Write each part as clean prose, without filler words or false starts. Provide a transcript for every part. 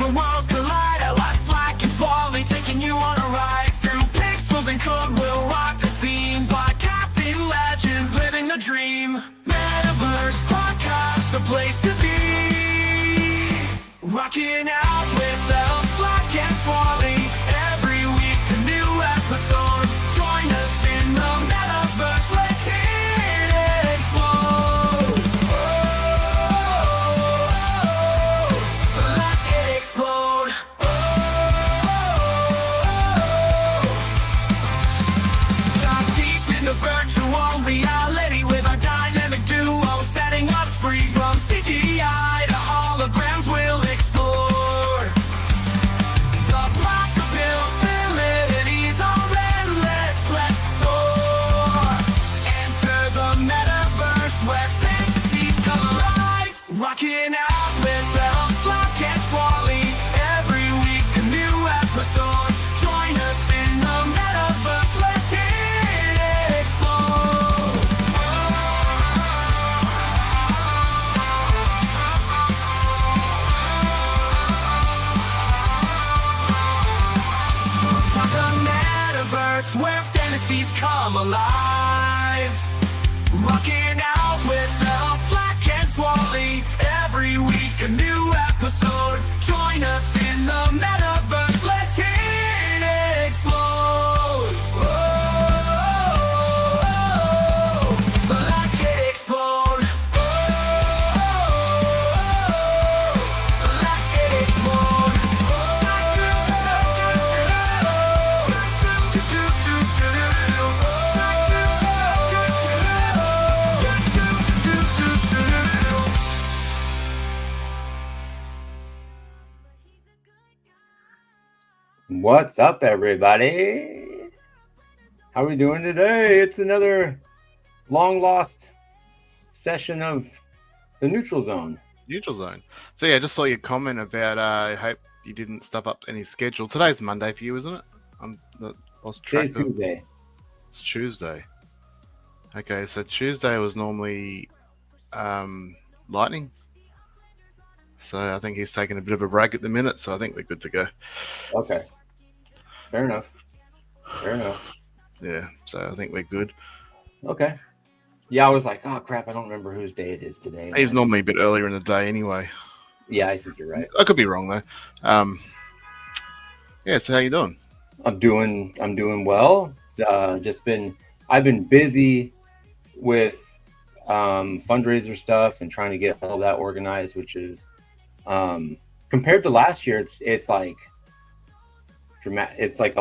the worlds collide. At last, Slack and Swally taking you on a ride through pixels and code. We'll rock the scene, podcasting legends, living the dream. Metaverse podcast, the place to be. Rocking out with L, Slack and Swally. Every week a new episode. Join us in the metaverse. Let's hit it explode. Let's hit explode. Dive deep into virtual reality with our dynamic duo, setting us free from CGI to holograms. We'll explore the possibilities are endless. Let's soar. Enter the metaverse where fantasies come alive. Rocking out with L, Slack and Swally. Every week a new episode. Join us in the metaverse. Let's hit it explode. The metaverse where fantasies come alive. Rocking out with L, Slack and Swally. Every week a new episode. Join us in the metaverse. Let's hit it explode. Let's hit explode. Let's hit explode. What's up, everybody? How are we doing today? It's another long lost session of the Neutral Zone. Neutral Zone. So yeah, I just saw your comment about I hope you didn't stuff up any schedule. Today's Monday for you, isn't it? Lost track Today's Tuesday. It's Tuesday. Okay, so Tuesday was normally Lightning. So I think he's taking a bit of a break at the minute, so I think we're good to go. Okay. Fair enough. Fair enough. Yeah, so I think we're good. Okay. Yeah, I was like, oh crap, I don't remember whose day it is today. He's normally a bit earlier in the day anyway. Yeah, I think you're right. I could be wrong though. Yeah, so how you doing? I'm doing well. I've been busy with fundraiser stuff and trying to get all that organized, which is compared to last year, it's like dramatic. It's like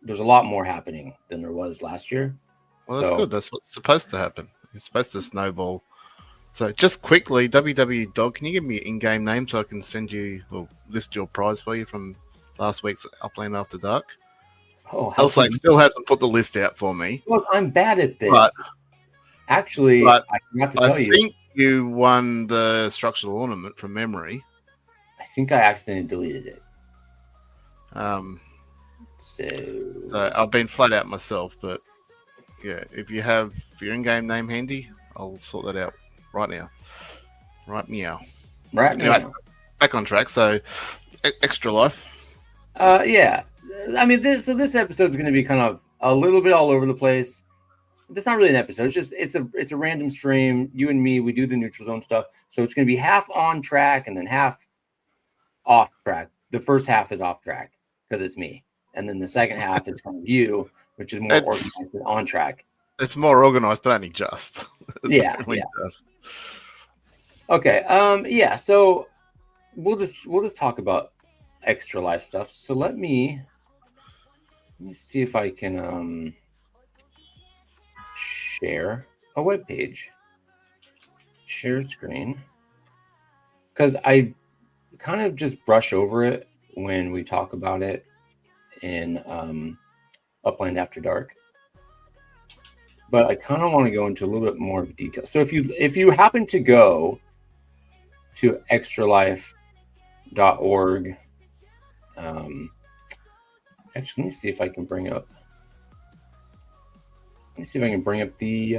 there's a lot more happening than there was last year. Well, that's good. That's what's supposed to happen. It's supposed to snowball. So just quickly, WW Dog, can you give me an in-game name so I can send you or list your prize for you from last week's Upland After Dark? Oh, Elslake still hasn't put the list out for me. Look, I'm bad at this. But I forgot to tell you. I think you won the structural ornament from memory. I think I accidentally deleted it. So I've been flat out myself, but yeah, if you have your in-game name handy, I'll sort that out right now. Right meow. Right anyway, now. Back on track. So extra life. Yeah. I mean, this episode is going to be kind of a little bit all over the place. It's not really an episode. It's just it's a random stream. You and me, we do the Neutral Zone stuff. So it's going to be half on track and then half off track. The first half is off track because it's me, and then the second half is from you, which is more organized and on track. It's more organized, but only just. Yeah. Just. Okay. Yeah. So we'll just talk about extra life stuff. So let me see if I can share a web page. Share screen. Because I kind of just brush over it when we talk about it in Upland After Dark. But I kind of want to go into a little bit more of detail. So if you happen to go to extralife.org, actually, let me see if I can bring up. Let me see if I can bring up the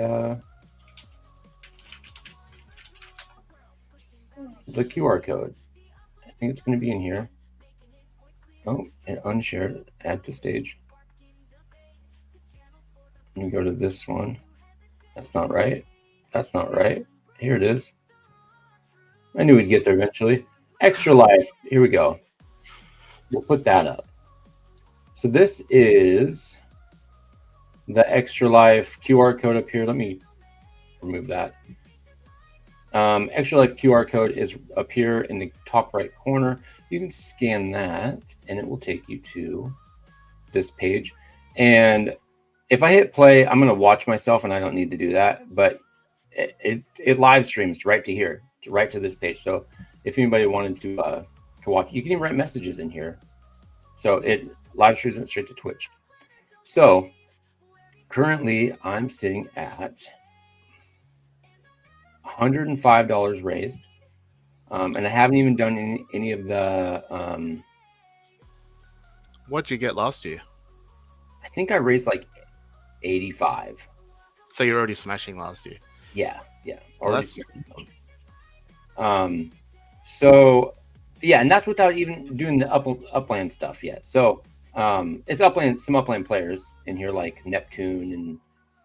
QR code. I think it's going to be in here. Oh, and unshare, add to stage. Let me go to this one. That's not right. That's not right. Here it is. I knew we'd get there eventually. Extra life. Here we go. We'll put that up. So this is the extra life QR code up here. Let me remove that. Extra life QR code is up here in the top right corner. You can scan that and it will take you to this page. And if I hit play, I'm going to watch myself and I don't need to do that, but it live streams right to here, right to this page. So if anybody wanted to watch, you can even write messages in here. So it live streams it straight to Twitch. So currently I'm sitting at $105 raised. And I haven't even done any of the. What'd you get last year? I think I raised like 85. So you're already smashing last year. Yeah. Well, that's so yeah, and that's without even doing the Upland stuff yet. So it's Upland, some Upland players in here like Neptune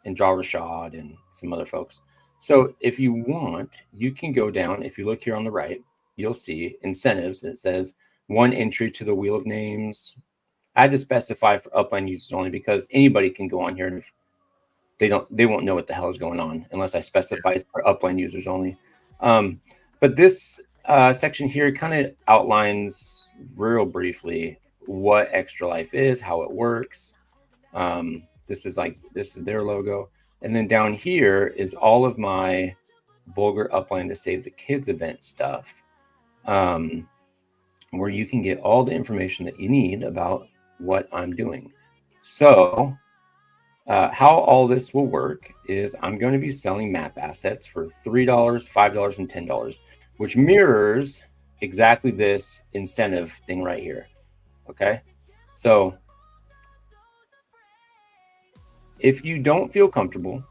and Jar Rashad and some other folks. So if you want, you can go down. If you look here on the right, you'll see incentives. It says 1 entry to the Wheel of Names. I had to specify for Upland users only because anybody can go on here and they won't know what the hell is going on unless I specify it's for Upland users only. But this section here kind of outlines real briefly what Extra Life is, how it works. This is their logo. And then down here is all of my Bulgur Upland to Save the Kids event stuff, where you can get all the information that you need about what I'm doing. So how all this will work is I'm going to be selling map assets for $3, $5, and $10, which mirrors exactly this incentive thing right here. Okay, so if you don't feel comfortable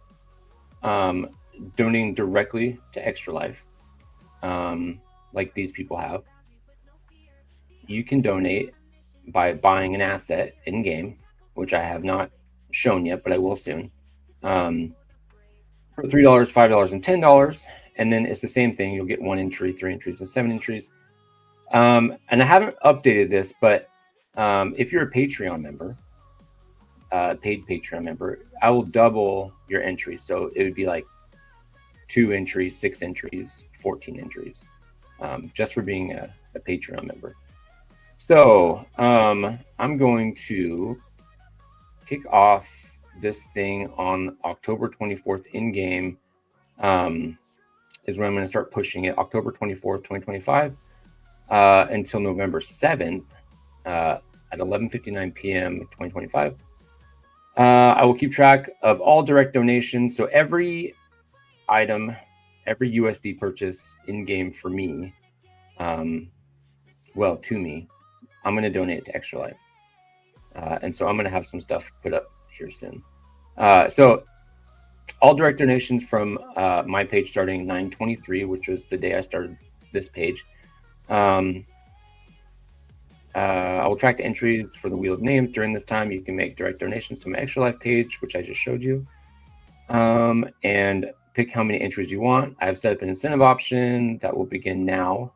donating directly to Extra Life, like these people have, you can donate by buying an asset in game, which I have not shown yet, but I will soon, for $3, $5, and $10. And then it's the same thing. You'll get 1 entry, 3 entries, and 7 entries. And I haven't updated this, but if you're a Patreon member, paid Patreon member, I will double your entries. So it would be like 2 entries, 6 entries, 14 entries, just for being a Patreon member. So I'm going to kick off this thing on October 24th in game, is when I'm going to start pushing it. October 24th, 2025, until November 7th at 11:59 p.m. 2025. I will keep track of all direct donations. So every item, every USD purchase in game for me, to me, I'm going to donate it to Extra Life. And so I'm going to have some stuff put up here soon. So all direct donations from my page starting 9/23, which was the day I started this page. I will track the entries for the Wheel of Names. During this time, you can make direct donations to my Extra Life page, which I just showed you, and pick how many entries you want. I've set up an incentive option that will begin now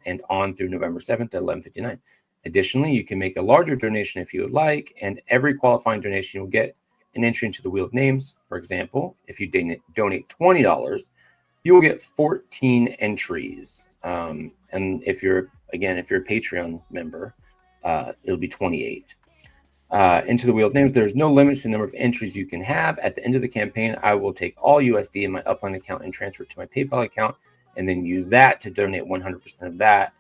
and on through November 7th at 11:59. Additionally, you can make a larger donation if you would like, and every qualifying donation will get an entry into the Wheel of Names. For example, if you donate $20, you will get 14 entries. And if you're a Patreon member, it'll be 28. Into the Wheel of Names, there's no limit to the number of entries you can have. At the end of the campaign, I will take all USD in my Upland account and transfer it to my PayPal account, and then use that to donate 100% of that,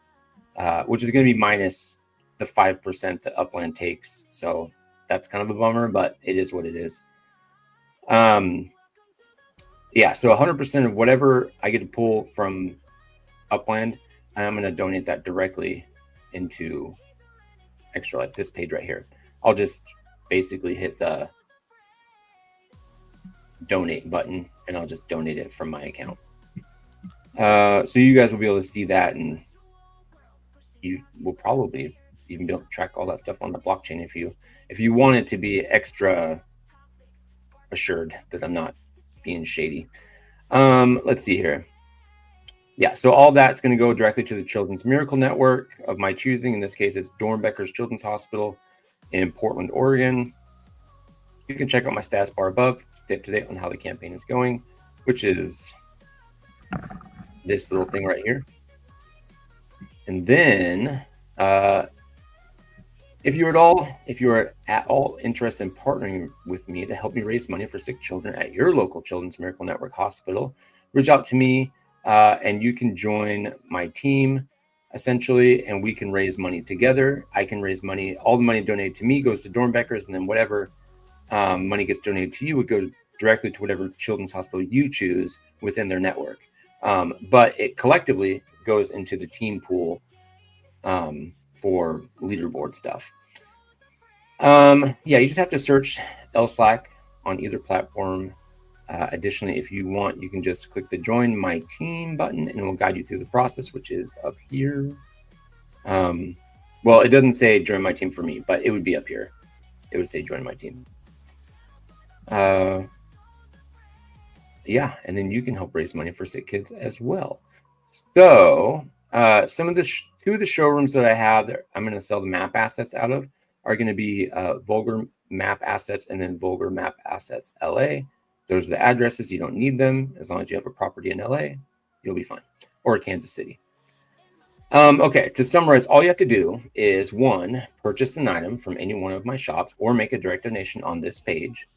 which is going to be minus the 5% that Upland takes. So that's kind of a bummer, but it is what it is. Yeah, so 100% of whatever I get to pull from Upland, I'm going to donate that directly into Extra Life, this page right here. I'll just basically hit the donate button and I'll just donate it from my account. So you guys will be able to see that, and you will probably even be able to track all that stuff on the blockchain if you want it to be extra assured that I'm not being shady. Let's see here. Yeah, so all that's going to go directly to the Children's Miracle Network of my choosing. In this case, it's Dornbecker's Children's Hospital in Portland, Oregon. You can check out my stats bar above, stay up to date on how the campaign is going, which is this little thing right here. And then, if you're at all interested in partnering with me to help me raise money for sick children at your local Children's Miracle Network hospital, reach out to me, and you can join my team, essentially, and we can raise money together. I can raise money. All the money donated to me goes to Dornbecker's, and then whatever money gets donated to you would go directly to whatever children's hospital you choose within their network. But it collectively goes into the team pool for leaderboard stuff. Yeah, you just have to search LSlack on either platform. Additionally, if you want, you can just click the join my team button and it will guide you through the process, which is up here. Well, it doesn't say join my team for me, but it would be up here. It would say join my team. Yeah, and then you can help raise money for sick kids as well. So some of the two of the showrooms that I have that I'm going to sell the map assets out of are going to be Vulgar Map Assets and then Vulgar Map Assets LA. Those are the addresses. You don't need them. As long as you have a property in LA, you'll be fine. Or Kansas City. Okay, to summarize, all you have to do is 1, purchase an item from any one of my shops or make a direct donation on this page.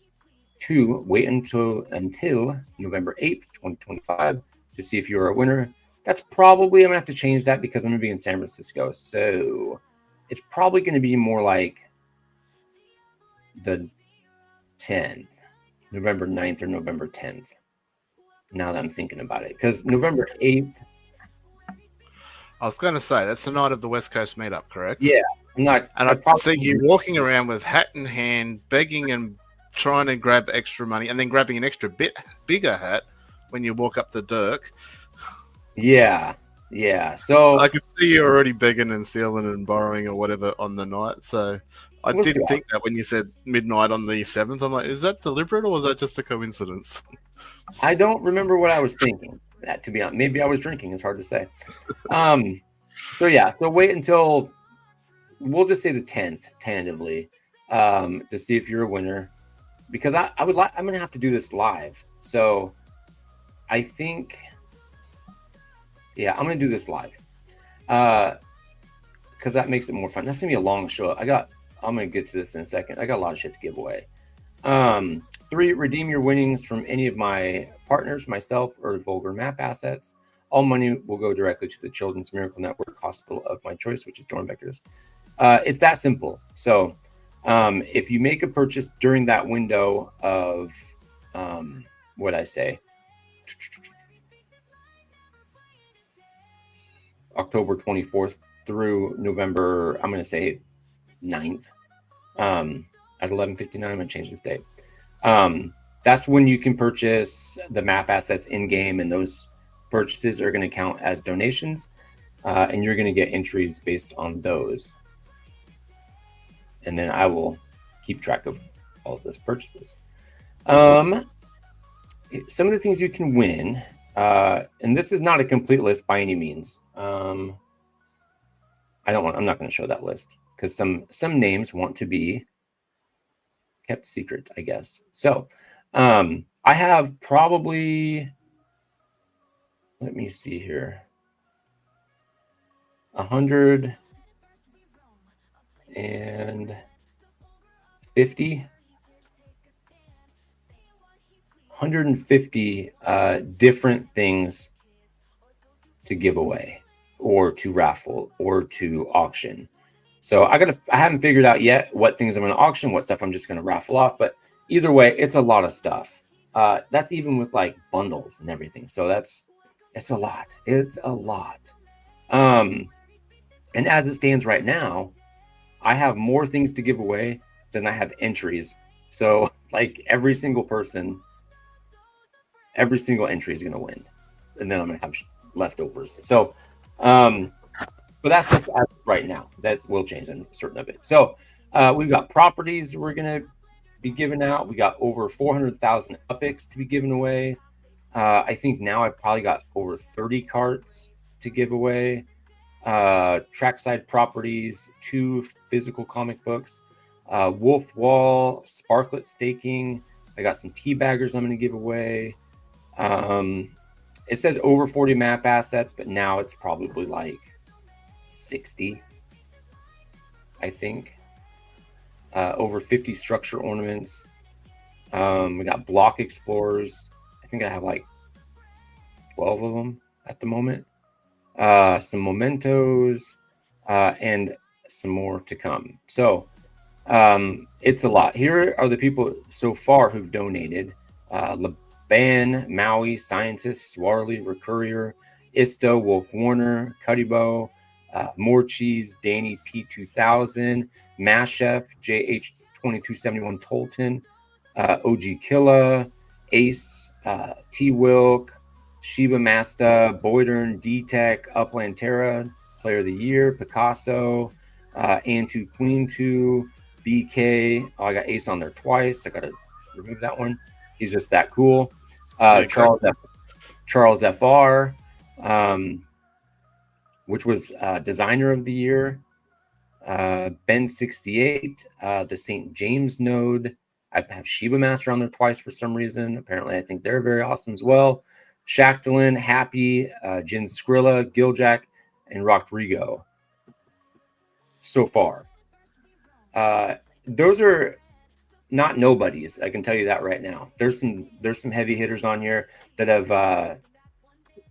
2, wait until November 8th, 2025 to see if you're a winner. That's probably, I'm going to have to change that because I'm going to be in San Francisco. So it's probably going to be more like the 10th, November 9th or November 10th. Now that I'm thinking about it, because November 8th. I was going to say, that's the night of the West Coast meetup, correct? Yeah, I'm not. And I see you walking around with hat in hand, begging and trying to grab extra money, and then grabbing an extra bit bigger hat when you walk up to Dirk. Yeah. So I could see you already begging and stealing and borrowing or whatever on the night. So I did think that when you said midnight on the 7th, I'm like, is that deliberate or was that just a coincidence? I don't remember what I was thinking. That, to be honest, maybe I was drinking. It's hard to say. So yeah. So wait until we'll just say the 10th tentatively to see if you're a winner, because I'm gonna have to do this live. So I think, yeah, I'm gonna do this live because that makes it more fun. That's gonna be a long show. I'm gonna get to this in a second. I got a lot of shit to give away. 3, redeem your winnings from any of my partners, myself, or Vulgar Map Assets. All money will go directly to the Children's Miracle Network hospital of my choice, which is Dornbecker's. It's that simple. So if you make a purchase during that window of, what I say, October 24th through November, I'm going to say 9th, at 11:59, I'm going to change this date. That's when you can purchase the map assets in game, and those purchases are going to count as donations, and you're going to get entries based on those. And then I will keep track of all of those purchases. Some of the things you can win, and this is not a complete list by any means. I'm not going to show that list because some names want to be kept secret, I guess. So I have probably, let me see here, 150 different things to give away or to raffle or to auction. So I haven't figured out yet what things I'm going to auction, what stuff I'm just going to raffle off, but either way, it's a lot of stuff. That's even with like bundles and everything. So it's a lot. It's a lot. And as it stands right now, I have more things to give away than I have entries. So like every single entry is going to win. And then I'm going to have leftovers. So But that's just right now. That will change in certain of it. So we've got properties we're going to be giving out. We got over 400,000 Uppies to be given away. I think now I've probably got over 30 carts to give away. Trackside properties, 2 physical comic books, Wolf Wall, Sparklet staking. I got some tea baggers I'm going to give away. It says over 40 map assets, but now it's probably like 60, I think. Over 50 structure ornaments. We got block explorers. I think I have like 12 of them at the moment. Some mementos, and some more to come. So it's a lot. Here are the people so far who've donated. Laban, Maui, Scientist, Swarley, Recurrier, Isto, Wolf Warner, Cuddybo, More Cheese, Danny P2000, Mashef, JH2271 Tolton, OG Killa, Ace, T Wilk, Shiba Masta, Boydern, D-Tech, Upland Terra, Player of the Year, Picasso, Antu Queen 2, BK. Oh, I got Ace on there twice. I got to remove that one. He's just that cool. Charles FR, which was Designer of the Year. Ben 68, the St. James node. I have Shiba Master on there twice for some reason. Apparently, I think they're very awesome as well. Shacklin, Happy, Jin Skrilla, Giljack, and Rodrigo. So far, those are not nobodies. I can tell you that right now. There's some heavy hitters on here that have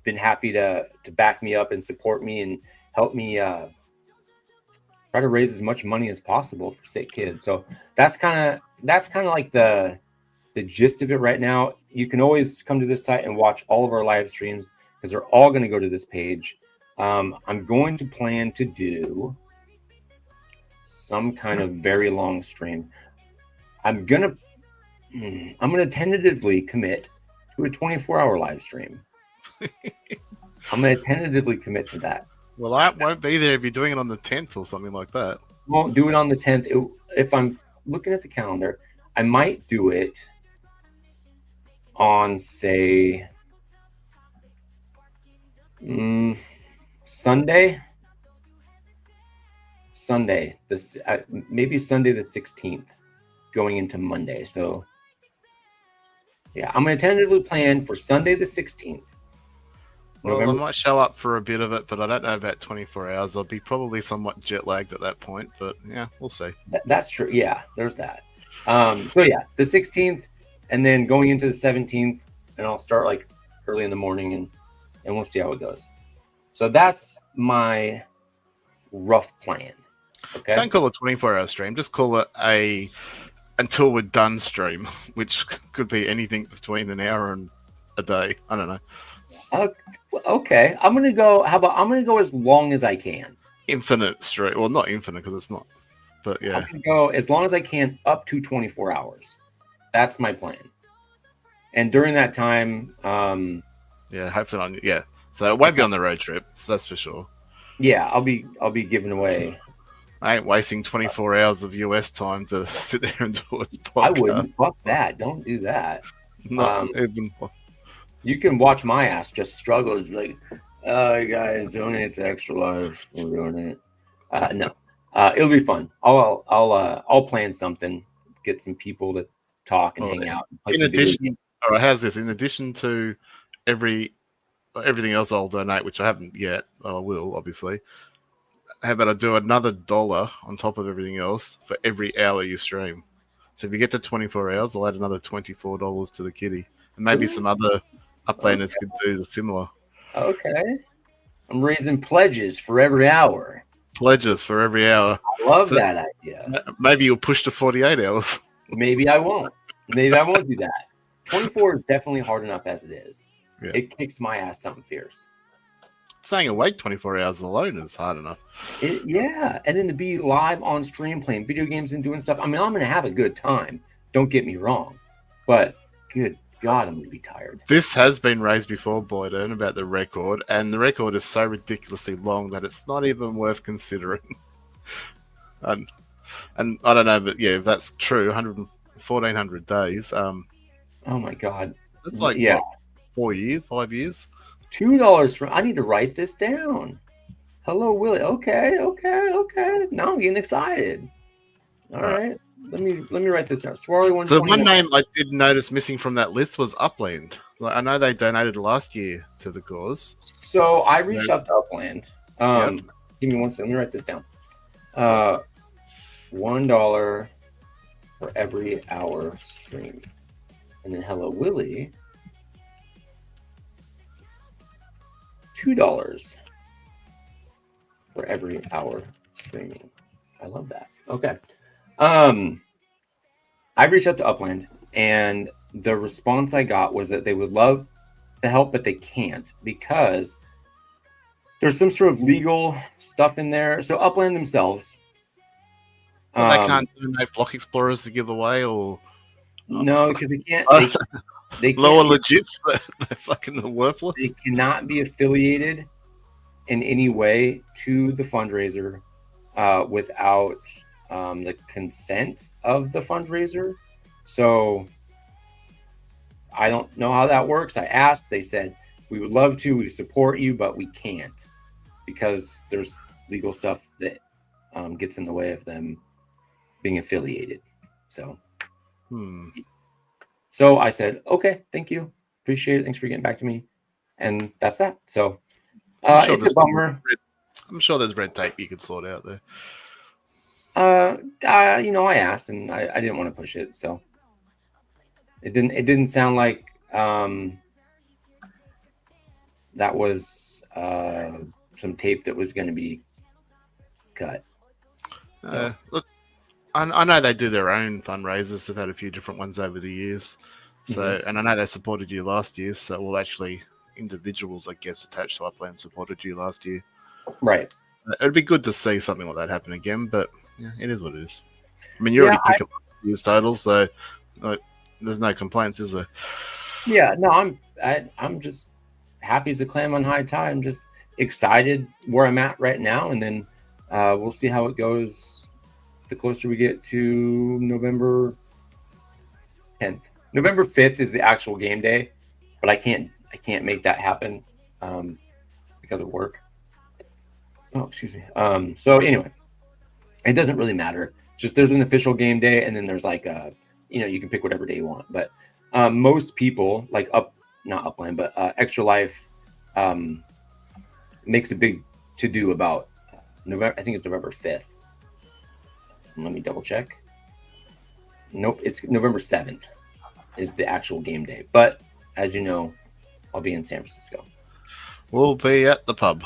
been happy to back me up and support me and help me try to raise as much money as possible for sick kids. So that's kind of like the gist of it right now. You can always come to this site and watch all of our live streams because they're all going to go to this page. I'm going to plan to do some kind of very long stream. I'm gonna tentatively commit to a 24-hour live stream. I'm gonna tentatively commit to that. Well, I won't be there if you're doing it on the 10th or something like that. Won't do it on the 10th. If I'm looking at the calendar, I might do it on, say, Sunday. This maybe Sunday the 16th, going into Monday. So, yeah, I'm going to tentatively plan for Sunday the 16th. Well, I might show up for a bit of it, but I don't know about 24 hours. I'll be probably somewhat jet lagged at that point, but yeah, we'll see. That's true. Yeah, there's that. So yeah, the 16th, and then going into the 17th, and I'll start like early in the morning, and we'll see how it goes. So that's my rough plan. Okay. Don't call it a 24-hour stream. Just call it a until we're done stream, which could be anything between an hour and a day. I don't know. Okay, I'm gonna go. How about I'm gonna go as long as I can. Infinite stream. Well, not infinite because it's not. But yeah, I'm gonna go as long as I can up to 24 hours. That's my plan. And during that time, yeah, hopefully yeah. So it won't be on the road trip. So that's for sure. Yeah, I'll be giving away. I ain't wasting 24 hours of US time to sit there and do a podcast. I wouldn't. Fuck that. Don't do that. Not even. You can watch my ass just struggle. It's like, oh, guys, donate to Extra Life. We're doing it. No, it'll be fun. I'll plan something. Get some people to talk and hang out. In addition, or how's this? In addition to everything else, I'll donate, which I haven't yet. Well, I will, obviously. How about I do another $1 on top of everything else for every hour you stream? So if you get to 24 hours, I'll add another $24 to the kitty, and maybe some other Uplanders could do the similar. Okay. I'm raising pledges for every hour. Pledges for every hour. I love that idea. Maybe you'll push to 48 hours. Maybe I won't. Maybe I won't do that. 24 is definitely hard enough as it is. Yeah. It kicks my ass something fierce. Staying awake 24 hours alone is hard enough. Yeah. And then to be live on stream playing video games and doing stuff. I mean, I'm going to have a good time. Don't get me wrong. But good God, I'm gonna be tired. This has been raised before, Boyden, about the record, and the record is so ridiculously long that it's not even worth considering. and I don't know, but yeah, if that's true, 1,400 days. Oh my God. That's like Yeah. what, 4 years, 5 years? $2 for. I need to write this down. Hello, Willie. Okay. Now I'm getting excited. All right. Let me write this down. Swarley 121. So one name I did notice missing from that list was Upland. Like, I know they donated last year to the cause. So I reached out to Upland. Yep. Give me one second. Let me write this down. $1 for every hour streamed. And then Hello Willie, $2 for every hour streaming. I love that. Okay. I reached out to Upland, and the response I got was that they would love to help, but they can't because there's some sort of legal stuff in there. So Upland themselves. Well, they can't donate block explorers to give away, or No, because they can't. They can't lower legits. They're fucking worthless. They cannot be affiliated in any way to the fundraiser without the consent of the fundraiser. So I don't know how that works. I asked. They said we would love to. We support you, but we can't because there's legal stuff that gets in the way of them being affiliated. So. So I said, okay, thank you. Appreciate it. Thanks for getting back to me. And that's that. So it's a bummer. I'm sure there's red tape you could sort out there. I asked and I didn't want to push it. So it didn't sound like that was some tape that was going to be cut. So. Look, I know they do their own fundraisers. They've had a few different ones over the years. So, and I know they supported you last year. So, well, actually, individuals, I guess, attached to Upland supported you last year. Right. It'd be good to see something like that happen again, but yeah, it is what it is. I mean, you're already picking up year's totals, so there's no complaints, is there? Yeah, no, I'm just happy as a clam on high tide. I'm just excited where I'm at right now, and then we'll see how it goes. The closer we get to November 10th. November 5th is the actual game day, but I can't make that happen because of work. Oh, excuse me. So anyway, it doesn't really matter. It's just there's an official game day, and then there's like you can pick whatever day you want. But most people like not Upland, but Extra Life makes a big to do about November. I think it's November 5th. Let me double check. Nope, it's November 7th is the actual game day. But as you know, I'll be in San Francisco. We'll be at the pub.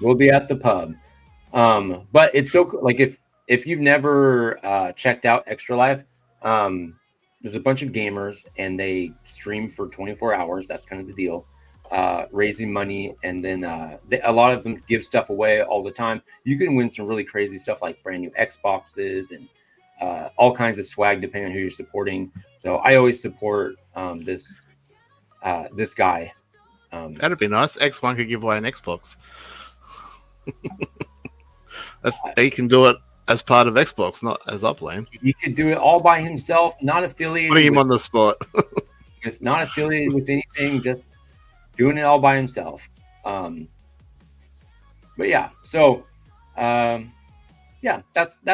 We'll be at the pub. But it's so like if you've never checked out Extra Life, there's a bunch of gamers and they stream for 24 hours. That's kind of the deal. Raising money, and then a lot of them give stuff away all the time. You can win some really crazy stuff like brand new Xboxes and all kinds of swag depending on who you're supporting. So I always support this guy. That'd be nice. X1 could give away an Xbox. He can do it as part of Xbox, not as Upland. He could do it all by himself, not affiliated. Putting him on the spot. Not affiliated with anything, just doing it all by himself. But yeah, so that's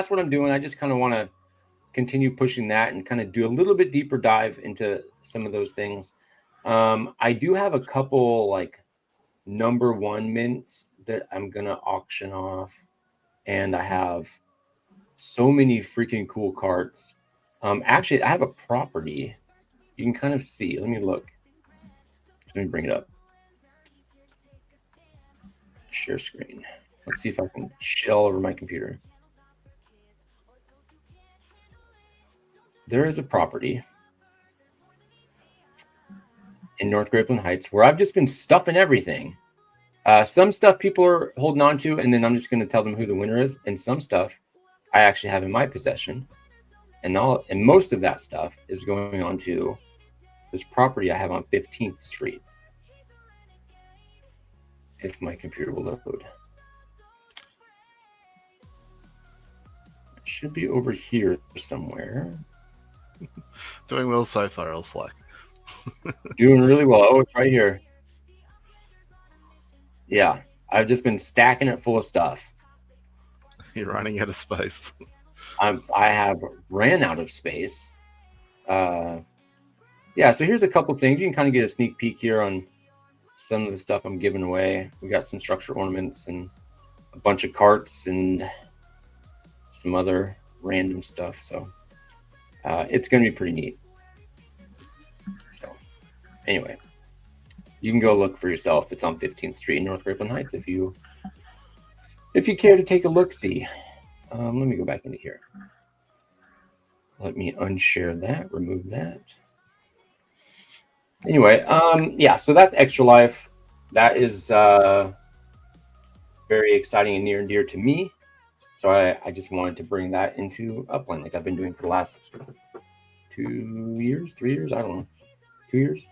what I'm doing. I just kind of want to continue pushing that and kind of do a little bit deeper dive into some of those things. I do have a couple like number one mints that I'm gonna auction off, and I have so many freaking cool carts. Actually, I have a property. You can kind of see. Let me look. Let me bring it up. Share screen. Let's see if I can shit all over my computer. There is a property in North Grapeland Heights where I've just been stuffing everything. Some stuff people are holding on to, and then I'm just going to tell them who the winner is. And some stuff I actually have in my possession. And most of that stuff is going on to this property I have on 15th Street. If my computer will load. It should be over here somewhere. Doing well so far, El Slack. Doing really well. Oh, it's right here. Yeah, I've just been stacking it full of stuff. You're running out of space. I have ran out of space. Yeah, so here's a couple things. You can kind of get a sneak peek here on some of the stuff I'm giving away. We got some structure ornaments and a bunch of carts and some other random stuff. So it's going to be pretty neat. So anyway, you can go look for yourself. It's on 15th Street in North Grapeland Heights if you care to take a look-see. Let me go back into here. Let me unshare that, remove that. Anyway, yeah, so that's Extra Life. That is very exciting and near and dear to me. So I just wanted to bring that into Upland like I've been doing for the last 2 years, 3 years, I don't know. 2 years?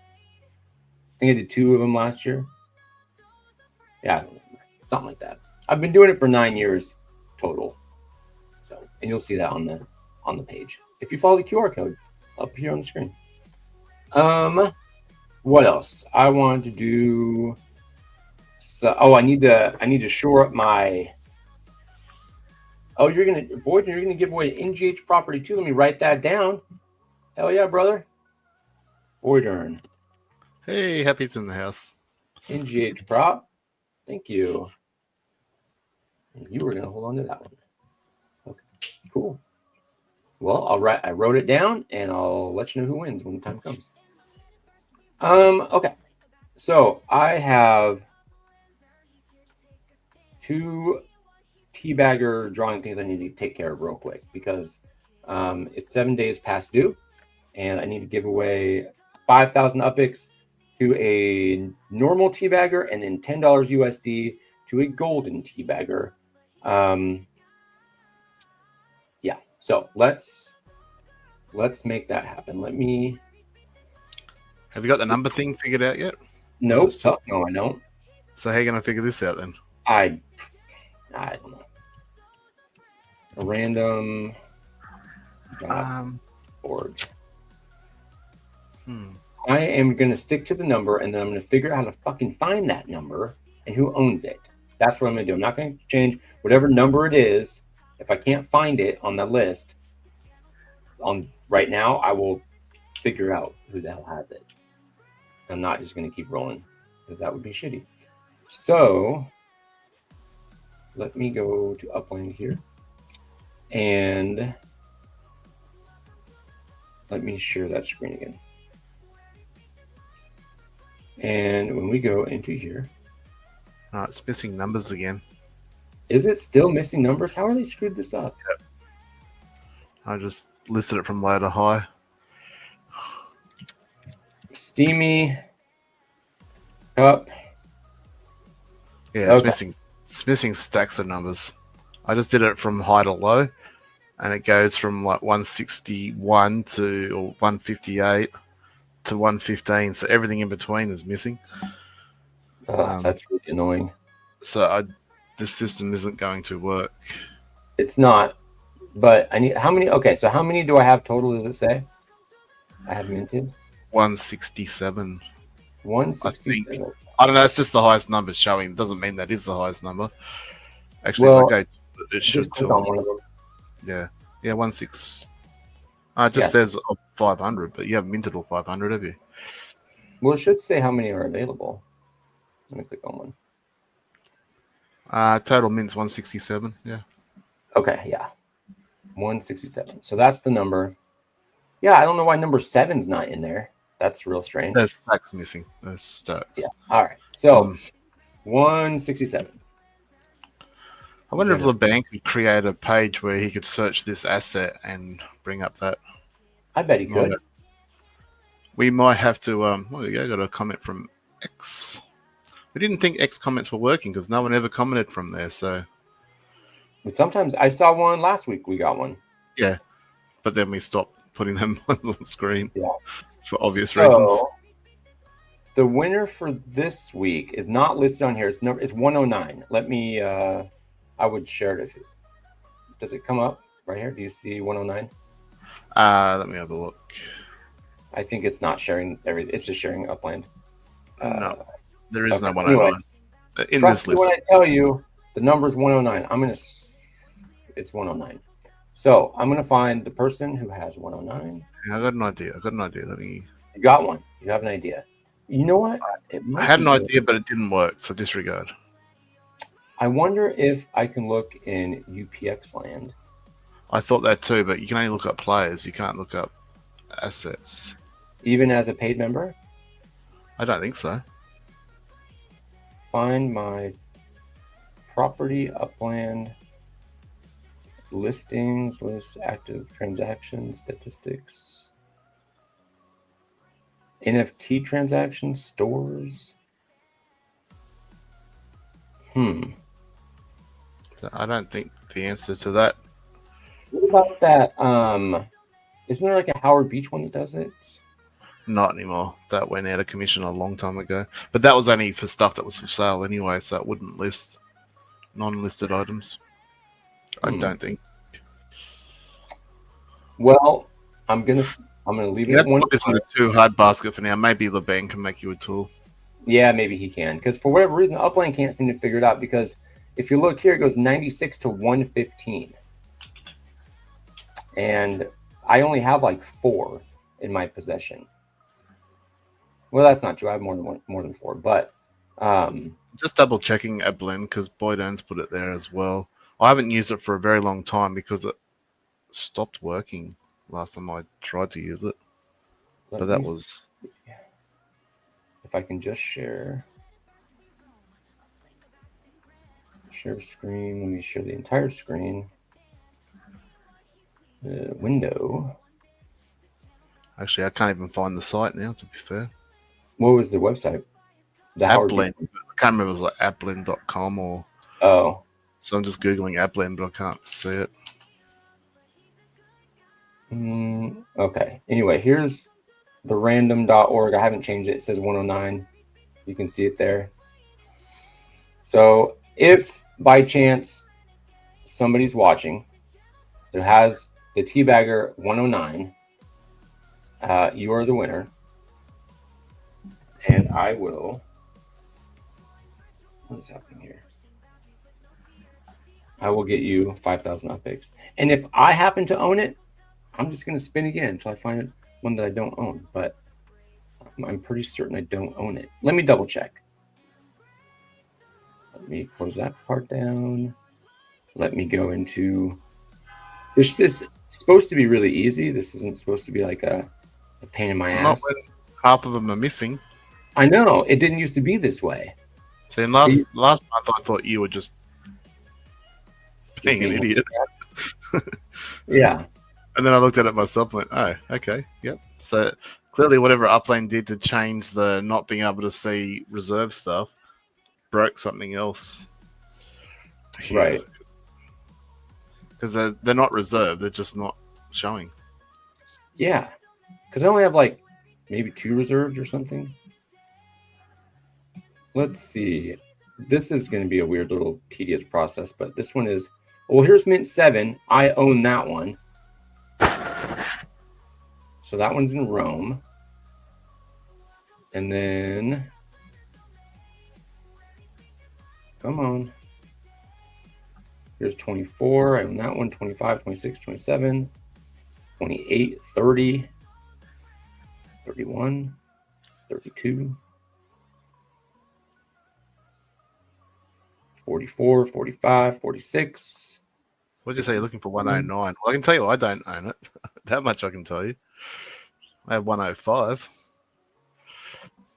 I think I did 2 of them last year. Yeah, I don't remember. Something like that. I've been doing it for 9 years total. So, and you'll see that on the page if you follow the QR code up here on the screen. What else? I want to do. So, I need to shore up my. Oh, Boyd, you're gonna give away NGH property too. Let me write that down. Hell yeah, brother. Boydern. Hey, Happy's in the house. NGH prop. Thank you. And you were gonna hold on to that one. Okay, cool. Well, I wrote it down, and I'll let you know who wins when the time comes. Okay. So I have 2 teabagger drawing things I need to take care of real quick because it's 7 days past due, and I need to give away 5,000 Uppies to a normal teabagger and then $10 USD to a golden teabagger. Yeah, so let's make that happen. Let me. Have you got the number thing figured out yet? Nope. No, I don't. So how are you going to figure this out then? I don't know. A random board. I am going to stick to the number, and then I'm going to figure out how to fucking find that number and who owns it. That's what I'm going to do. I'm not going to change whatever number it is. If I can't find it on the list right now, I will figure out who the hell has it. I'm not just going to keep rolling because that would be shitty. So let me go to Upland here and let me share that screen again. And when we go into here, it's missing numbers again. Is it still missing numbers? How are they screwed this up? Yep. I just listed it from low to high. Steamy cup. Yeah, it's missing stacks of numbers. I just did it from high to low, and it goes from like 161 or 158 to 115. So everything in between is missing. That's really annoying. So the system isn't going to work. It's not, but I need how many? Okay, so how many do I have total? Does it say? I have minted 167. 167. I don't know. It's just the highest number showing. It doesn't mean that is the highest number. Actually, Well, it should click on one of them. Yeah, 16. It just says 500, but you haven't minted all 500, have you? Well, it should say how many are available. Let me click on one. Total mints 167. Yeah. Okay, yeah, 167. So that's the number. Yeah, I don't know why number 7's not in there. That's real strange. There's stacks missing. There's stacks. Yeah. All right. So 167. I wonder if the bank could create a page where he could search this asset and bring up that. I bet he could. We might have to. There we go. Got a comment from X. We didn't think X comments were working because no one ever commented from there. So, but sometimes I saw one last week. We got one. Yeah, but then we stopped putting them on the screen. Yeah. for obvious reasons. So, the winner for this week is not listed on here. It's 109. Let me. I would share it if. Does it come up right here? Do you see 109? Let me have a look. I think it's not sharing everything. It's just sharing Upland. No, there is no okay. 109 in Trust this me list. when I tell you the number is 109. It's 109. So I'm gonna find the person who has 109. I got an idea. Let me. You got one. You have an idea. You know what? I had an idea, but it didn't work. So disregard. I wonder if I can look in UPX land. I thought that too, but you can only look up players. You can't look up assets. Even as a paid member? I don't think so. Find my property Upland listings, list active transactions, statistics, NFT transactions, stores. I don't think the answer to that. What about that? Isn't there like a Howard Beach one that does it? Not anymore. That went out of commission a long time ago. But that was only for stuff that was for sale anyway, so it wouldn't list non-listed items. I don't think. Well, I'm gonna leave You it have at to one. put this in the too hard basket for now. Maybe LeBang can make you a tool. Yeah, maybe he can. Because for whatever reason, Upland can't seem to figure it out. Because if you look here, it goes 96 to 115. And I only have like 4 in my possession. Well, that's not true. I have more than 4. But just double checking Upland because Boydon's put it there as well. I haven't used it for a very long time because it stopped working last time I tried to use it. But that was... If I can just share screen, let me share the entire screen. The window. Actually, I can't even find the site now, to be fair. What was the website? The Upland. I can't remember if it was like upland.com or... Oh. So I'm just Googling Upland, but I can't see it. Okay. Anyway, here's the random.org. I haven't changed it. It says 109. You can see it there. So if by chance somebody's watching who has the Teabagger 109, you are the winner. And I will... What is happening here? I will get you 5,000 Uppies. And if I happen to own it, I'm just going to spin again until I find one that I don't own. But I'm pretty certain I don't own it. Let me double check. Let me close that part down. Let me go into... This is supposed to be really easy. This isn't supposed to be like a pain in my ass. Not when half of them are missing. I know. It didn't used to be this way. See, last month I thought you were just being an idiot. Yeah. And then I looked at it myself and went, oh, okay, yep. So clearly whatever Upland did to change the not being able to see reserve stuff broke something else. Here. Right. Because they're not reserved, they're just not showing. Yeah. Because I only have like maybe 2 reserved or something. Let's see. This is going to be a weird little tedious process, but this one is... Well, here's Mint 7. I own that one. So that one's in Rome. And then... Come on. Here's 24. I own that one. 25, 26, 27, 28, 30, 31, 32, 44, 45, 46. What did you say? You're looking for 109. Well, I can tell you I don't own it. That much I can tell you. I have 105.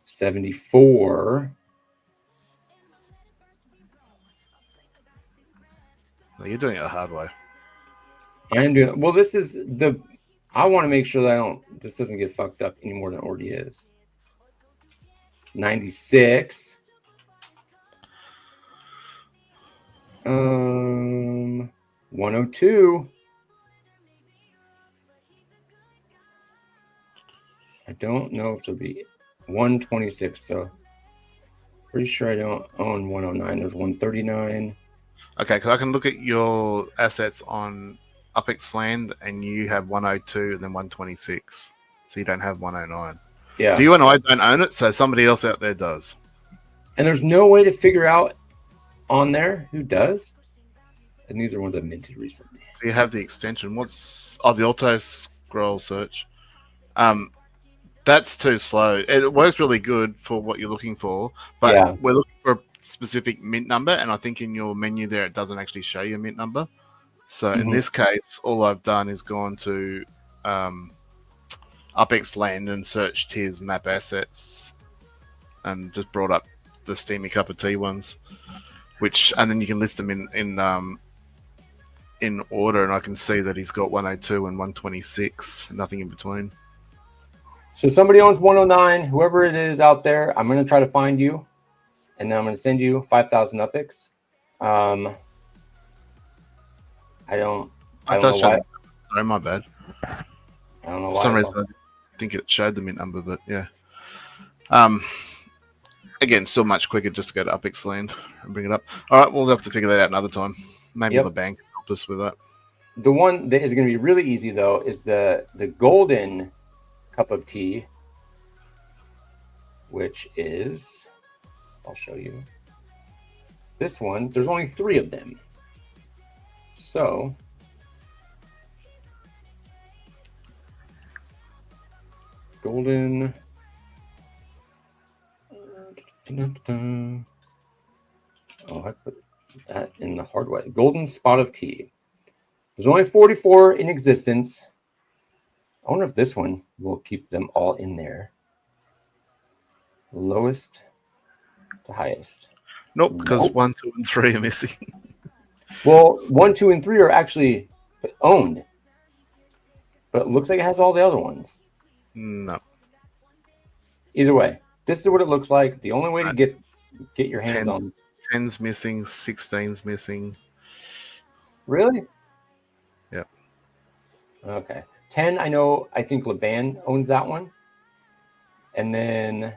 74. No, you're doing it the hard way. I am doing... Well, this is the... I want to make sure that this doesn't get fucked up any more than it already is. 96. 102. I don't know if it'll be 126. So pretty sure I don't own 109. There's 139. Okay, because I can look at your assets on Upland, and you have 102 and then 126. So you don't have 109. Yeah. So you and I don't own it, so somebody else out there does. And there's no way to figure out on there who does. And these are ones I minted recently. So you have the extension. What's the auto scroll search? That's too slow. It works really good for what you're looking for, but Yeah. we're looking for a specific mint number, and I think in your menu there it doesn't actually show you a mint number. So in this case, all I've done is gone to Upland and searched his map assets, and just brought up the Steamy Cup of Tea ones, and then you can list them in order, and I can see that he's got 102 and 126, nothing in between. So somebody owns 109. Whoever it is out there, I'm going to try to find you, and then I'm going to send you 5,000 Uppies. I don't know why. Sorry, my bad. I don't know why. For some reason, I think it showed the mint number, but yeah. Again, still much quicker just to go to Upland and bring it up. All right, we'll have to figure that out another time. Maybe the bank can help us with that. The one that is going to be really easy, though, is the golden cup of tea, which is, I'll show you. This one, there's only 3 of them. So golden. Oh, I put that in the hard way. Golden spot of tea. There's only 44 in existence. I wonder if this one will keep them all in there. Lowest to highest. Nope, because 1, 2, and 3 are missing. Well, 1, 2, and 3 are actually owned. But it looks like it has all the other ones. No. Either way, this is what it looks like. The only way to get your hands on 10's missing, 16's missing. Really? Yep. Okay. 10, I think Laban owns that one. And then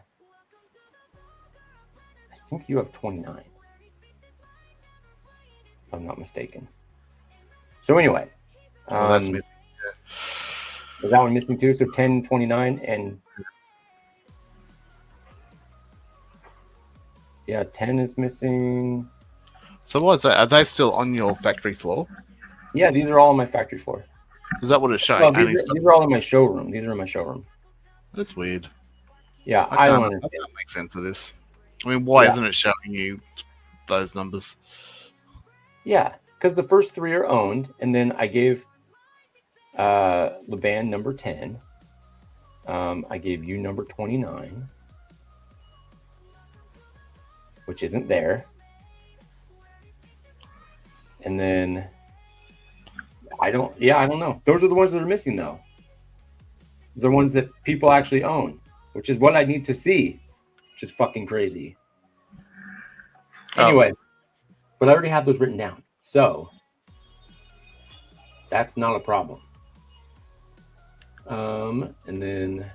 I think you have 29. If I'm not mistaken. So anyway. That's missing. Is that one missing too? So 10, 29, and yeah, 10 is missing. So what is that? Are they still on your factory floor? Yeah, these are all on my factory floor. Is that what it's showing? Well, these are all in my showroom. These are in my showroom. That's weird. Yeah, I don't can't understand. make sense of this. I mean, why isn't it showing you those numbers? Yeah, because the first 3 are owned, and then I gave Laban number 10. I gave you number 29, which isn't there. And then I don't know. Those are the ones that are missing, though. The ones that people actually own, which is what I need to see, which is fucking crazy. Anyway, but I already have those written down, so that's not a problem. And then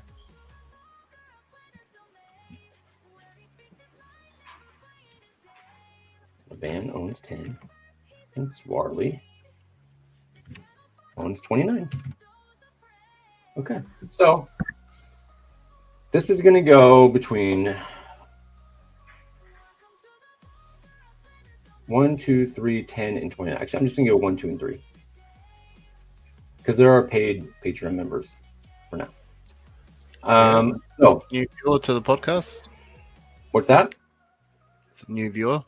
the band owns 10, and Swarley owns 29. Okay, so this is going to go between 1, 2, 3, 10, and 29. Actually, I'm just going to go 1, 2, and 3. Because there are paid Patreon members for now. So New viewer to the podcast? What's that? New viewer.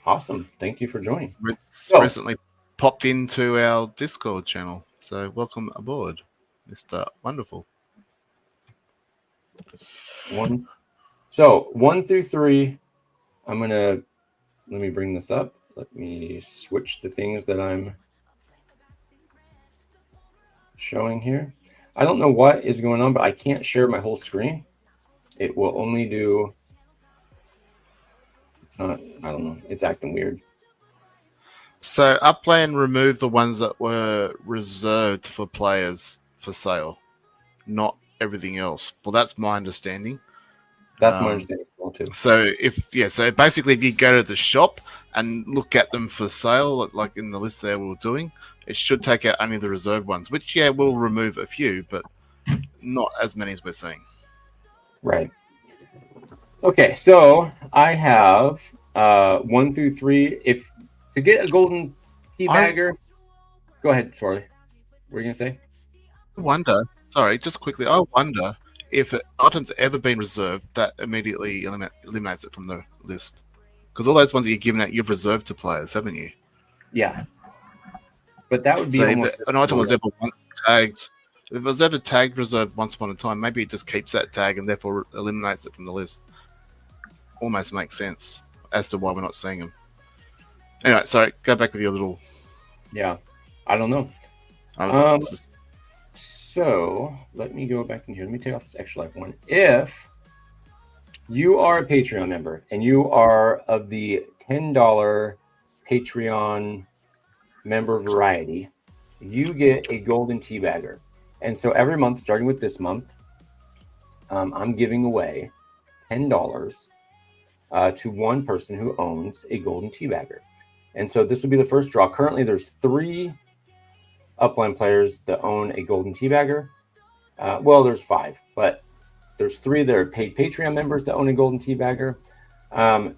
Awesome. Thank you for joining. Recently popped into our Discord channel. So welcome aboard, Mr. Wonderful. 1 through 3. Let me bring this up. Let me switch the things that I'm showing here. I don't know what is going on, but I can't share my whole screen. It will only do. It's not. I don't know. It's acting weird. So Upland removed the ones that were reserved for players for sale. Not everything else. Well, that's my understanding. That's my understanding as well too. So basically, if you go to the shop and look at them for sale, like in the list there we were doing, it should take out only the reserved ones, which will remove a few, but not as many as we're seeing. Right. Okay, so I have 1 through 3. If to get a golden teabagger, go ahead, Sorley. What were you gonna say? I wonder. Sorry, just quickly. I wonder if an item's ever been reserved, that immediately eliminates it from the list. Because all those ones that you're giving out, you've reserved to players, haven't you? Yeah. But that would be So almost if an item was ever once tagged, if it was ever tagged reserved once upon a time, maybe it just keeps that tag and therefore eliminates it from the list. Almost makes sense as to why we're not seeing them. Anyway, sorry, go back with your little. Yeah, I don't know. Just... So let me go back in here. Let me take off this extra life one. If you are a Patreon member and you are of the $10 Patreon member variety, you get a golden teabagger. And so every month, starting with this month, I'm giving away $10 to one person who owns a golden teabagger. And so this will be the first draw. Currently, there's 3 Upland players that own a golden teabagger. Well, there's 5, but there's 3 that are paid Patreon members that own a golden teabagger.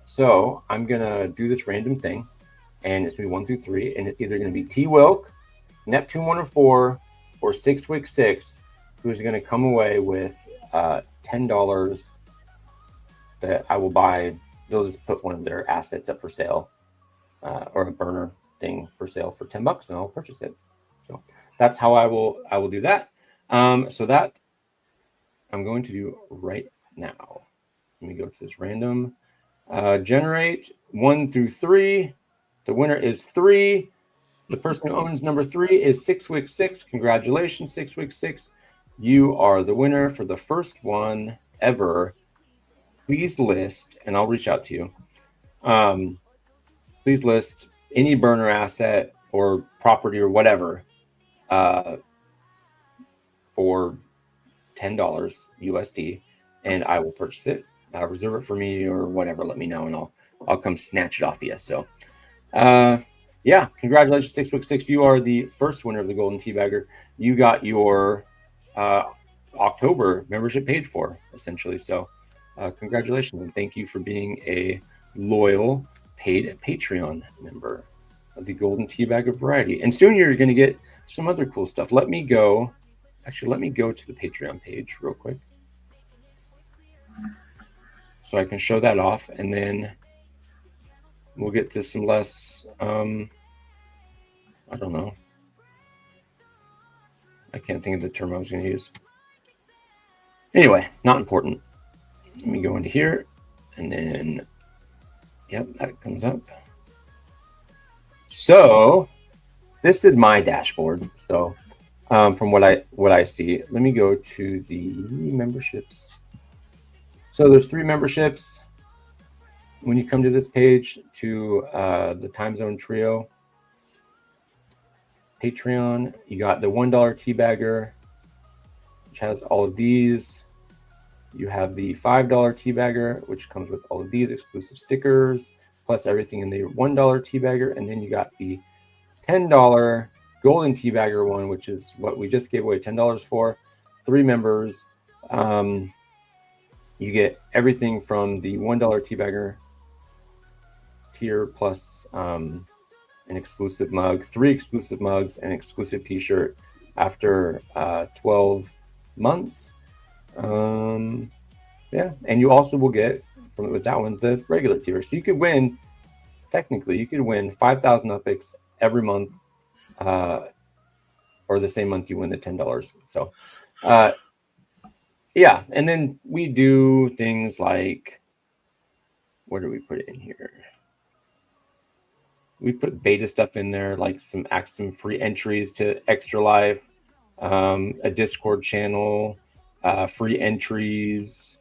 So I'm going to do this random thing, and it's going to be 1 through 3, and it's either going to be T-Wilk, Neptune 104, or 6 who's going to come away with $10 that I will buy. They'll just put one of their assets up for sale, or a burner thing for sale for $10, and I'll purchase it. So that's how I will do that. So that I'm going to do right now. Let me go to this random generate 1 through 3. The winner is 3. The person who owns number 3 is 6. Congratulations, 6. You are the winner for the first one ever. Please list, and I'll reach out to you. Please list any burner asset or property or whatever for $10 USD, and I will purchase it. Reserve it for me or whatever. Let me know, and I'll come snatch it off of you. So, yeah, congratulations, 6. You are the first winner of the Golden Teabagger. You got your October membership paid for, essentially. So, congratulations, and thank you for being a loyal paid Patreon member of the Golden Teabagger variety. And soon you're going to get some other cool stuff. Let me go to the Patreon page real quick so I can show that off, and then we'll get to some less, I don't know. I can't think of the term I was going to use. Anyway, not important. Let me go into here, and then, yep, that comes up. So this is my dashboard. So from what I see, let me go to the memberships. So there's 3 memberships. When you come to this page, to the Time Zone Trio Patreon, you got the $1 Teabagger, which has all of these. You have the $5 Teabagger, which comes with all of these exclusive stickers, plus everything in the $1 Teabagger. And then you got the $10 Golden Teabagger one, which is what we just gave away $10 for. 3 members. You get everything from the $1 Teabagger tier, plus an exclusive mug, 3 exclusive mugs, and an exclusive t-shirt after 12 months. Yeah, and you also will get with that one the regular tier. So you could win, technically, you could win 5,000 Uppies every month, or the same month you win the $10. So, yeah, and then we do things like, where do we put it in here? We put beta stuff in there, like some free entries to Extra Life, a Discord channel, free entries,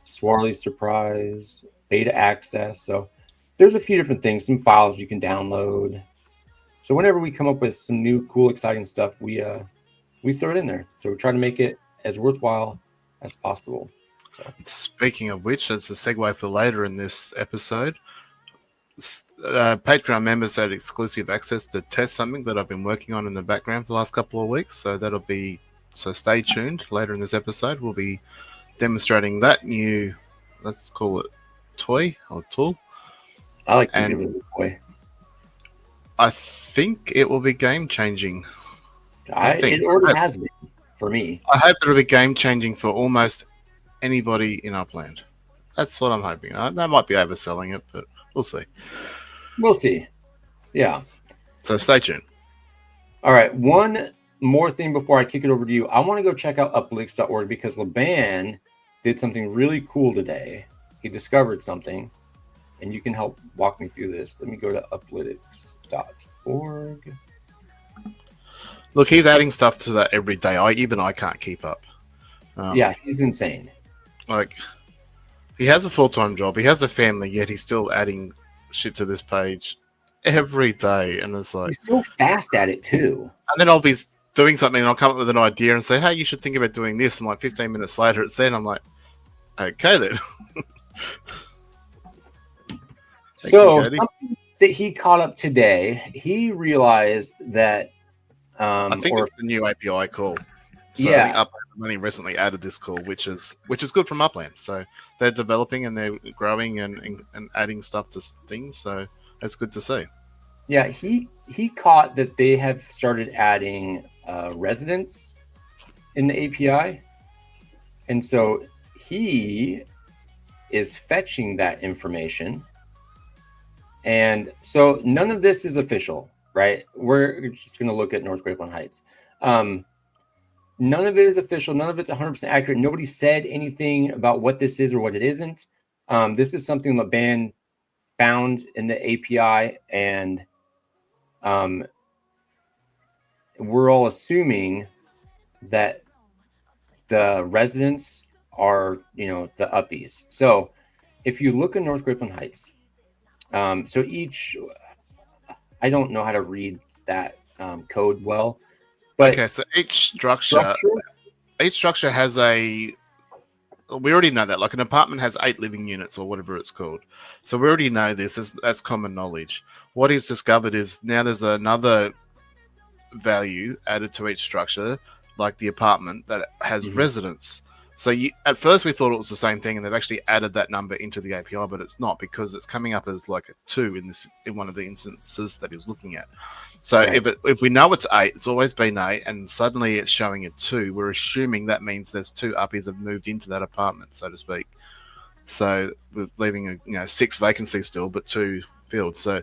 Swarley Surprise, beta access. So there's a few different things, some files you can download. So whenever we come up with some new, cool, exciting stuff, we throw it in there. So we try to make it as worthwhile as possible. So. Speaking of which, as a segue for later in this episode, Patreon members had exclusive access to test something that I've been working on in the background for the last couple of weeks. So stay tuned. Later in this episode, we'll be demonstrating that new, let's call it toy or tool. I like to give it a toy. I think it will be game changing. It already has been for me. I hope it'll be game changing for almost anybody in Upland. That's what I'm hoping. That might be overselling it, but we'll see. We'll see. Yeah. So stay tuned. All right. One more thing before I kick it over to you. I want to go check out uplytics.org because Laban did something really cool today. He discovered something, and you can help walk me through this. Let me go to uplytics.org. Look, he's adding stuff to that every day. I can't keep up. Yeah, he's insane. Like, he has a full-time job. He has a family, yet he's still adding shit to this page every day. And it's like... He's so fast at it, too. And then I'll be doing something, and I'll come up with an idea and say, hey, you should think about doing this. And like 15 minutes later, it's then. I'm like, okay, then. So, something that he caught up today, he realized that... I think it's the new API call. So yeah. I think Upland only recently added this call, which is good from Upland. So they're developing and they're growing and adding stuff to things. So that's good to see. Yeah, he caught that they have started adding residents in the API. And so he is fetching that information. And so none of this is official, right? We're just going to look at North Grapeland Heights. None of it is official. None of it's 100% accurate. Nobody said anything about what this is or what it isn't. This is something Laban found in the API, and we're all assuming that the residents are, the Uppies. So if you look at North Grapeland Heights, so each, I don't know how to read that code well. But okay, so each structure has we already know that. Like an apartment has 8 living units or whatever it's called. So we already know this. That's common knowledge. What he's discovered is now there's another value added to each structure, like the apartment, that has residents. So at first we thought it was the same thing, and they've actually added that number into the API, but it's not, because it's coming up as like a 2 in one of the instances that he was looking at. So right. If we know it's 8, it's always been 8, and suddenly it's showing it 2, we're assuming that means there's 2 Uppies have moved into that apartment, so to speak. So we're leaving 6 vacancies still, but 2 filled. So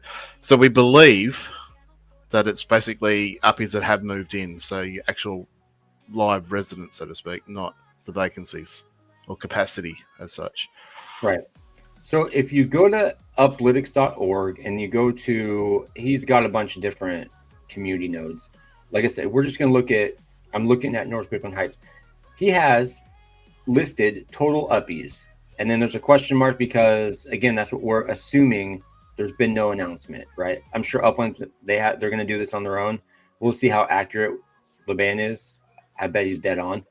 we believe that it's basically Uppies that have moved in, so your actual live residents, so to speak, not the vacancies or capacity as such. Right. So if you go to uplytics.org and you go to, he's got a bunch of different community nodes. Like I said, we're just going to I'm looking at North Grapeland Heights. He has listed total Uppies. And then there's a question mark because, again, that's what we're assuming. There's been no announcement, right? I'm sure Upland, they're going to do this on their own. We'll see how accurate Laban is. I bet he's dead on.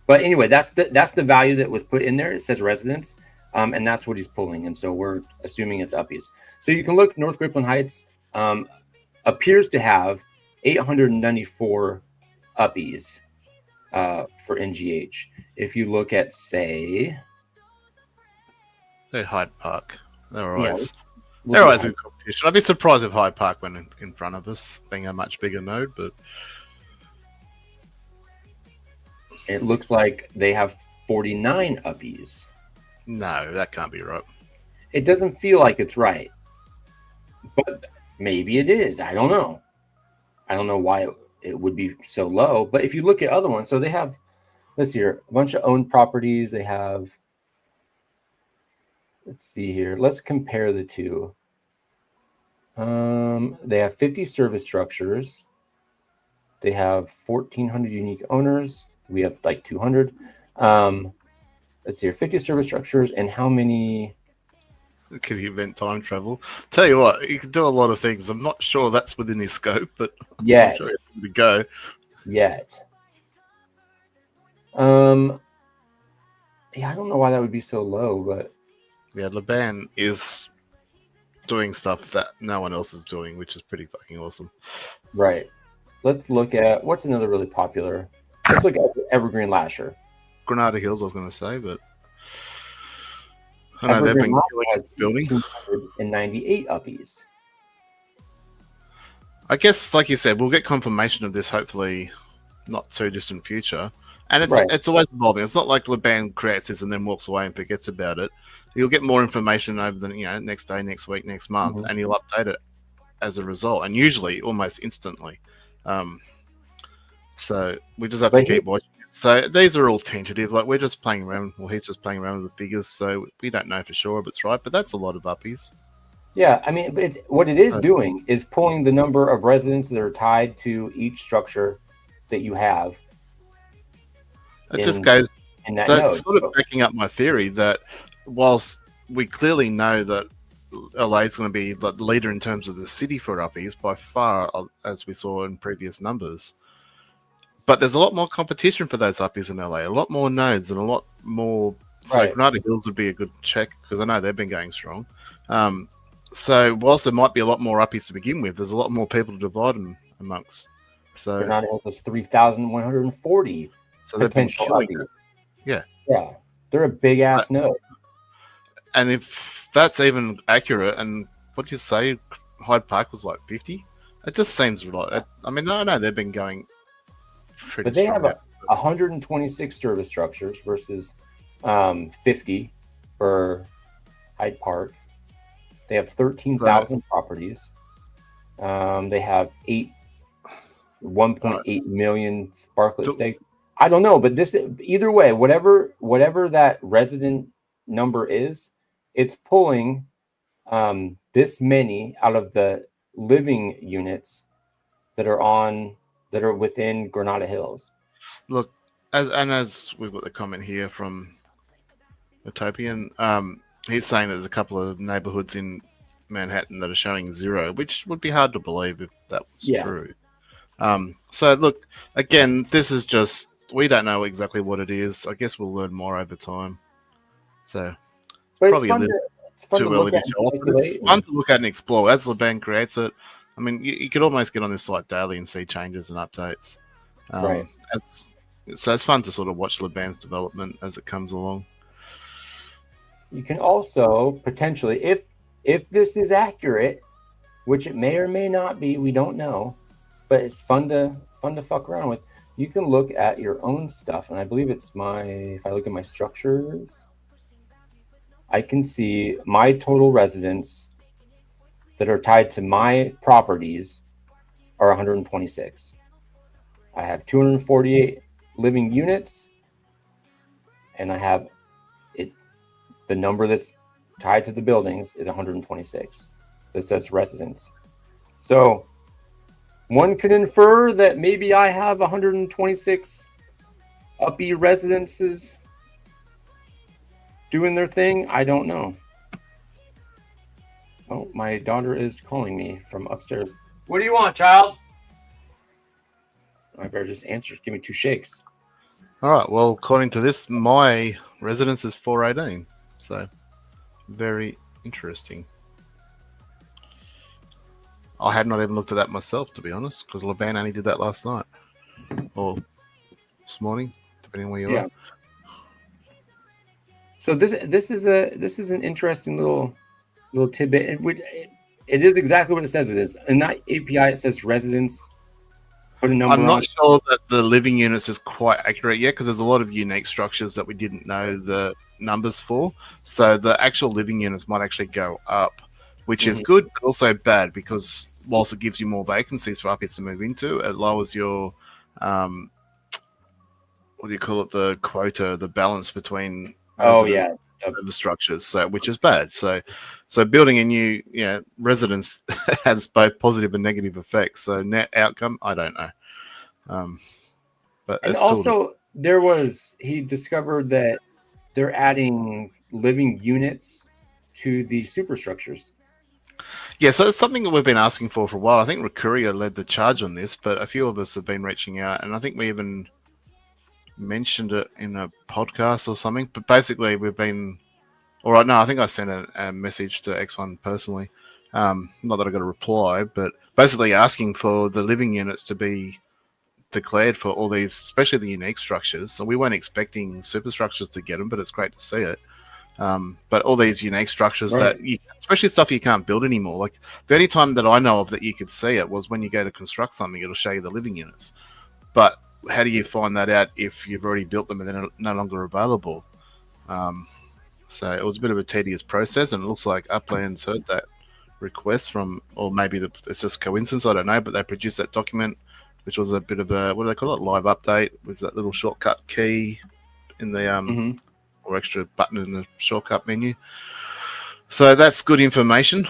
But anyway, that's the value that was put in there. It says residents, and that's what he's pulling. And so we're assuming it's Uppies. So you can look, North Grapeland Heights appears to have 894 Uppies for NGH. If you look at, say... They're Hyde Park. They're always in competition. I'd be surprised if Hyde Park went in front of us, being a much bigger node, but... It looks like they have 49 Uppies. No, that can't be right. It doesn't feel like it's right. But maybe it is. I don't know. I don't know why it would be so low. But if you look at other ones, so they have, let's see here, a bunch of owned properties. They have, let's see here. Let's compare the two. They have 50 service structures. They have 1,400 unique owners. We have like 200. Let's see here, 50 service structures, and how many? Can he invent time travel? Tell you what, he can do a lot of things. I'm not sure that's within his scope, but yet I'm sure we go. Yet. Yeah, I don't know why that would be so low, but Yeah, Laban is doing stuff that no one else is doing, which is pretty fucking awesome. right. Let's look at what's another really popular. Let's look at Evergreen Lasher. Granada Hills, I was going to say, but I know they've Evergreen been Lasher killing has the building. 298 uppies. I guess, like you said, we'll get confirmation of this hopefully not too distant future. And Right. it's always evolving. It's not like LeBan creates this and then walks away and forgets about it. You'll get more information over the next day, next week, next month, Mhm. and he'll update it as a result, and usually almost instantly. So we just have But to keep watching. So these are all tentative. Like we're just playing around. Well, he's just playing around with the figures, so we don't know for sure if it's right. But that's a lot of uppies. Yeah, I mean, but what it is doing is pulling the number of residents that are tied to each structure that you have. It just goes. in that That's node. sort of backing up my theory that whilst we clearly know that LA is going to be the leader in terms of the city for uppies by far, as we saw in previous numbers. But there's a lot more competition for those uppies in LA, a lot more nodes and a lot more. So Right. Granada Hills would be a good check because I know they've been going strong. So whilst there might be a lot more uppies to begin with, there's a lot more people to divide them amongst. So Granada Hills has 3,140 they've been potential killing uppies. it. Yeah. Yeah, they're a big ass node. And if that's even accurate, and what do you say, Hyde Park was like 50? It just seems like. I mean, I know they've been going pretty But they strong. have 126 service structures versus 50 for Hyde Park. They have 13,000 properties. They have 1.8 million Sparklet stake. I don't know, but this either way, whatever that resident number is, it's pulling this many out of the living units that are within Granada Hills. Look, as we've got the comment here from Utopian, he's saying there's a couple of neighborhoods in Manhattan that are showing 0, which would be hard to believe if that was true. So look, again, this is just, we don't know exactly what it is. I guess we'll learn more over time. So but probably a little too early to show off, but it's fun to look at and explore. As LeBan creates it, I mean, you could almost get on this site daily and see changes and updates. Right. So it's fun to sort of watch LeBan's development as it comes along. You can also potentially, if this is accurate, which it may or may not be, we don't know, but it's fun to fuck around with. You can look at your own stuff, and I believe it's if I look at my structures, I can see my total residents that are tied to my properties are 126. I have 248 living units, and I have the number that's tied to the buildings is 126. That says residents. So one could infer that maybe I have 126 uppy residences doing their thing. I don't know. Oh, my daughter is calling me from upstairs. What do you want, child? I better just answer. Give me 2 shakes. All right. Well, according to this, my residence is 418. So very interesting. I had not even looked at that myself, to be honest, because LeBan only did that last night or this morning, depending on where you are. So this is an interesting little tidbit. It is exactly what it says it is. In that API, it says residents. Put a number. I'm not sure that the living units is quite accurate yet because there's a lot of unique structures that we didn't know the numbers for. So the actual living units might actually go up, which is good, but also bad because whilst it gives you more vacancies for uppies to move into, it lowers your what do you call it? The quota, the balance between the structures, so which is bad. So building a new residence has both positive and negative effects. So net outcome, I don't know. But and also he discovered that they're adding living units to the superstructures. Yeah, so it's something that we've been asking for a while. I think Rakuria led the charge on this, but a few of us have been reaching out, and I think we even mentioned it in a podcast or something, but basically we've been. All right, no, I think I sent a message to X1 personally. Not that I got a reply, but basically asking for the living units to be declared for all these, especially the unique structures. So we weren't expecting superstructures to get them, but it's great to see it. But all these unique structures Right. especially stuff you can't build anymore. Like the only time that I know of that you could see it was when you go to construct something, it'll show you the living units. But how do you find that out if you've already built them and they're no longer available? So it was a bit of a tedious process, and it looks like Upland's heard that request from, or maybe it's just coincidence, I don't know, but they produced that document, which was a bit of a, what do they call it, live update with that little shortcut key in the or extra button in the shortcut menu. So that's good information,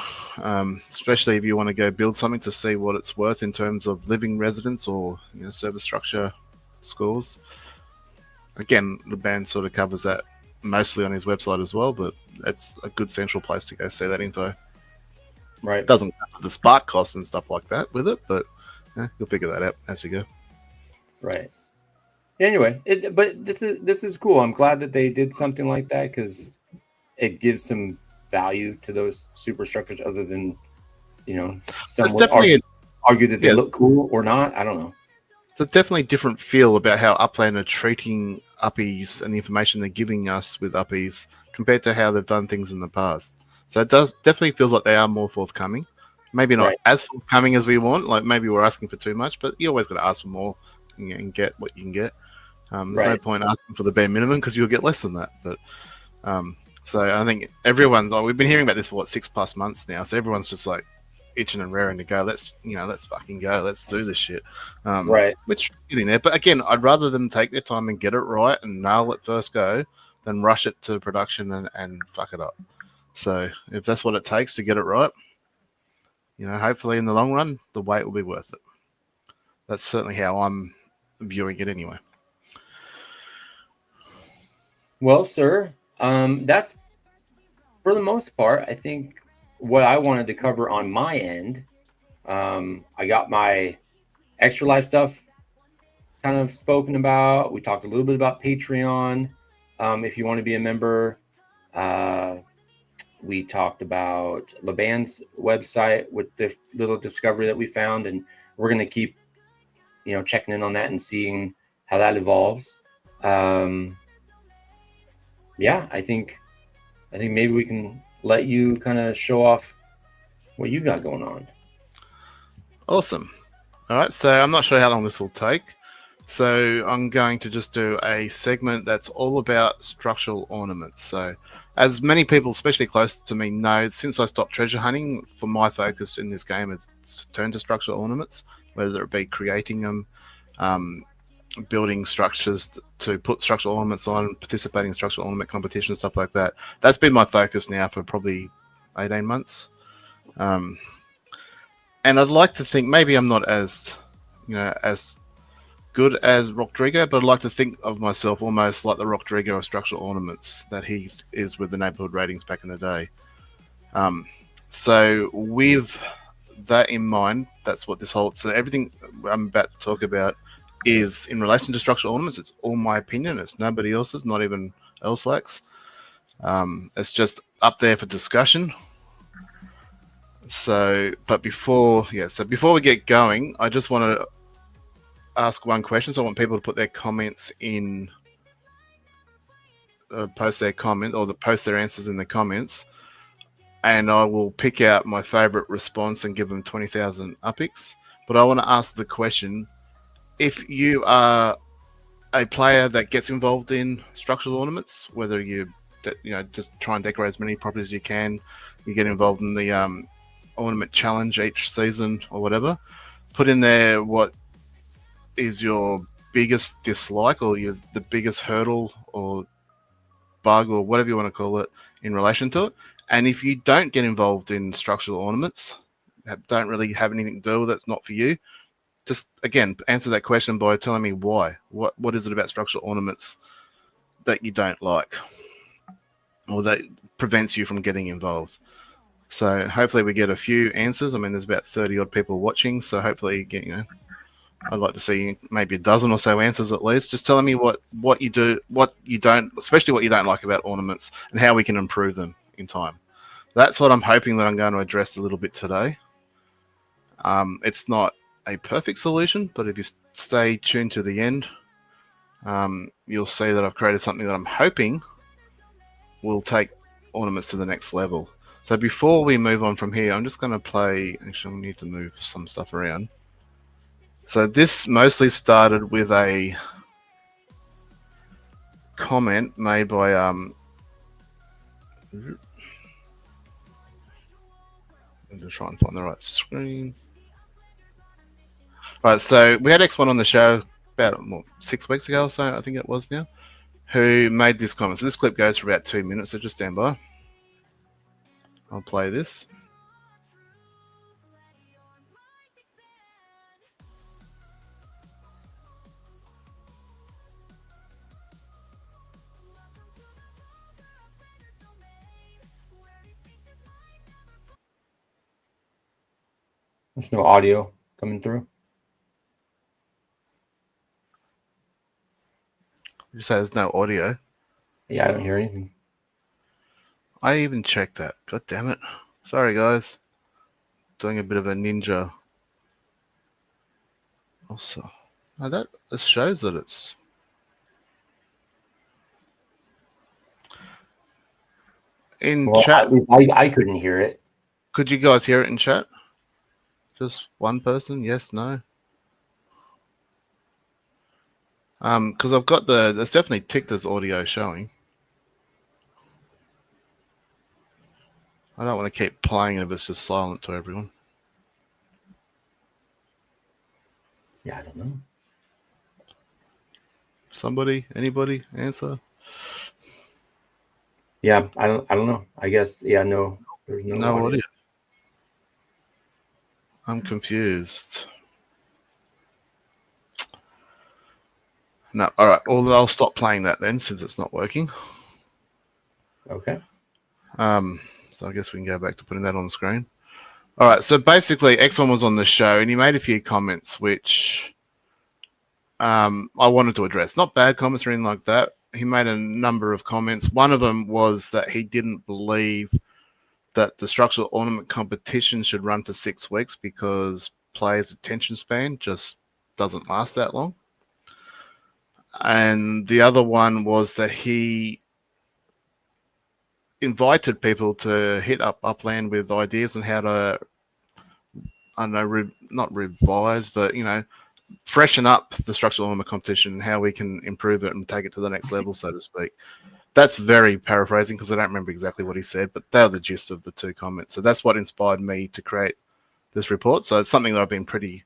especially if you want to go build something to see what it's worth in terms of living residents or service structure scores. Again, the band sort of covers that mostly on his website as well, but that's a good central place to go see that info. Right. It doesn't cover the spark costs and stuff like that with it, but you'll figure that out as you go. Right. Anyway, but this is cool. I'm glad that they did something like that because it gives some value to those superstructures other than, some would argue that they look cool or not. I don't know. It's a definitely different feel about how Upland are treating Uppies and the information they're giving us with Uppies compared to how they've done things in the past. So it definitely feels like they are more forthcoming. Maybe not as forthcoming as we want. Like maybe we're asking for too much, but you always got to ask for more and get what you can get. There's no point asking for the bare minimum because you'll get less than that. But so I think we've been hearing about this for 6+ months now. So everyone's just like itching and raring to go. Let's fucking go. Let's do this shit. Which getting there. But again, I'd rather them take their time and get it right and nail it first go than rush it to production and fuck it up. So if that's what it takes to get it right, hopefully in the long run, the wait will be worth it. That's certainly how I'm viewing it anyway. Well, sir, that's for the most part, I think what I wanted to cover on my end. I got my extra life stuff kind of spoken about. We talked a little bit about Patreon. If you want to be a member, we talked about Laban's website with the little discovery that we found, and we're going to keep, checking in on that and seeing how that evolves. I think maybe we can let you kind of show off what you got going on. Awesome. All right, so I'm not sure how long this will take. So I'm going to just do a segment that's all about structural ornaments. So as many people, especially close to me, know, since I stopped treasure hunting, for my focus in this game is turned to structural ornaments, whether it be creating them, building structures to put structural ornaments on, participating in structural ornament competitions, stuff like that. That's been my focus now for probably 18 months. And I'd like to think maybe I'm not as good as Rodrigo, but I'd like to think of myself almost like the Rodrigo of structural ornaments that he is with the neighborhood ratings back in the day. So with that in mind, that's what so everything I'm about to talk about is in relation to structural ornaments. It's all my opinion. It's nobody else's, not even Elslack's. It's just up there for discussion. So before we get going, I just want to ask one question. So I want people to put their comments in, post their comment or post their answers in the comments, and I will pick out my favorite response and give them 20,000 Uppies. But I want to ask the question: if you are a player that gets involved in structural ornaments, whether you just try and decorate as many properties as you can, you get involved in the ornament challenge each season or whatever, put in there what is your biggest dislike or the biggest hurdle or bug or whatever you want to call it in relation to it. And if you don't get involved in structural ornaments, don't really have anything to do with it, it's not for you, just again answer that question by telling me why. What is it about structural ornaments that you don't like or that prevents you from getting involved? So hopefully we get a few answers. I mean, there's about 30 odd people watching, so hopefully I'd like to see maybe a dozen or so answers at least, just telling me what you do, what you don't, especially what you don't like about ornaments, and how we can improve them in time. That's what I'm hoping that I'm going to address a little bit today. It's not a perfect solution, but if you stay tuned to the end, you'll see that I've created something that I'm hoping will take ornaments to the next level. So before we move on from here, I'm just going to play. Actually, I need to move some stuff around. So this mostly started with a comment made by I'm just trying to find the right screen. Right, so we had X1 on the show about 6 weeks ago or so, I think it was now, who made this comment. So this clip goes for about 2 minutes, so just stand by. I'll play this. There's no audio coming through. You say there's no audio. Yeah, I don't hear anything. I even checked that. God damn it. Sorry, guys. Doing a bit of a ninja. Also, oh, that shows that it's. In chat. I couldn't hear it. Could you guys hear it in chat? Just one person? Yes, no? Because I've got there's definitely ticked as audio showing. I don't want to keep playing if it's just silent to everyone. Yeah, I don't know. Somebody? Anybody? Answer? Yeah, I don't know. I guess, yeah, no. There's no audio. I'm confused. No, all right. Well, I'll stop playing that then, since it's not working. Okay. So I guess we can go back to putting that on the screen. All right. So basically, X1 was on the show, and he made a few comments which I wanted to address. Not bad comments or anything like that. He made a number of comments. One of them was that he didn't believe that the structural ornament competition should run for 6 weeks because players' attention span just doesn't last that long. And the other one was that he invited people to hit up Upland with ideas on how to, I don't know, not revise, but, freshen up the structural ornament competition and how we can improve it and take it to the next level, so to speak. That's very paraphrasing because I don't remember exactly what he said, but they're the gist of the two comments. So that's what inspired me to create this report. So it's something that I've been pretty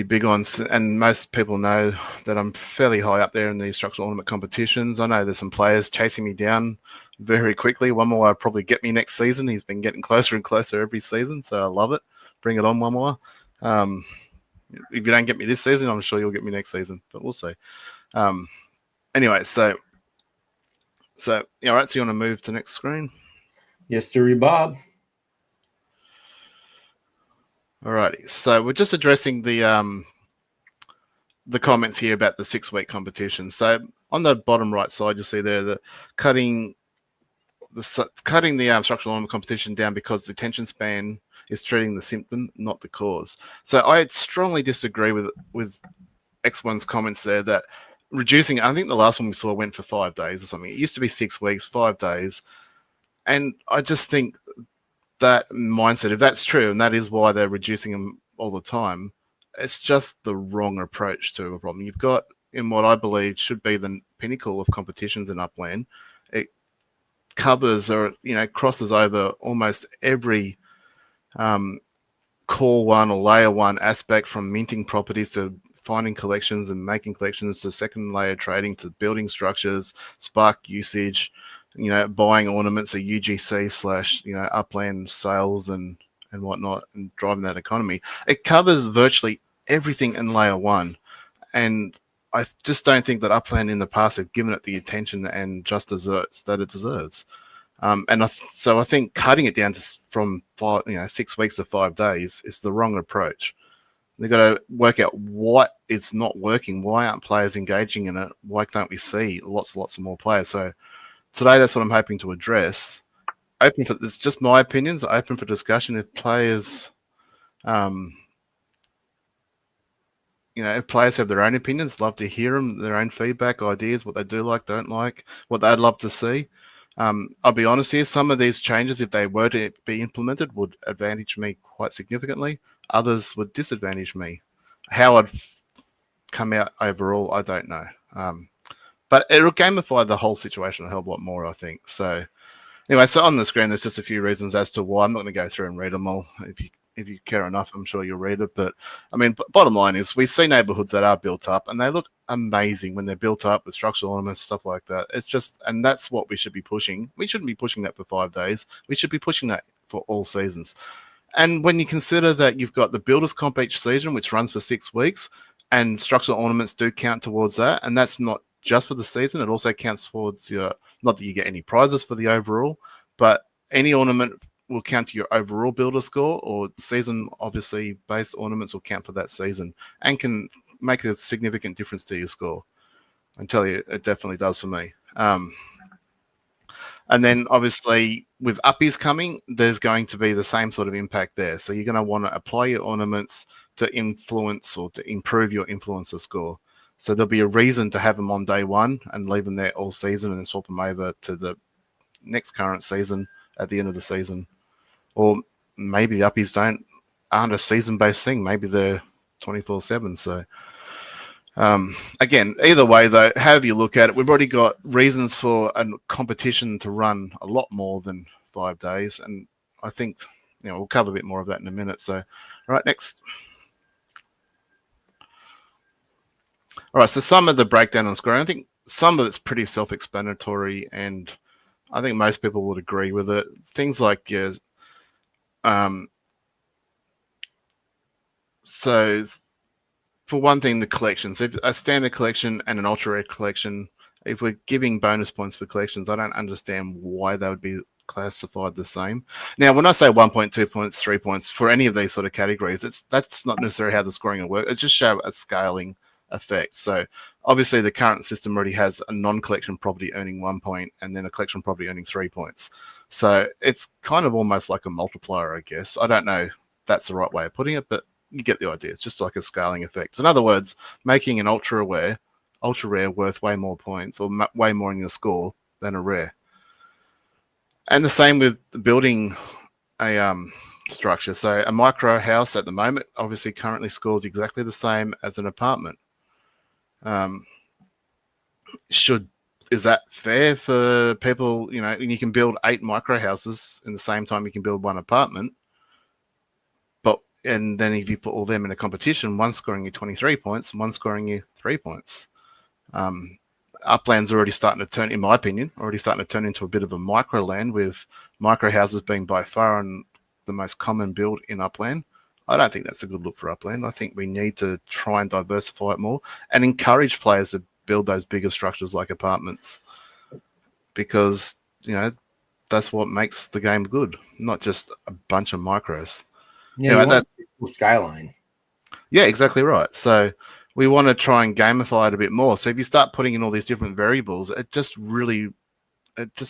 big on, and most people know that I'm fairly high up there in the structural ornament competitions. I know there's some players chasing me down very quickly. One more will probably get me next season. He's been getting closer and closer every season, so I love it. Bring it on, one more. If you don't get me this season, I'm sure you'll get me next season, but we'll see. Anyway, so yeah, all right. So you want to move to next screen? Yes, sir, Bob. Alrighty. So we're just addressing the comments here about the 6-week competition. So on the bottom right side, you'll see there the cutting the structural ornament competition down because the attention span is treating the symptom, not the cause. So I strongly disagree with X1's comments there that reducing, I think the last one we saw went for 5 days or something. It used to be 6 weeks, 5 days. And I just think that mindset, if that's true, and that is why they're reducing them all the time, it's just the wrong approach to a problem. You've got, in what I believe should be the pinnacle of competitions in Upland, it covers or, crosses over almost every core one or layer one aspect, from minting properties to finding collections and making collections to second layer trading to building structures, spark usage, buying ornaments, a UGC / Upland sales and whatnot, and driving that economy. It covers virtually everything in layer one. And I just don't think that Upland in the past have given it the attention and just desserts that it deserves. So I think cutting it down to from 6 weeks to 5 days is the wrong approach. They've got to work out what is not working. Why aren't players engaging in it? Why can't we see lots of more players? So today, that's what I'm hoping to address. It's just my opinions. Open for discussion. If players, if players have their own opinions, love to hear them, their own feedback, ideas, what they do like, don't like, what they'd love to see. I'll be honest here, some of these changes, if they were to be implemented, would advantage me quite significantly. Others would disadvantage me. How I'd come out overall, I don't know. But it'll gamify the whole situation a hell of a lot more, I think. So anyway, so on the screen, there's just a few reasons as to why. I'm not going to go through and read them all. If you care enough, I'm sure you'll read it. But I mean, bottom line is we see neighborhoods that are built up and they look amazing when they're built up with structural ornaments, stuff like that. It's just, and that's what we should be pushing. We shouldn't be pushing that for 5 days. We should be pushing that for all seasons. And when you consider that you've got the Builders Comp each season, which runs for 6 weeks, and structural ornaments do count towards that, and that's not just for the season, it also counts towards your, not that you get any prizes for the overall, but any ornament will count to your overall builder score, or season obviously based ornaments will count for that season and can make a significant difference to your score. I tell you, it definitely does for me. And then obviously with Uppies coming, there's going to be the same sort of impact there. So you're going to want to apply your ornaments to influence or to improve your influencer score. So there'll be a reason to have them on day one and leave them there all season and then swap them over to the next current season at the end of the season. Or maybe the Uppies aren't a season-based thing. Maybe they're 24/7. So again, either way, though, however you look at it, we've already got reasons for a competition to run a lot more than 5 days. And I think, we'll cover a bit more of that in a minute. So, all right, next. All right, so some of the breakdown on screen, I think some of it's pretty self-explanatory, and I think most people would agree with it. Things like, so for one thing, the collections. If a standard collection and an ultra rare collection, if we're giving bonus points for collections, I don't understand why they would be classified the same. Now, when I say 1 point, 2 points, 3 points for any of these sort of categories, that's not necessarily how the scoring will work. It just shows a scaling effect. So obviously the current system already has a non-collection property earning 1 point and then a collection property earning 3 points. So it's kind of almost like a multiplier, I guess. I don't know if that's the right way of putting it, but you get the idea. It's just like a scaling effect. So in other words, making an ultra rare worth way more points or way more in your score than a rare. And the same with building a structure. So a micro house at the moment obviously currently scores exactly the same as an apartment. Is that fair for people? You can build 8 micro houses in the same time you can build 1 apartment. And then if you put all them in a competition, one scoring you 23 points and one scoring you 3 points. Upland's already starting to turn, in my opinion, into a bit of a micro land, with micro houses being by far the most common build in Upland. I don't think that's a good look for Upland. I think we need to try and diversify it more and encourage players to build those bigger structures like apartments, because that's what makes the game good, not just a bunch of micros. Yeah, that's skyline. Yeah, exactly right. So we want to try and gamify it a bit more. So if you start putting in all these different variables, it just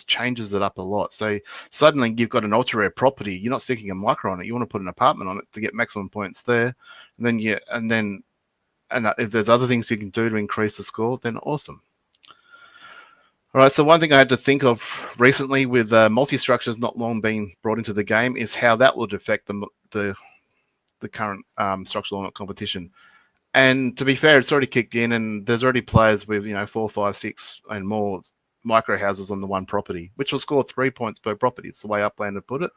changes it up a lot. So suddenly you've got an ultra rare property. You're not sticking a micro on it. You want to put an apartment on it to get maximum points there. And if there's other things you can do to increase the score, then awesome. All right, so one thing I had to think of recently with multi-structures not long being brought into the game is how that would affect the current structural ornament competition. And to be fair, it's already kicked in, and there's already players with 4, 5, 6 and more micro houses on the one property, which will score 3 points per property. It's the way Upland have put it,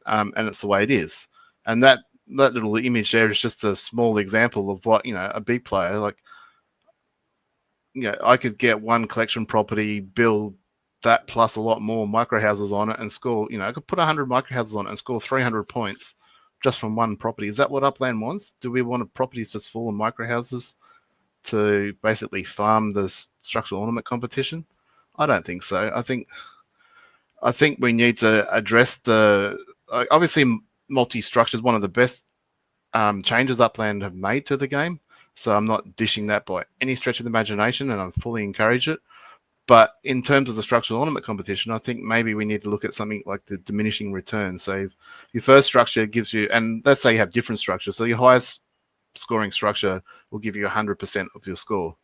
and it's the way it is. And that little image there is just a small example of what a big player like. I could get one collection property, build that plus a lot more micro houses on it, and score. I could put 100 micro houses on it and score 300 points just from one property. Is that what Upland wants? Do we want a property just full of micro houses to basically farm the structural ornament competition? I don't think so. I think I think we need to address the obviously multi-structure is one of the best changes Upland have made to the game. So I'm not dishing that by any stretch of the imagination, and I fully encourage it. But in terms of the structural ornament competition, I think maybe we need to look at something like the diminishing return. So if your first structure gives you, and let's say you have different structures, so your highest scoring structure will give you 100% of your score.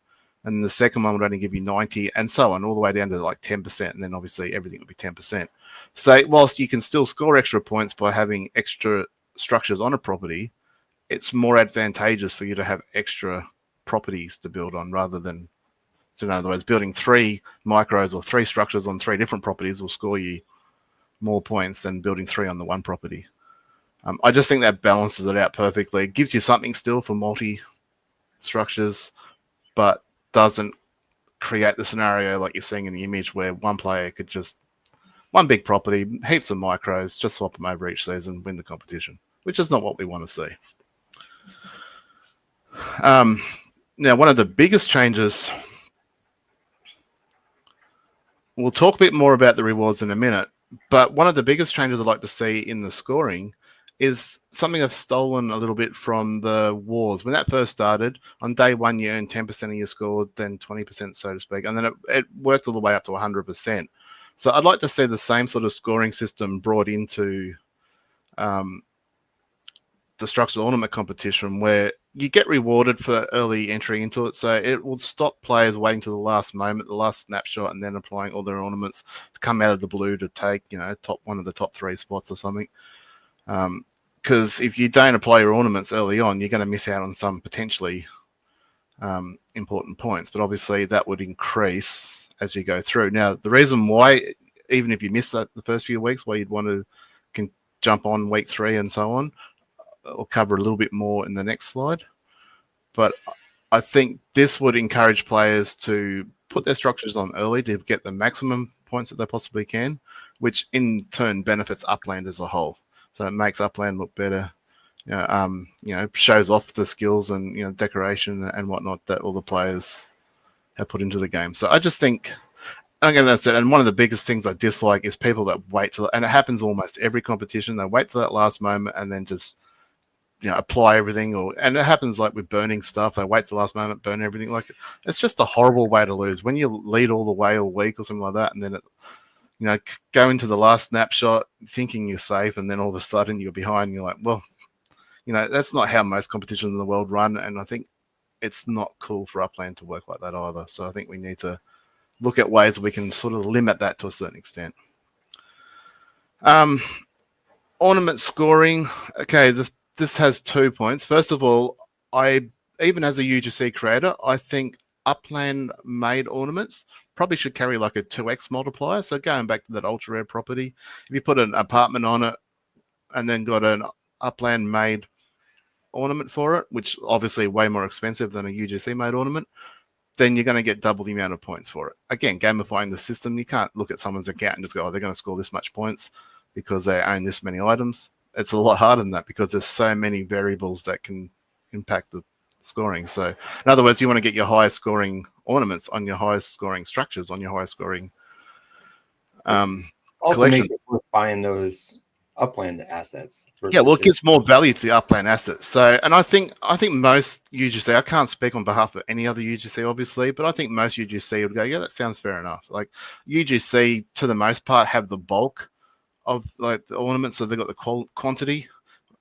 And the second one would only give you 90 and so on, all the way down to like 10%. And then obviously everything would be 10%. So whilst you can still score extra points by having extra structures on a property, it's more advantageous for you to have extra properties to build on rather than, in other words, building 3 micros or 3 structures on 3 different properties will score you more points than building 3 on the one property. I just think that balances it out perfectly. It gives you something still for multi-structures, but doesn't create the scenario like you're seeing in the image where one player could just, one big property, heaps of micros, just swap them over each season, win the competition, which is not what we want to see. Now, one of the biggest changes, we'll talk a bit more about the rewards in a minute, but one of the biggest changes I'd like to see in the scoring is something I've stolen a little bit from the wars. When that first started, on day 1 you earned 10% of your score, then 20%, so to speak, and then it worked all the way up to 100%. So I'd like to see the same sort of scoring system brought into the structural ornament competition, where you get rewarded for early entry into it. So it will stop players waiting to the last moment, the last snapshot, and then applying all their ornaments to come out of the blue to take, one of the top 3 spots or something. Because if you don't apply your ornaments early on, you're going to miss out on some potentially important points. But obviously that would increase as you go through. Now, the reason why, even if you miss that the first few weeks, why you'd want to jump on week 3 and so on, I'll cover a little bit more in the next slide. But I think this would encourage players to put their structures on early to get the maximum points that they possibly can, which in turn benefits Upland as a whole. So it makes Upland look better, shows off the skills and, decoration and whatnot that all the players have put into the game. So I just think, again, that's it. And one of the biggest things I dislike is people that wait till, and it happens almost every competition, they wait till that last moment and then just, apply everything, and it happens like with burning stuff. They wait till the last moment, burn everything. Like, it's just a horrible way to lose when you lead all the way all week or something like that, and then it, go into the last snapshot thinking you're safe, and then all of a sudden you're behind. And you're like, well, that's not how most competitions in the world run, and I think it's not cool for Upland to work like that either. So I think we need to look at ways we can sort of limit that to a certain extent. Ornament scoring. Okay, this has 2 points. First of all, even as a UGC creator, I think Upland made ornaments probably should carry like a 2x multiplier. So going back to that ultra rare property, if you put an apartment on it and then got an Upland made ornament for it, which obviously way more expensive than a UGC made ornament, then you're going to get double the amount of points for it. Again, gamifying the system, you can't look at someone's account and just go, oh, they're going to score this much points because they own this many items. It's a lot harder than that because there's so many variables that can impact the scoring. So in other words, you want to get your highest scoring ornaments on your highest scoring structures, on your highest scoring also collection. Makes it worth buying those Upland assets. Yeah, well, it gives more value to the Upland assets. So, and I think most UGC, I can't speak on behalf of any other UGC, obviously, but I think most UGC would go, yeah, that sounds fair enough. Like UGC, to the most part, have the bulk of like the ornaments, so they've got the quantity,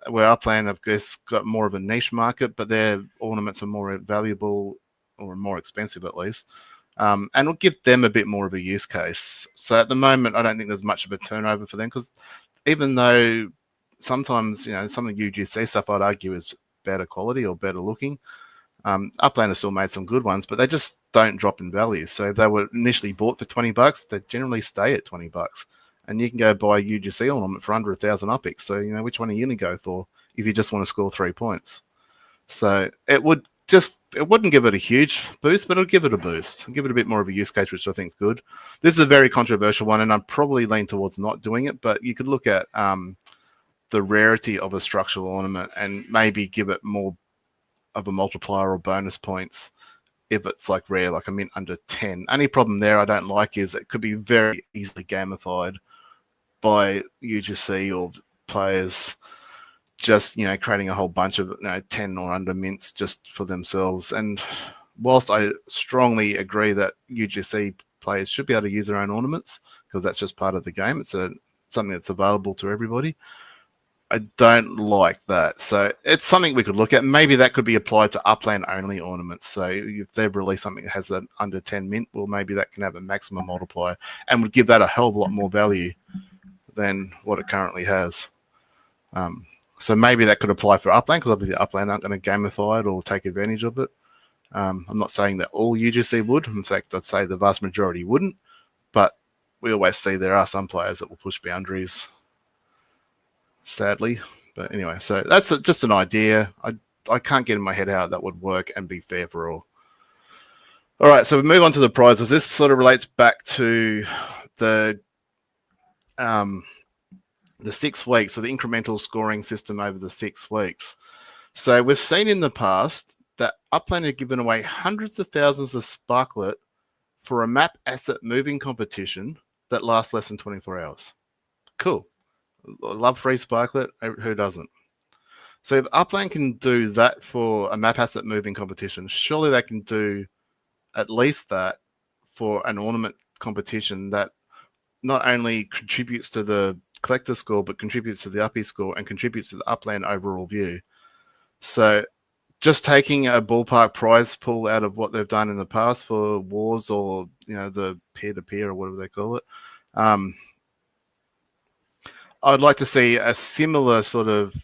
where Upland, of course, got more of a niche market, but their ornaments are more valuable or more expensive at least, and will give them a bit more of a use case. So at the moment, I don't think there's much of a turnover for them, because even though sometimes, some of the UGC stuff I'd argue is better quality or better looking, Upland has still made some good ones, but they just don't drop in value. So if they were initially bought for $20, they generally stay at $20. And you can go buy a UGC ornament for under 1,000 Uppies. So, which one are you going to go for if you just want to score 3 points? So it wouldn't give it a huge boost, but it'll give it a boost. Give it a bit more of a use case, which I think is good. This is a very controversial one, and I'm probably leaning towards not doing it, but you could look at the rarity of a structural ornament and maybe give it more of a multiplier or bonus points if it's like rare, like a mint under 10. Only problem there I don't like is it could be very easily gamified by UGC or players just, creating a whole bunch of 10 or under mints just for themselves. And whilst I strongly agree that UGC players should be able to use their own ornaments because that's just part of the game, it's something that's available to everybody, I don't like that. So it's something we could look at. Maybe that could be applied to Upland only ornaments. So if they've released something that has an under 10 mint, well, maybe that can have a maximum multiplier and would give that a hell of a lot more value than what it currently has. So maybe that could apply for Upland, because obviously Upland aren't going to gamify it or take advantage of it. I'm not saying that all UGC would. In fact, I'd say the vast majority wouldn't. But we always see there are some players that will push boundaries, sadly. But anyway, so that's just an idea. I can't get in my head how that would work and be fair for all. All right, so we move on to the prizes. This sort of relates back to the 6 weeks, so the incremental scoring system over the 6 weeks. So we've seen in the past that Upland have given away hundreds of thousands of Sparklet for a map asset moving competition that lasts less than 24 hours. Cool. I love free Sparklet. Who doesn't? So if Upland can do that for a map asset moving competition, surely they can do at least that for an ornament competition that not only contributes to the collector score, but contributes to the Uppies score and contributes to the Upland overall view. So just taking a ballpark prize pool out of what they've done in the past for wars or, the peer-to-peer or whatever they call it, I'd like to see a similar sort of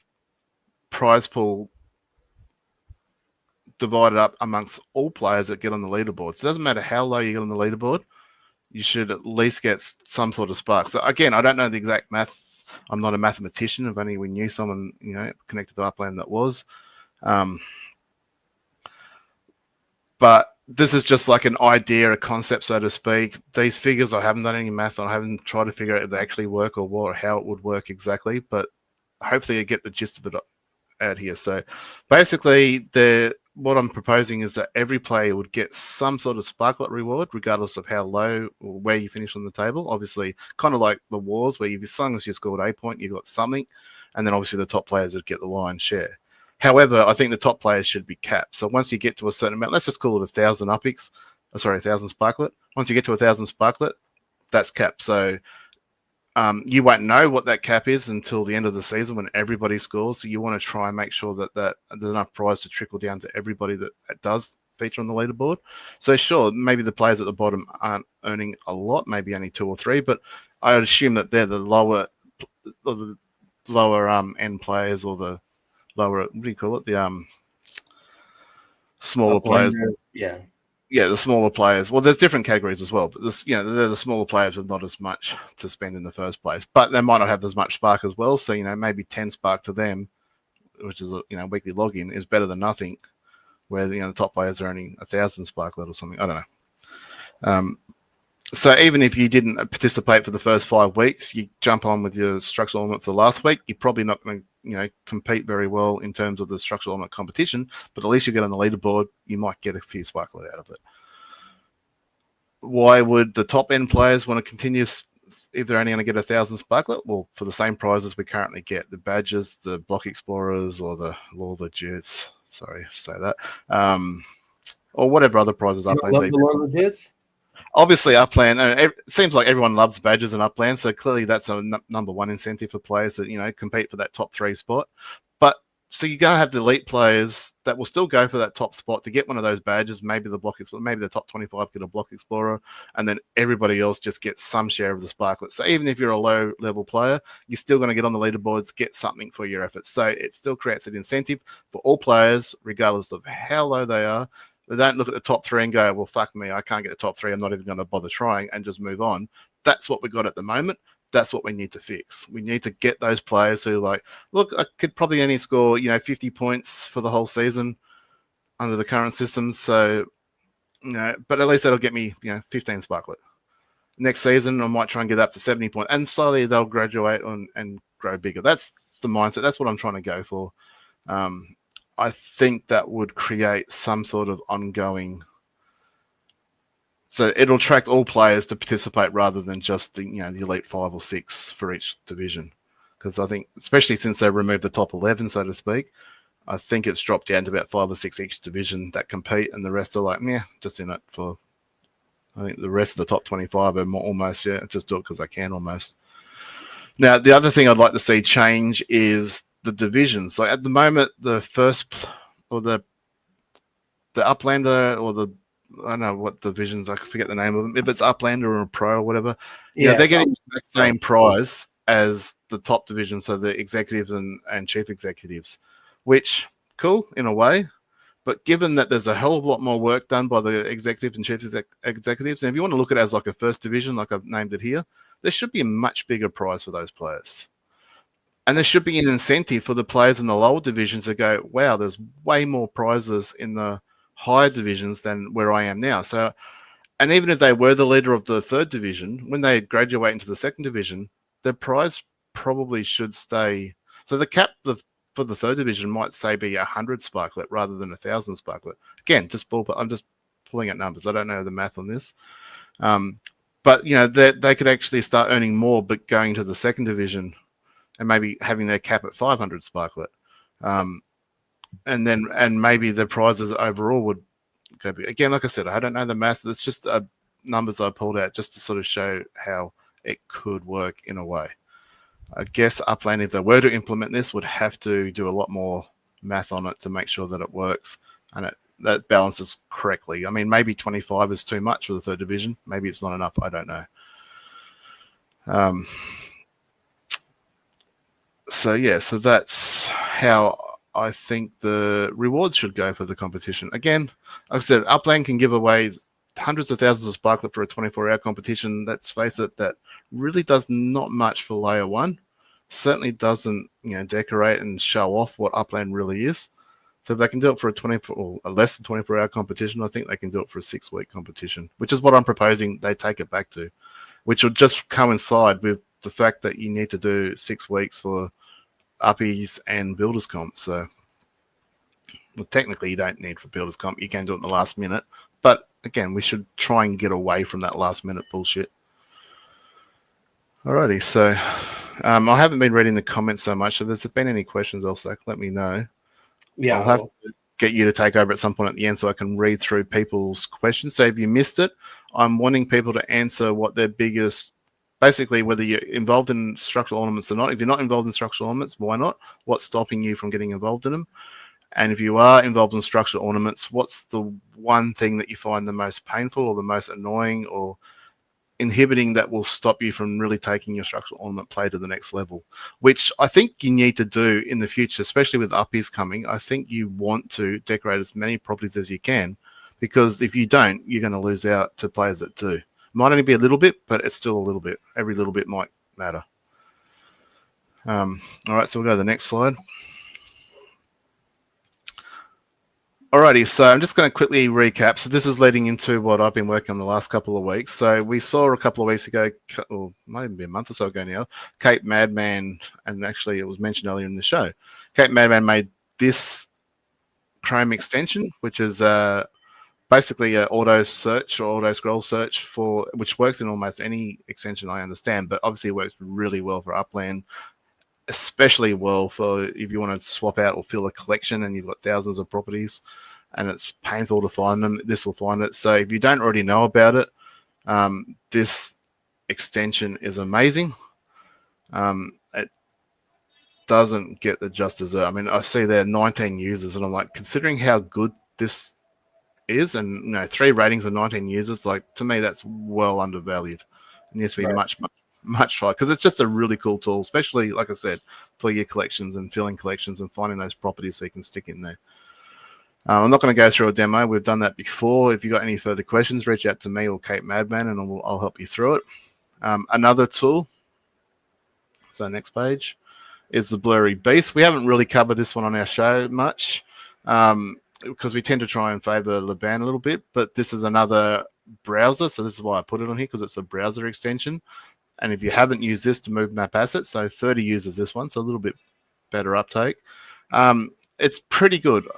prize pool divided up amongst all players that get on the leaderboard. So it doesn't matter how low you get on the leaderboard, you should at least get some sort of spark. So again, I don't know the exact math. I'm not a mathematician. If only we knew someone, connected to Upland that was. But this is just like an idea, a concept, so to speak. These figures, I haven't done any math on. I haven't tried to figure out if they actually work or what, or how it would work exactly. But hopefully you get the gist of it out here. So basically, what I'm proposing is that every player would get some sort of Sparklet reward, regardless of how low or where you finish on the table. Obviously, kind of like the wars, where as long as you scored a point, you got something. And then obviously the top players would get the lion's share. However, I think the top players should be capped. So once you get to a certain amount, let's just call it 1,000 Uppies. 1,000 Sparklet. Once you get to 1,000 Sparklet, that's capped. So you won't know what that cap is until the end of the season when everybody scores. So you want to try and make sure that there's enough prize to trickle down to everybody that does feature on the leaderboard. So sure, maybe the players at the bottom aren't earning a lot, maybe only 2 or 3, but I would assume that they're the lower end players, or the lower, what do you call it? The smaller players. Yeah, the smaller players. Well, there's different categories as well, but they're the smaller players with not as much to spend in the first place. But they might not have as much spark as well. So maybe 10 spark to them, which is weekly login, is better than nothing. Where the top players are earning 1,000 Sparklet or something. I don't know. So even if you didn't participate for the first 5 weeks, you jump on with your structural element for the last week, you're probably not going to compete very well in terms of the structural element competition, but at least you get on the leaderboard, you might get a few Sparklet out of it. Why would the top end players want to continue if they're only going to get 1,000 Sparklet? Well, for the same prizes we currently get, the badges, the block explorers, or the Lord of the Jets. Sorry to say that. Or whatever other prizes Upland. Love the Lord of the Jets? Obviously, Upland, it seems like everyone loves badges in Upland, so clearly that's a number one incentive for players to, compete for that top 3 spot. But so you're going to have the elite players that will still go for that top spot to get one of those badges, maybe the block explorer, maybe the top 25 get a block explorer, and then everybody else just gets some share of the Sparklet. So even if you're a low level player, you're still going to get on the leaderboards, get something for your efforts. So it still creates an incentive for all players, regardless of how low they are. They don't look at the top 3 and go, well, fuck me, I can't get the top 3. I'm not even going to bother trying, and just move on. That's what we got at the moment. That's what we need to fix. We need to get those players who look, I could probably only score, 50 points for the whole season under the current system. So, but at least that'll get me, 15 Sparklet. Next season, I might try and get up to 70 points, and slowly they'll graduate and grow bigger. That's the mindset. That's what I'm trying to go for. I think that would create some sort of ongoing So it'll attract all players to participate rather than just the elite 5 or 6 for each division. Because I think, especially since they removed the top 11, so to speak, I think it's dropped down to about 5 or 6 each division that compete, and the rest are like, just in it for. I think the rest of the top 25 are almost, just do it because I can almost. Now, the other thing I'd like to see change is the divisions. Like at the moment, the first or the Uplander or the I don't know what divisions, I forget the name of them. If it's Uplander or a Pro or whatever, they're getting the same prize as the top division, so the executives and chief executives, which cool in a way. But given that there's a hell of a lot more work done by the executives and chief executives, and if you want to look at it as like a first division, like I've named it here, there should be a much bigger prize for those players. And there should be an incentive for the players in the lower divisions to go, wow, there's way more prizes in the higher divisions than where I am now. So, and even if they were the leader of the third division, when they graduate into the second division, the prize probably should stay. So the cap for the third division might say be 100 sparklet rather than 1,000 sparklet. Again, I'm just pulling at numbers. I don't know the math on this. But they could actually start earning more, but going to the second division and maybe having their cap at 500 sparklet. And maybe the prizes overall would go. Again, like I said, I don't know the math. It's just numbers I pulled out just to sort of show how it could work in a way. I guess Upland, if they were to implement this, would have to do a lot more math on it to make sure that it works and that balances correctly. I mean, maybe 25 is too much for the third division. Maybe it's not enough. I don't know. So that's how I think the rewards should go for the competition. Again, like I said, Upland can give away hundreds of thousands of sparklet for a 24-hour competition. Let's face it, that really does not much for layer 1. Certainly doesn't, decorate and show off what Upland really is. So if they can do it for a 24 or a less than 24-hour competition, I think they can do it for a 6-week competition, which is what I'm proposing they take it back to, which will just coincide with the fact that you need to do 6 weeks for Uppies and Builders Comp. So technically you don't need for Builders Comp. You can do it in the last minute. But again, we should try and get away from that last minute bullshit. Alrighty, so I haven't been reading the comments so much. So if there's been any questions, also let me know. Yeah, I'll have to get you to take over at some point at the end so I can read through people's questions. So if you missed it, I'm wanting people to answer what their biggest, basically whether you're involved in structural ornaments or not. If you're not involved in structural ornaments, why not? What's stopping you from getting involved in them? And if you are involved in structural ornaments, what's the one thing that you find the most painful or the most annoying or inhibiting that will stop you from really taking your structural ornament play to the next level, which I think you need to do in the future, especially with Uppies coming. I think you want to decorate as many properties as you can, because if you don't, you're going to lose out to players that do. Might only be a little bit, but it's still a little bit. Every little bit might matter. All right, so we'll go to the next slide. Alrighty, so I'm just going to quickly recap. So this is leading into what I've been working on the last couple of weeks. So we saw a couple of weeks ago, or might even be a month or so ago now, Cape Madman, and actually it was mentioned earlier in the show. Cape Madman made this Chrome extension, which is basically an auto search or auto scroll search which works in almost any extension I understand, but obviously it works really well for Upland, especially well for if you want to swap out or fill a collection and you've got thousands of properties and it's painful to find them. This will find it. So if you don't already know about it, this extension is amazing. It doesn't get the just deserve. I mean, I see there are 19 users and I'm like, considering how good this is, and 3 ratings and 19 users, like, to me that's well undervalued. It needs to be much higher, because it's just a really cool tool, especially, like I said, for your collections and filling collections and finding those properties so you can stick in there. I'm not going to go through a demo. We've done that before. If you've got any further questions, reach out to me or Cape Madman and I'll help you through it. Another tool, so next page, is the Blurry Beast. We haven't really covered this one on our show much, because we tend to try and favor Laban a little bit, but this is another browser, so this is why I put it on here, because it's a browser extension. And if you haven't used this to move map assets, so 30 users this one, so a little bit better uptake. It's pretty good.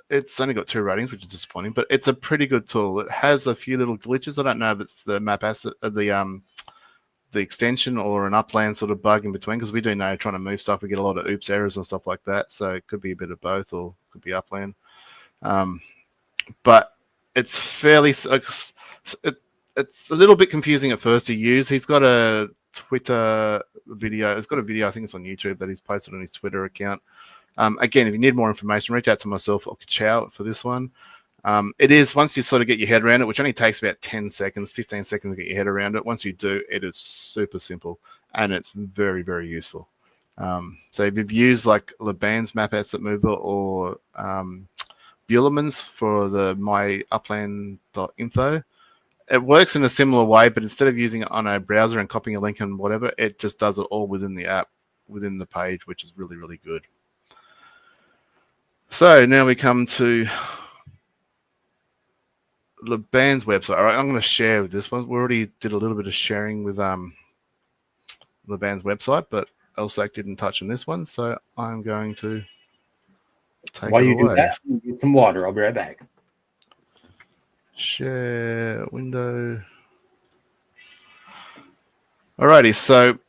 It's only got 2 ratings, which is disappointing, but it's a pretty good tool. It has a few little glitches. I don't know if it's the map asset, the extension, or an Upland sort of bug in between, because we do know trying to move stuff, we get a lot of oops errors and stuff like that. So it could be a bit of both, or it could be Upland. But it's fairly. It's a little bit confusing at first to use. He's got a Twitter video. It's got a video. I think it's on YouTube that he's posted on his Twitter account. Again, if you need more information, reach out to myself or Kachow for this one. It is, once you sort of get your head around it, which only takes about 10 seconds, 15 seconds to get your head around it. Once you do, it is super simple and it's very, very useful. So if you've used like Leban's map asset mover or Buelerman's for the myupland.info, it works in a similar way, but instead of using it on a browser and copying a link and whatever, it just does it all within the app, within the page, which is really, really good. So now we come to Leban's website. All right, I'm going to share with this one. We already did a little bit of sharing with Leban's website, but Elsac didn't touch on this one, so I'm going to take While it you away. do that, get some water. I'll be right back. Share window. Alrighty, so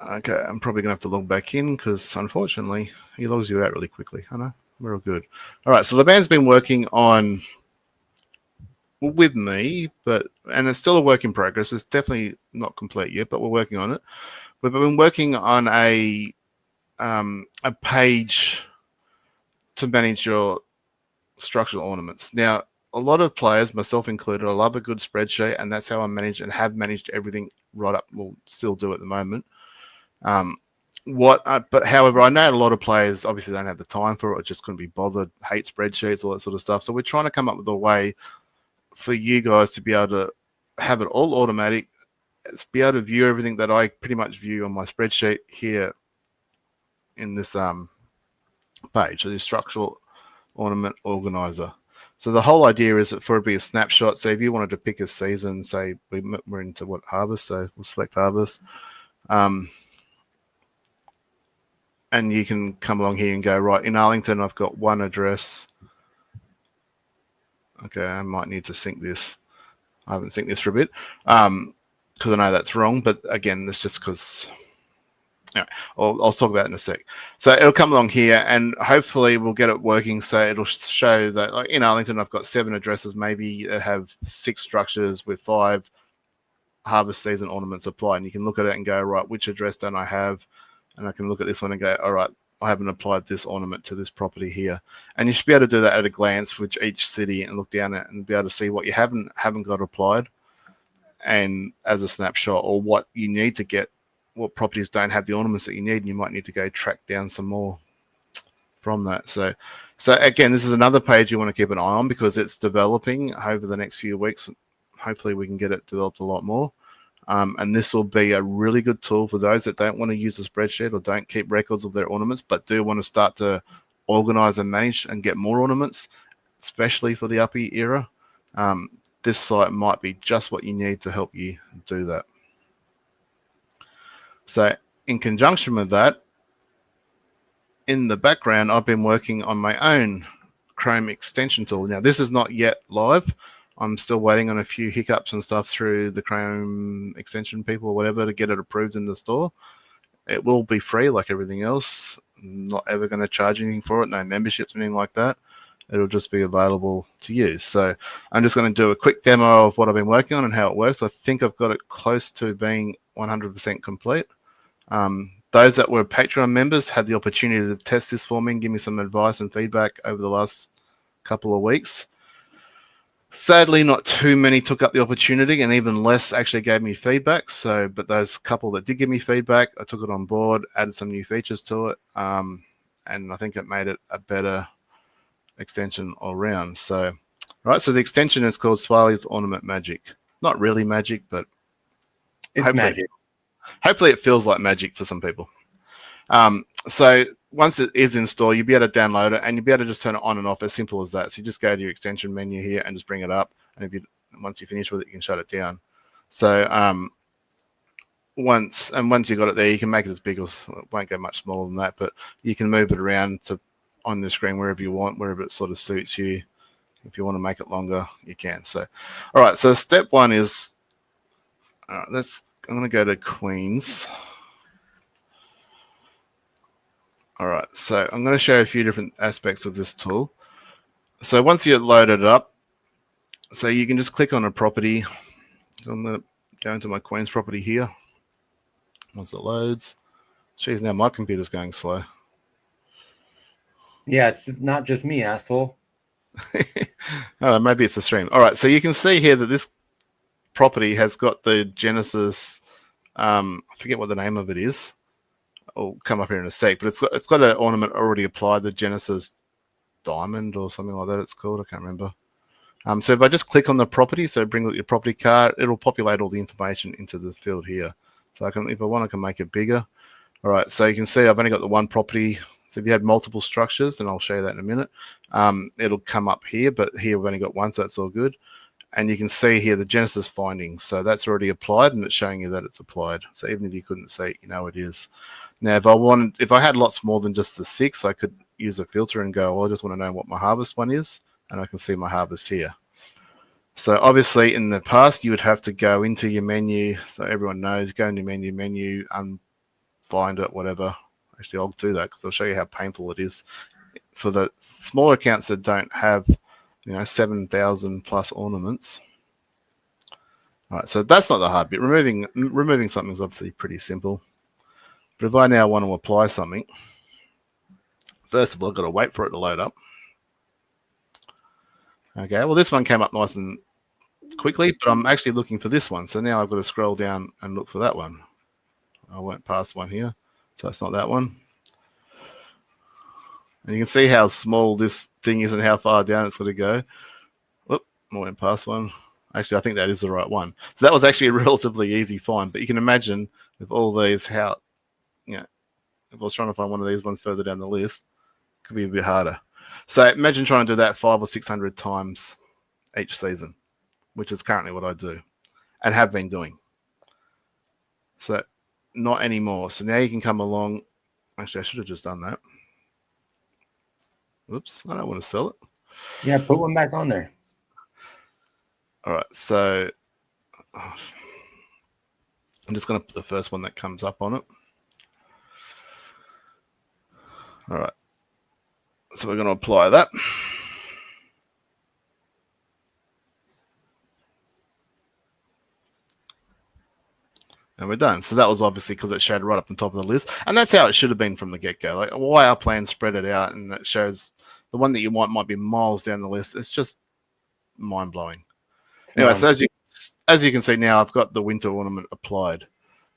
okay, I'm probably gonna have to log back in because unfortunately he logs you out really quickly. I know, we're all good. All right, so Leban's been working on with me, and it's still a work in progress. It's definitely not complete yet, but we're working on it. We've been working on a page to manage your structural ornaments. Now, a lot of players, myself included, I love a good spreadsheet, and that's how I manage and have managed everything right up. We'll still do at the moment. But however, I know a lot of players obviously don't have the time for it, or just couldn't be bothered, hate spreadsheets, all that sort of stuff. So we're trying to come up with a way for you guys to be able to have it all automatic, be able to view everything that I pretty much view on my spreadsheet here in this page, so the structural ornament organizer. So the whole idea is that for it to be a snapshot. So if you wanted to pick a season, say we're into what, harvest, so we'll select harvest. And you can come along here and go, right, in Arlington, I've got one address. Okay, I might need to sync this. I haven't synced this for a bit because I know that's wrong. But again, that's just because... Anyway, I'll talk about it in a sec. So it'll come along here, and hopefully we'll get it working. So it'll show that, like in Arlington, I've got 7 addresses, maybe that have 6 structures with 5 harvest season ornaments applied. And you can look at it and go, right, which address don't I have? And I can look at this one and go, all right, I haven't applied this ornament to this property here. And you should be able to do that at a glance with each city and look down at it and be able to see what you haven't got applied, and as a snapshot, or what you need to get. What properties don't have the ornaments that you need, and you might need to go track down some more from that. So again, this is another page you want to keep an eye on because it's developing over the next few weeks. Hopefully we can get it developed a lot more. And this will be a really good tool for those that don't want to use a spreadsheet or don't keep records of their ornaments, but do want to start to organize and manage and get more ornaments, especially for the Uppie era. This site might be just what you need to help you do that. So in conjunction with that, in the background, I've been working on my own Chrome extension tool. Now, this is not yet live. I'm still waiting on a few hiccups and stuff through the Chrome extension people or whatever to get it approved in the store. It will be free like everything else. I'm not ever going to charge anything for it, no memberships or anything like that. It'll just be available to use. So I'm just going to do a quick demo of what I've been working on and how it works. I think I've got it close to being 100% complete. Those that were Patreon members had the opportunity to test this for me and give me some advice and feedback over the last couple of weeks. Sadly, not too many took up the opportunity, and even less actually gave me feedback. But those couple that did give me feedback, I took it on board, added some new features to it, and I think it made it a better extension all around. So the extension is called Swaley's Ornament Magic. Not really magic, but it's magic. Hopefully it feels like magic for some people. So once it is installed, you'll be able to download it and you'll be able to just turn it on and off, as simple as that. So you just go to your extension menu here and just bring it up. And once you finish with it, you can shut it down. So once you got it there, you can make it as big, or it won't go much smaller than that, but you can move it around to on the screen wherever you want, wherever it sort of suits you. If you want to make it longer, you can. So, all right. So step one is, I'm going to go to Queens. All right. So I'm going to show you a few different aspects of this tool. So once you load it up, so you can just click on a property. So I'm going to go into my Queens property here. Once it loads, geez, now my computer's going slow. Yeah, it's just not just me, asshole. Oh, maybe it's the stream. All right, so you can see here that this property has got the Genesis. I forget what the name of it is. I'll come up here in a sec, but it's got an ornament already applied, the Genesis Diamond or something like that. It's called. I can't remember. So if I just click on the property, so bring up your property card, it'll populate all the information into the field here. So I can, if I want, I can make it bigger. All right, so you can see I've only got the one property. So if you had multiple structures, and I'll show you that in a minute, it'll come up here, but here we've only got one, so that's all good. And you can see here the Genesis findings. So that's already applied, and it's showing you that it's applied. So even if you couldn't see it, you know it is. Now, if I had lots more than just the 6, I could use a filter and go, well, I just want to know what my harvest one is, and I can see my harvest here. So obviously in the past, you would have to go into your menu. So everyone knows, go into menu, find it, whatever. Actually, I'll do that because I'll show you how painful it is for the smaller accounts that don't have, 7,000 plus ornaments. All right, so that's not the hard bit. Removing something is obviously pretty simple. But if I now want to apply something, first of all, I've got to wait for it to load up. Okay, well, this one came up nice and quickly, but I'm actually looking for this one. So now I've got to scroll down and look for that one. I went past one here, so it's not that one. And you can see how small this thing is and how far down it's going to go. Whoop, I went past one. Actually, I think that is the right one. So that was actually a relatively easy find, but you can imagine with all these, how, if I was trying to find one of these ones further down the list, it could be a bit harder. So imagine trying to do that 500 or 600 times each season, which is currently what I do and have been doing. So not anymore. So now you can come along. Actually, I should have just done that. Oops, I don't want to sell it. Yeah, put one back on there. All right, so I'm just going to put the first one that comes up on it. All right, so we're going to apply that. And we're done. So that was obviously because it showed right up on top of the list. And that's how it should have been from the get-go. Like, why our plan spread it out, and it shows the one that you want might be miles down the list. It's just mind-blowing. Anyway, so as you can see now, I've got the winter ornament applied.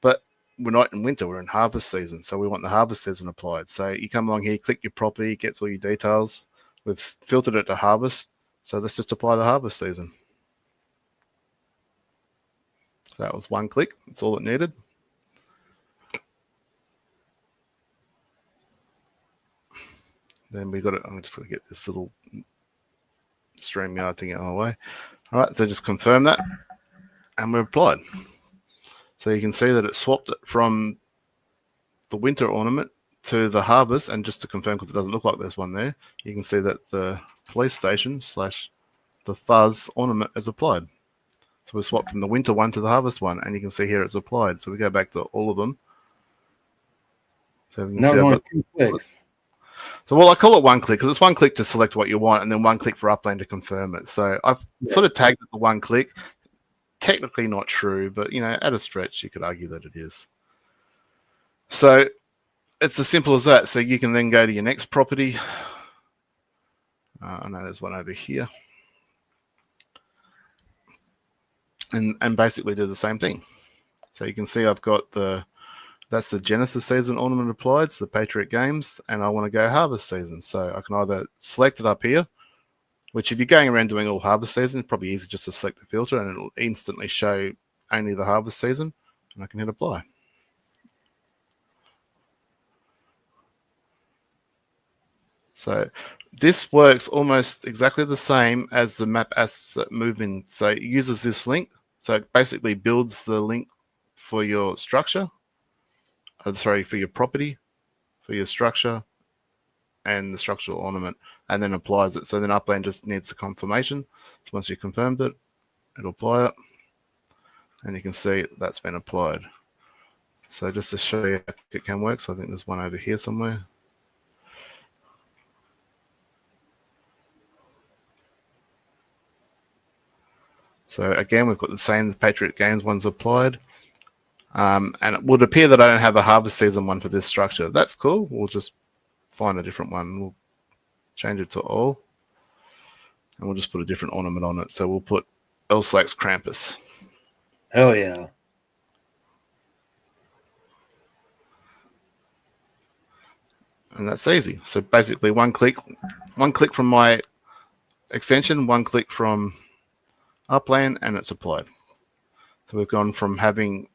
But we're not in winter, we're in harvest season. So we want the harvest season applied. So you come along here, click your property, it gets all your details. We've filtered it to harvest. So let's just apply the harvest season. So that was one click. That's all it needed. Then we got it. I'm just going to get this little StreamYard thing out of the way. All right, so just confirm that, and we're applied. So you can see that it swapped it from the winter ornament to the harvest, and just to confirm, because it doesn't look like there's one there, you can see that the police station / the fuzz ornament is applied. So we swapped from the winter one to the harvest one, and you can see here it's applied. So we go back to all of them. So we can see only 2 clicks. So, well, I call it one click because it's one click to select what you want, and then one click for Upland to confirm it. So I've sort of tagged it the one click. Technically not true, but, at a stretch, you could argue that it is. So it's as simple as that. So you can then go to your next property. I know there's one over here. And basically do the same thing. So you can see I've got that's the Genesis season ornament applied, so the Patriot Games, and I want to go harvest season. So I can either select it up here, which if you're going around doing all harvest season, it's probably easy just to select the filter and it'll instantly show only the harvest season, and I can hit apply. So this works almost exactly the same as the map asset moving. So it uses this link. So it basically builds the link for your structure. For your property, for your structure, and the structural ornament, and then applies it. So then Upland just needs the confirmation. So once you confirmed it, it'll apply it, and you can see that's been applied. So just to show you how it can work, so I think there's one over here somewhere. So again, we've got the same Patriot Games ones applied. And it would appear that I don't have a harvest season one for this structure. That's cool. We'll just find a different one. We'll change it to all. And we'll just put a different ornament on it. So we'll put Elslax Krampus. Oh, yeah. And that's easy. So basically one click from my extension, one click from Upland, and it's applied. So we've gone from having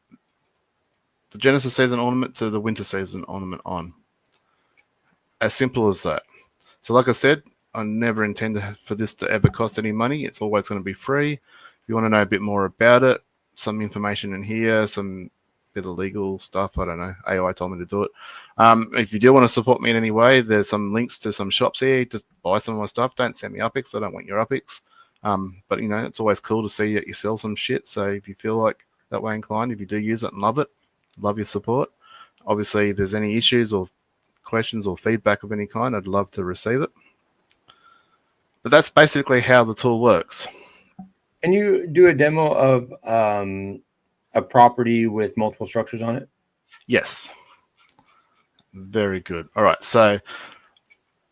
the Genesis season ornament to the winter season ornament on. As simple as that. So like I said, I never intend for this to ever cost any money. It's always going to be free. If you want to know a bit more about it, some information in here, some bit of legal stuff, I don't know. AI told me to do it. If you do want to support me in any way, there's some links to some shops here. Just buy some of my stuff. Don't send me Uppies. I don't want your Uppies. But, you know, it's always cool to see that you sell some shit. So if you feel like that way inclined, if you do use it and love it, love your support. Obviously, if there's any issues or questions or feedback of any kind, I'd love to receive it. But that's basically how the tool works. Can you do a demo of a property with multiple structures on it? Yes. Very good. All right. So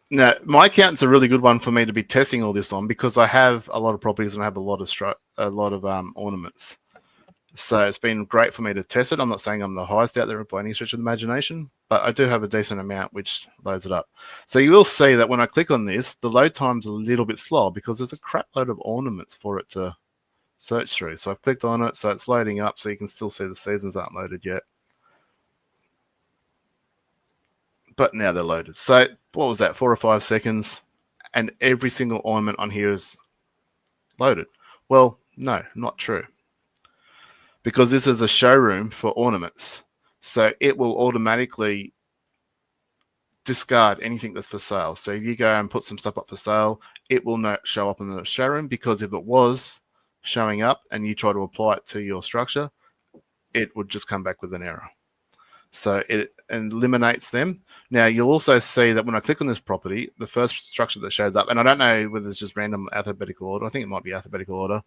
now my account's a really good one for me to be testing all this on because I have a lot of properties and I have a lot of ornaments. So it's been great for me to test it. I'm not saying I'm the highest out there by any stretch of the imagination, but I do have a decent amount which loads it up. So you will see that when I click on this, the load time's a little bit slow because there's a crap load of ornaments for it to search through. So I've clicked on it, so it's loading up, so you can still see the seasons aren't loaded yet. But now they're loaded. So what was that, 4 or 5 seconds? And every single ornament on here is loaded. Well, no, not true. Because this is a showroom for ornaments. So it will automatically discard anything that's for sale. So if you go and put some stuff up for sale, it will not show up in the showroom, because if it was showing up and you try to apply it to your structure, it would just come back with an error. So it eliminates them. Now you'll also see that when I click on this property, the first structure that shows up, and I don't know whether it's just random alphabetical order, I think it might be alphabetical order,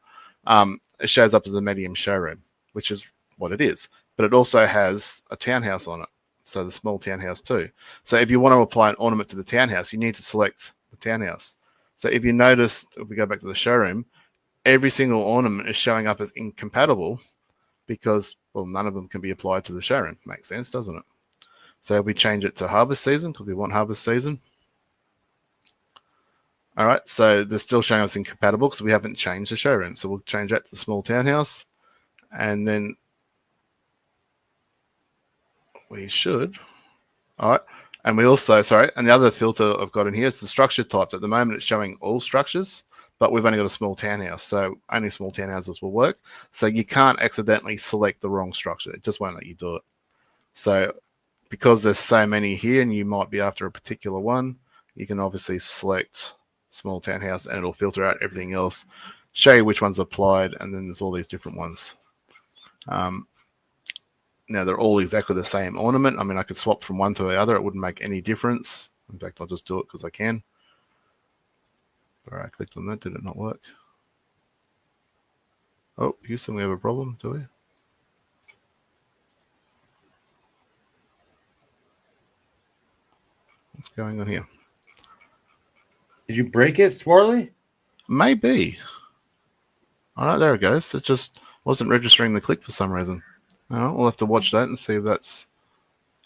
it shows up as a medium showroom, which is what it is. But it also has a townhouse on it, so the small townhouse too. So if you want to apply an ornament to the townhouse, you need to select the townhouse. So if you notice, if we go back to the showroom, every single ornament is showing up as incompatible because, well, none of them can be applied to the showroom. Makes sense, doesn't it? So if we change it to harvest season, because we want harvest season. All right, so they're still showing us incompatible because we haven't changed the showroom. So we'll change that to the small townhouse, and then we should. All right, and we also, sorry, and the other filter I've got in here is the structure types. At the moment, it's showing all structures, but we've only got a small townhouse, so only small townhouses will work. So you can't accidentally select the wrong structure. It just won't let you do it. So because there's so many here and you might be after a particular one, you can obviously select small townhouse and it'll filter out everything else, show you which one's applied, and then there's all these different ones. Now they're all exactly the same ornament. I mean, I could swap from one to the other. It wouldn't make any difference. In fact, I'll just do it because I can. All right, I clicked on that. Did it not work? Oh, Houston, we have a problem, do we? What's going on here? Did you break it, Swarley? Maybe. All right, there it goes. It just wasn't registering the click for some reason. All right, we'll have to watch that and see if that's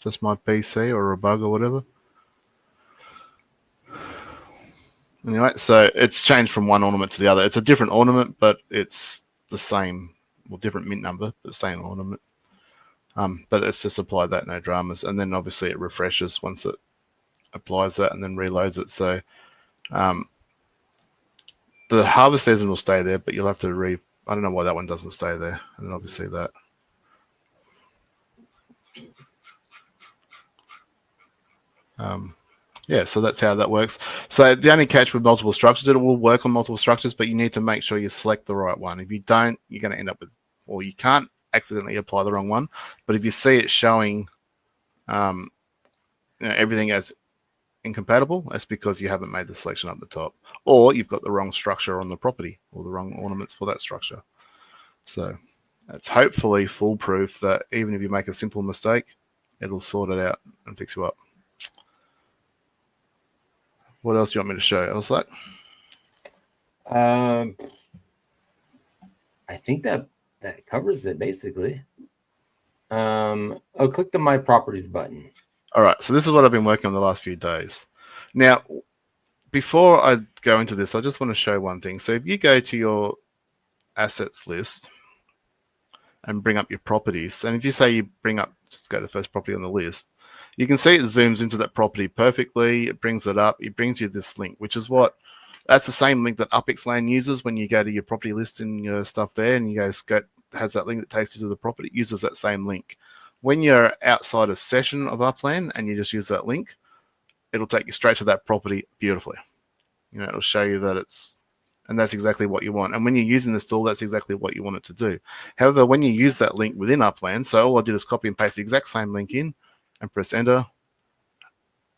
just my PC or a bug or whatever. Anyway, so it's changed from one ornament to the other. It's a different ornament, but it's the same, well, different mint number, but the same ornament. But it's just applied that, no dramas. And then obviously it refreshes once it applies that and then reloads it. So the harvest season will stay there, but you'll have to I don't know why that one doesn't stay there. And then obviously that. Yeah, so that's how that works. So the only catch with multiple structures, it will work on multiple structures, but you need to make sure you select the right one. If you don't, you're going to end up with, or you can't accidentally apply the wrong one. But if you see it showing everything as incompatible, that's because you haven't made the selection up the top, or you've got the wrong structure on the property or the wrong ornaments for that structure. So it's hopefully foolproof that even if you make a simple mistake, it'll sort it out and fix you up. What else do you want me to show? Else that? I think that covers it basically. Click the My Properties button. All right, so this is what I've been working on the last few days. Now, before I go into this, I just want to show one thing. So if you go to your assets list and bring up your properties, and if you say you bring up, just go to the first property on the list, you can see it zooms into that property perfectly. It brings it up. It brings you this link, which is that's the same link that Upland uses when you go to your property list and your stuff there, and you guys has that link that takes you to the property. It uses that same link. When you're outside a session of Upland and you just use that link, it'll take you straight to that property beautifully. It'll show you that and that's exactly what you want. And when you're using this tool, that's exactly what you want it to do. However, when you use that link within Upland, so all I did is copy and paste the exact same link in and press enter,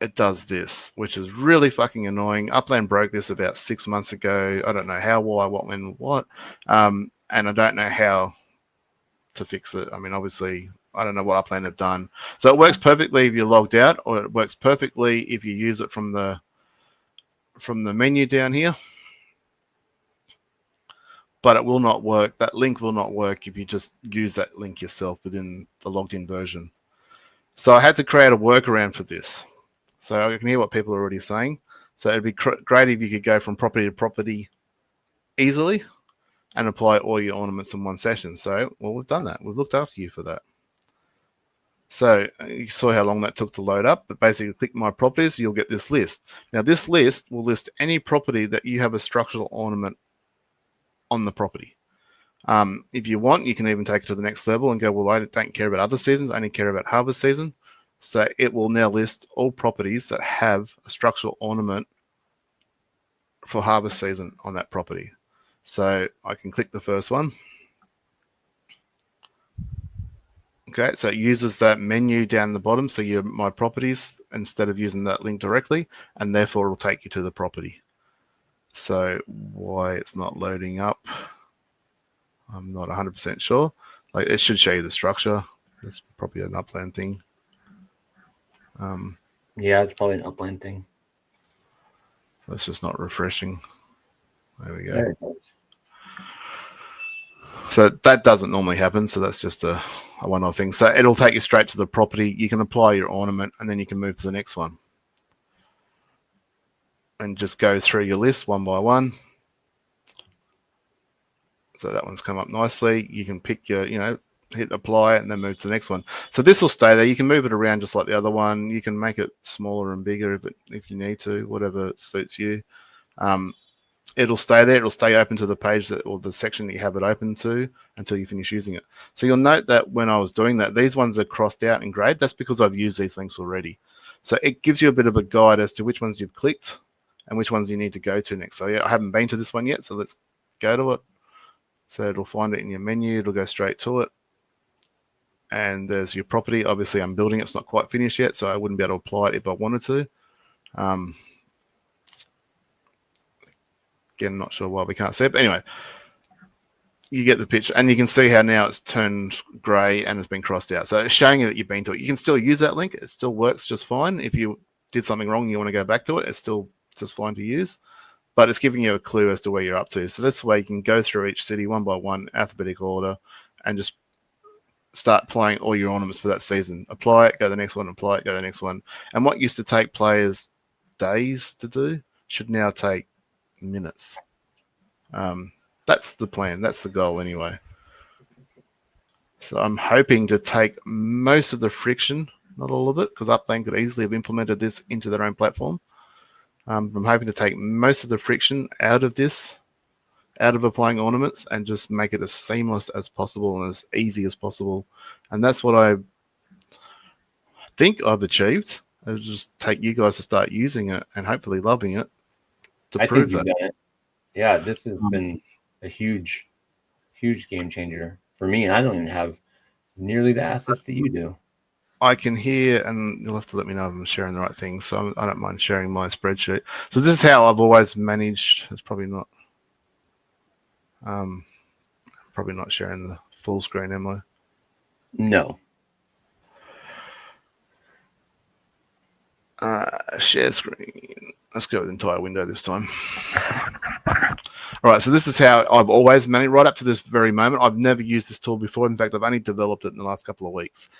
it does this, which is really fucking annoying. Upland broke this about 6 months ago. I don't know how, why, what, when, what. And I don't know how to fix it. I mean, obviously, I don't know what Upland have done. So it works perfectly if you're logged out, or it works perfectly if you use it from the menu down here. But it will not work. That link will not work if you just use that link yourself within the logged in version. So I had to create a workaround for this. So I can hear what people are already saying. So it'd be great if you could go from property to property easily and apply all your ornaments in one session. So, well, we've done that. We've looked after you for that. So you saw how long that took to load up, but basically click My Properties, you'll get this list. Now this list will list any property that you have a structural ornament on the property. If you want, you can even take it to the next level and go, well, I don't care about other seasons, I only care about harvest season. So it will now list all properties that have a structural ornament for harvest season on that property. So I can click the first one. Okay, so it uses that menu down the bottom, so your My Properties, instead of using that link directly, and therefore it will take you to the property. So why it's not loading up, I'm not 100% sure. Like, it should show you the structure. It's probably an Upland thing. Yeah, it's probably an Upland thing. That's just not refreshing. There we go. There it goes. So that doesn't normally happen. So that's just a one-off thing. So it'll take you straight to the property. You can apply your ornament and then you can move to the next one. And just go through your list one by one. So that one's come up nicely. You can pick your, hit apply and then move to the next one. So this will stay there. You can move it around just like the other one. You can make it smaller and bigger if you need to, whatever suits you. It'll stay there. It'll stay open to the page or the section that you have it open to until you finish using it. So you'll note that when I was doing that, these ones are crossed out in grey. That's because I've used these links already. So it gives you a bit of a guide as to which ones you've clicked and which ones you need to go to next. So yeah, I haven't been to this one yet, so let's go to it. So it'll find it in your menu. It'll go straight to it. And there's your property. Obviously, I'm building it. It's not quite finished yet, so I wouldn't be able to apply it if I wanted to. Again, not sure why we can't see it. But anyway, you get the picture. And you can see how now it's turned grey and it's been crossed out. So it's showing you that you've been to it. You can still use that link. It still works just fine. If you did something wrong and you want to go back to it, it's still just fine to use. But it's giving you a clue as to where you're up to. So that's the way you can go through each city one by one, alphabetical order, and just start applying all your ornaments for that season. Apply it, go to the next one, apply it, go to the next one. And what used to take players days to do should now take minutes. That's the plan. That's the goal anyway. So I'm hoping to take most of the friction, not all of it, because Upland could easily have implemented this into their own platform. I'm hoping to take most of the friction out of this, out of applying ornaments, and just make it as seamless as possible and as easy as possible. And that's what I think I've achieved. It'll just take you guys to start using it and hopefully loving it to I prove think you've that. done it. Yeah, this has been a huge game changer for me. And I don't even have nearly the assets that you do. I can hear, and you'll have to let me know if I'm sharing the right thing. So I don't mind sharing my spreadsheet. So this is how I've always managed. It's probably not sharing the full screen, am I? No. Share screen. Let's go with the entire window this time. All right, so this is how I've always managed right up to this very moment. I've never used this tool before. In fact, I've only developed it in the last couple of weeks.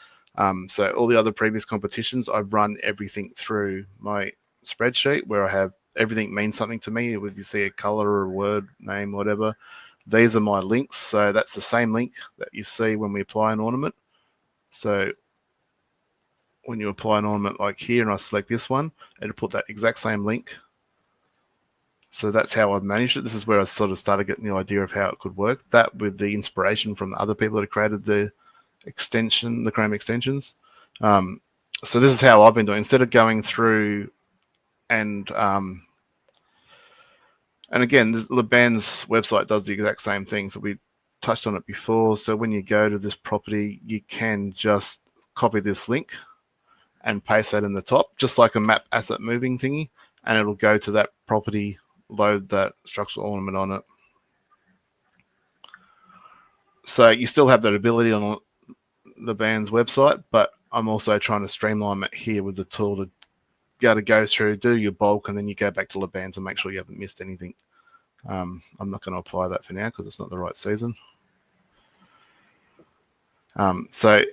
So all the other previous competitions, I've run everything through my spreadsheet where I have everything means something to me. Whether you see a color or a word, name, whatever. These are my links. So that's the same link that you see when we apply an ornament. So when you apply an ornament like here and I select this one, it'll put that exact same link. So that's how I've managed it. This is where I sort of started getting the idea of how it could work. That with the inspiration from the other people that have created the extension, the Chrome extensions. So this is how I've been doing. Instead of going through and again, Laban's website does the exact same thing. So we touched on it before. So when you go to this property, you can just copy this link and paste that in the top, just like a map asset moving thingy, and it'll go to that property, load that structural ornament on it. So you still have that ability on the band's website, but I'm also trying to streamline it here with the tool to be able to go through, do your bulk, and then you go back to Laban's and make sure you haven't missed anything. I'm not going to apply that for now because it's not the right season. So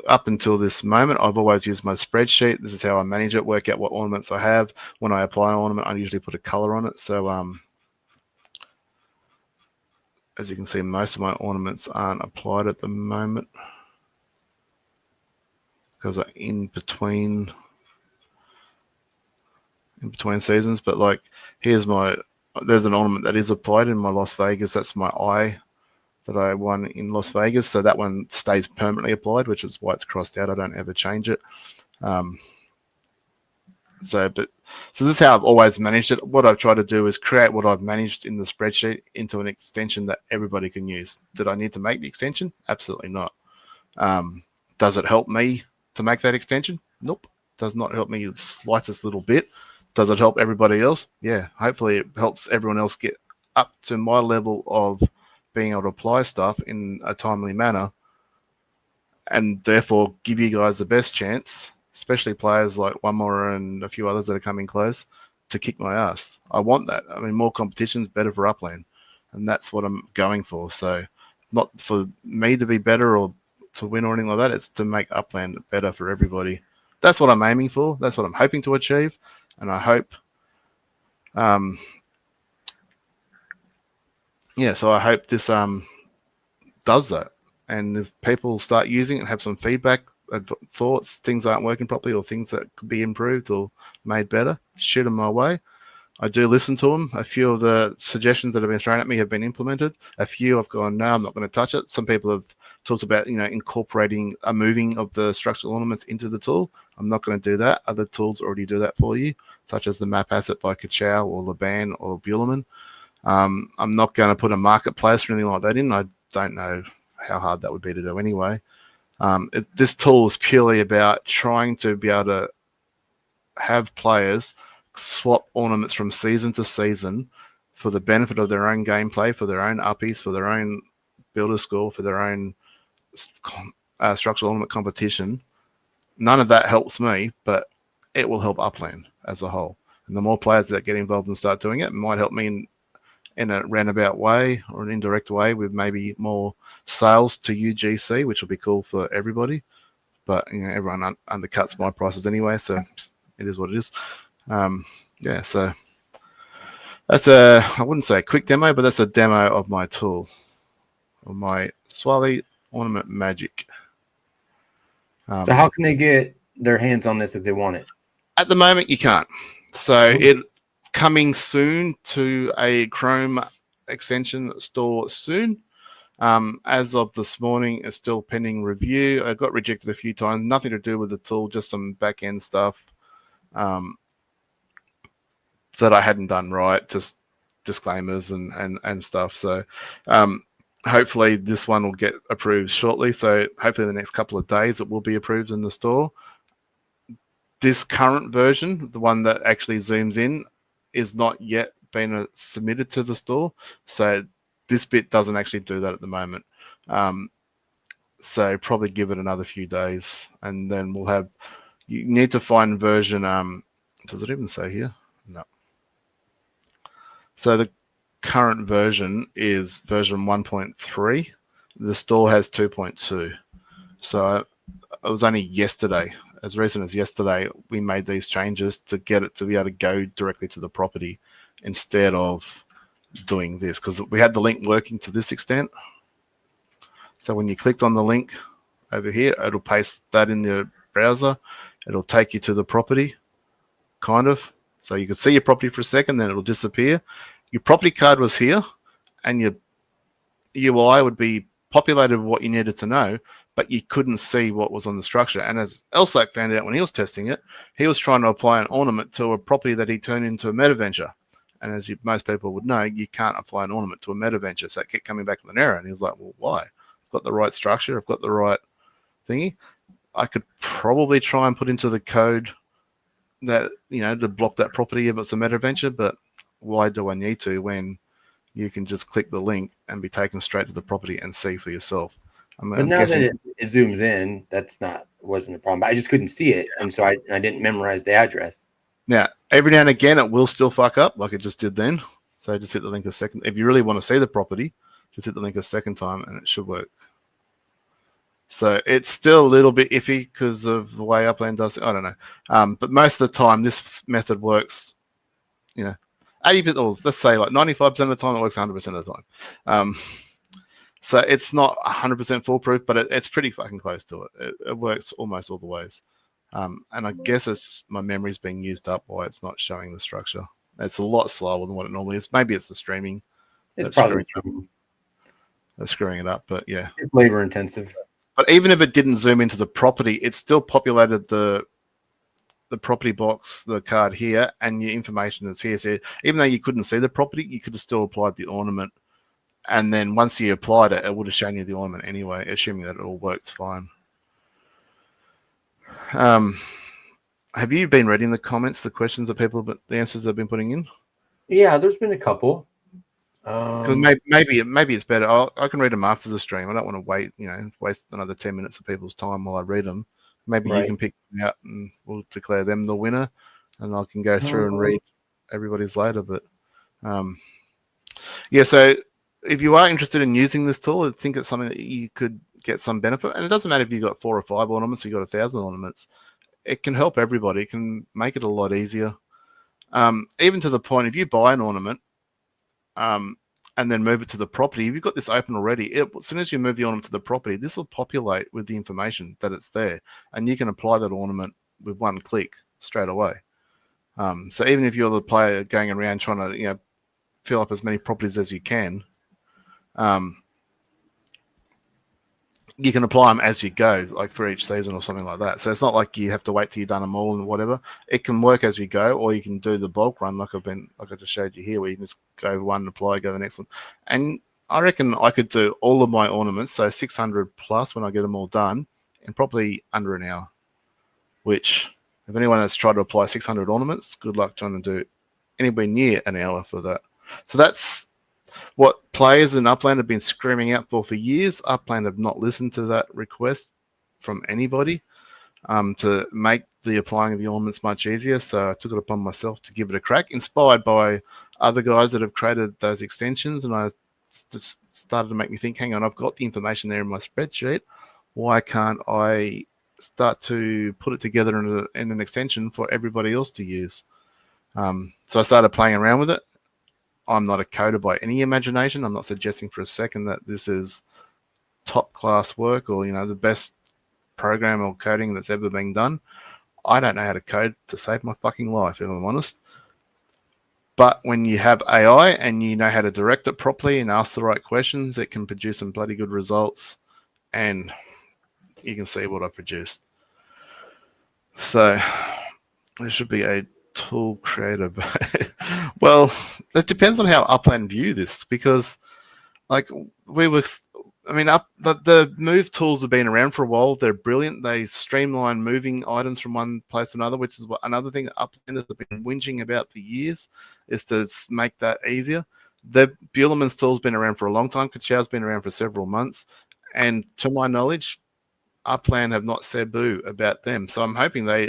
up until this moment, I've always used my spreadsheet. This is how I manage it, work out what ornaments I have. When I apply an ornament, I usually put a color on it. So as you can see, most of my ornaments aren't applied at the moment because they're in between seasons. But like, there's an ornament that is applied in my Las Vegas. That's my eye that I won in Las Vegas. So that one stays permanently applied, which is why it's crossed out. I don't ever change it. So this is how I've always managed it. What I've tried to do is create what I've managed in the spreadsheet into an extension that everybody can use. Did I need to make the extension? Absolutely not. Does it help me to make that extension? Nope. Does not help me the slightest little bit. Does it help everybody else? Yeah. Hopefully it helps everyone else get up to my level of being able to apply stuff in a timely manner and therefore give you guys the best chance, especially players like One More and a few others that are coming close, to kick my ass. I want that. I mean, more competition is better for Upland, and that's what I'm going for. So not for me to be better or to win or anything like that. It's to make Upland better for everybody. That's what I'm aiming for. That's what I'm hoping to achieve, and I hope so I hope this does that. And if people start using it and have some feedback, thoughts, things aren't working properly or things that could be improved or made better, shoot them my way. I do listen to them. A few of the suggestions that have been thrown at me have been implemented. A few I've gone, no, I'm not going to touch it. Some people have talked about, incorporating a moving of the structural ornaments into the tool. I'm not going to do that. Other tools already do that for you, such as the map asset by Kachow or Laban or Buelerman. I'm not going to put a marketplace or anything like that in. I don't know how hard that would be to do anyway. This tool is purely about trying to be able to have players swap ornaments from season to season for the benefit of their own gameplay, for their own uppies, for their own builder score, for their own structural ornament competition. None of that helps me, but it will help Upland as a whole. And the more players that get involved and start doing it might help me in a roundabout way or an indirect way with maybe more sales to UGC, which will be cool for everybody. But everyone undercuts my prices anyway, so it is what it is. So that's I wouldn't say a quick demo, but that's a demo of my tool, of my Swally Ornament Magic. So how can they get their hands on this if they want it? At the moment, you can't. So it coming soon to a Chrome extension store soon. As of this morning, it's still pending review. I got rejected a few times. Nothing to do with the tool, just some back end stuff that I hadn't done right. Just disclaimers and stuff. So hopefully this one will get approved shortly. So hopefully the next couple of days it will be approved in the store. This current version, the one that actually zooms in, is not yet been submitted to the store. So this bit doesn't actually do that at the moment. So probably give it another few days, and then we'll have. You need to find version. Does it even say here? No. So the current version is version 1.3. The store has 2.2. So it was only yesterday, as recent as yesterday, we made these changes to get it to be able to go directly to the property instead of doing this, because we had the link working to this extent. So when you clicked on the link over here, it'll paste that in the browser. It'll take you to the property, kind of. So you can see your property for a second, then it'll disappear. Your property card was here, and your UI would be populated with what you needed to know, but you couldn't see what was on the structure. And as Elsack found out when he was testing it, he was trying to apply an ornament to a property that he turned into a metaventure. And as most people would know, you can't apply an ornament to a metaventure. So it kept coming back with an error. And he was like, well, why? I've got the right structure. I've got the right thingy. I could probably try and put into the code that, to block that property if it's a metaventure, but why do I need to when you can just click the link and be taken straight to the property and see for yourself? But now that it zooms in, wasn't the problem. I just couldn't see it, and so I didn't memorize the address. Now, every now and again, it will still fuck up like it just did then. So just hit the link a second. If you really want to see the property, just hit the link a second time, and it should work. So it's still a little bit iffy because of the way Upland does it. I don't know. But most of the time, this method works, 80%, or let's say like 95% of the time, it works 100% of the time. So it's not 100% foolproof, but it's pretty fucking close to it. It works almost all the ways. And I guess it's just my memory's being used up why it's not showing the structure. It's a lot slower than what it normally is. Maybe it's the streaming. It's probably screwing it up, but yeah. It's labor intensive. But even if it didn't zoom into the property, it still populated the property box, the card here, and your information that's here. So even though you couldn't see the property, you could have still applied the ornament. And then once you applied it, it would have shown you the ornament anyway, assuming that it all worked fine. Have you been reading the comments, the questions of people, but the answers they've been putting in? Yeah, there's been a couple. Because maybe it's better. I can read them after the stream. I don't want to wait, waste another 10 minutes of people's time while I read them. Maybe you can pick them out and we'll declare them the winner, and I can go through and read everybody's later. But yeah, so if you are interested in using this tool, I think it's something that you could get some benefit. And it doesn't matter if you've got 4 or 5 ornaments, or you've got 1,000 ornaments. It can help everybody. It can make it a lot easier. Even to the point, if you buy an ornament and then move it to the property, if you've got this open already, as soon as you move the ornament to the property, this will populate with the information that it's there. And you can apply that ornament with one click straight away. So even if you're the player going around trying to fill up as many properties as you can, you can apply them as you go, like for each season or something like that. So it's not like you have to wait till you've done them all and whatever. It can work as you go, or you can do the bulk run like I just showed you here, where you can just go one, apply, go to the next one. And I reckon I could do all of my ornaments, so 600 plus when I get them all done, in probably under an hour. Which, if anyone has tried to apply 600 ornaments, good luck trying to do anywhere near an hour for that. So that's what players in Upland have been screaming out for years. Upland have not listened to that request from anybody to make the applying of the ornaments much easier. So I took it upon myself to give it a crack, inspired by other guys that have created those extensions. And I just started to make me think, hang on, I've got the information there in my spreadsheet. Why can't I start to put it together in an extension for everybody else to use? So I started playing around with it. I'm not a coder by any imagination. I'm not suggesting for a second that this is top class work or, the best program or coding that's ever been done. I don't know how to code to save my fucking life, if I'm honest. But when you have AI and you know how to direct it properly and ask the right questions, it can produce some bloody good results. And you can see what I've produced. So there should be a tool creator. Well, it depends on how Upland view this, because like the move tools have been around for a while. They're brilliant. They streamline moving items from one place to another, which is another thing that Uplanders have been whinging about for years, is to make that easier. The Buellerman's tool's been around for a long time. Kachow's been around for several months. And to my knowledge, Upland have not said boo about them. So I'm hoping they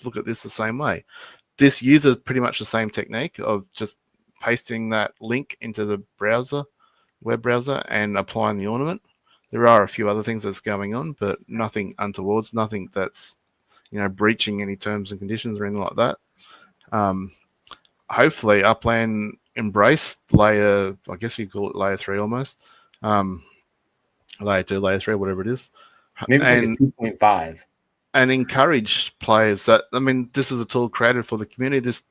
look at this the same way. This uses pretty much the same technique of just pasting that link into the web browser, and applying the ornament. There are a few other things that's going on, but nothing untowards, nothing that's breaching any terms and conditions or anything like that. Hopefully Upland embraced layer, I guess you call it layer 3 almost. Layer 2, layer 3, whatever it is. Maybe it's like a 2.5. And encourage players that, this is a tool created for the community. This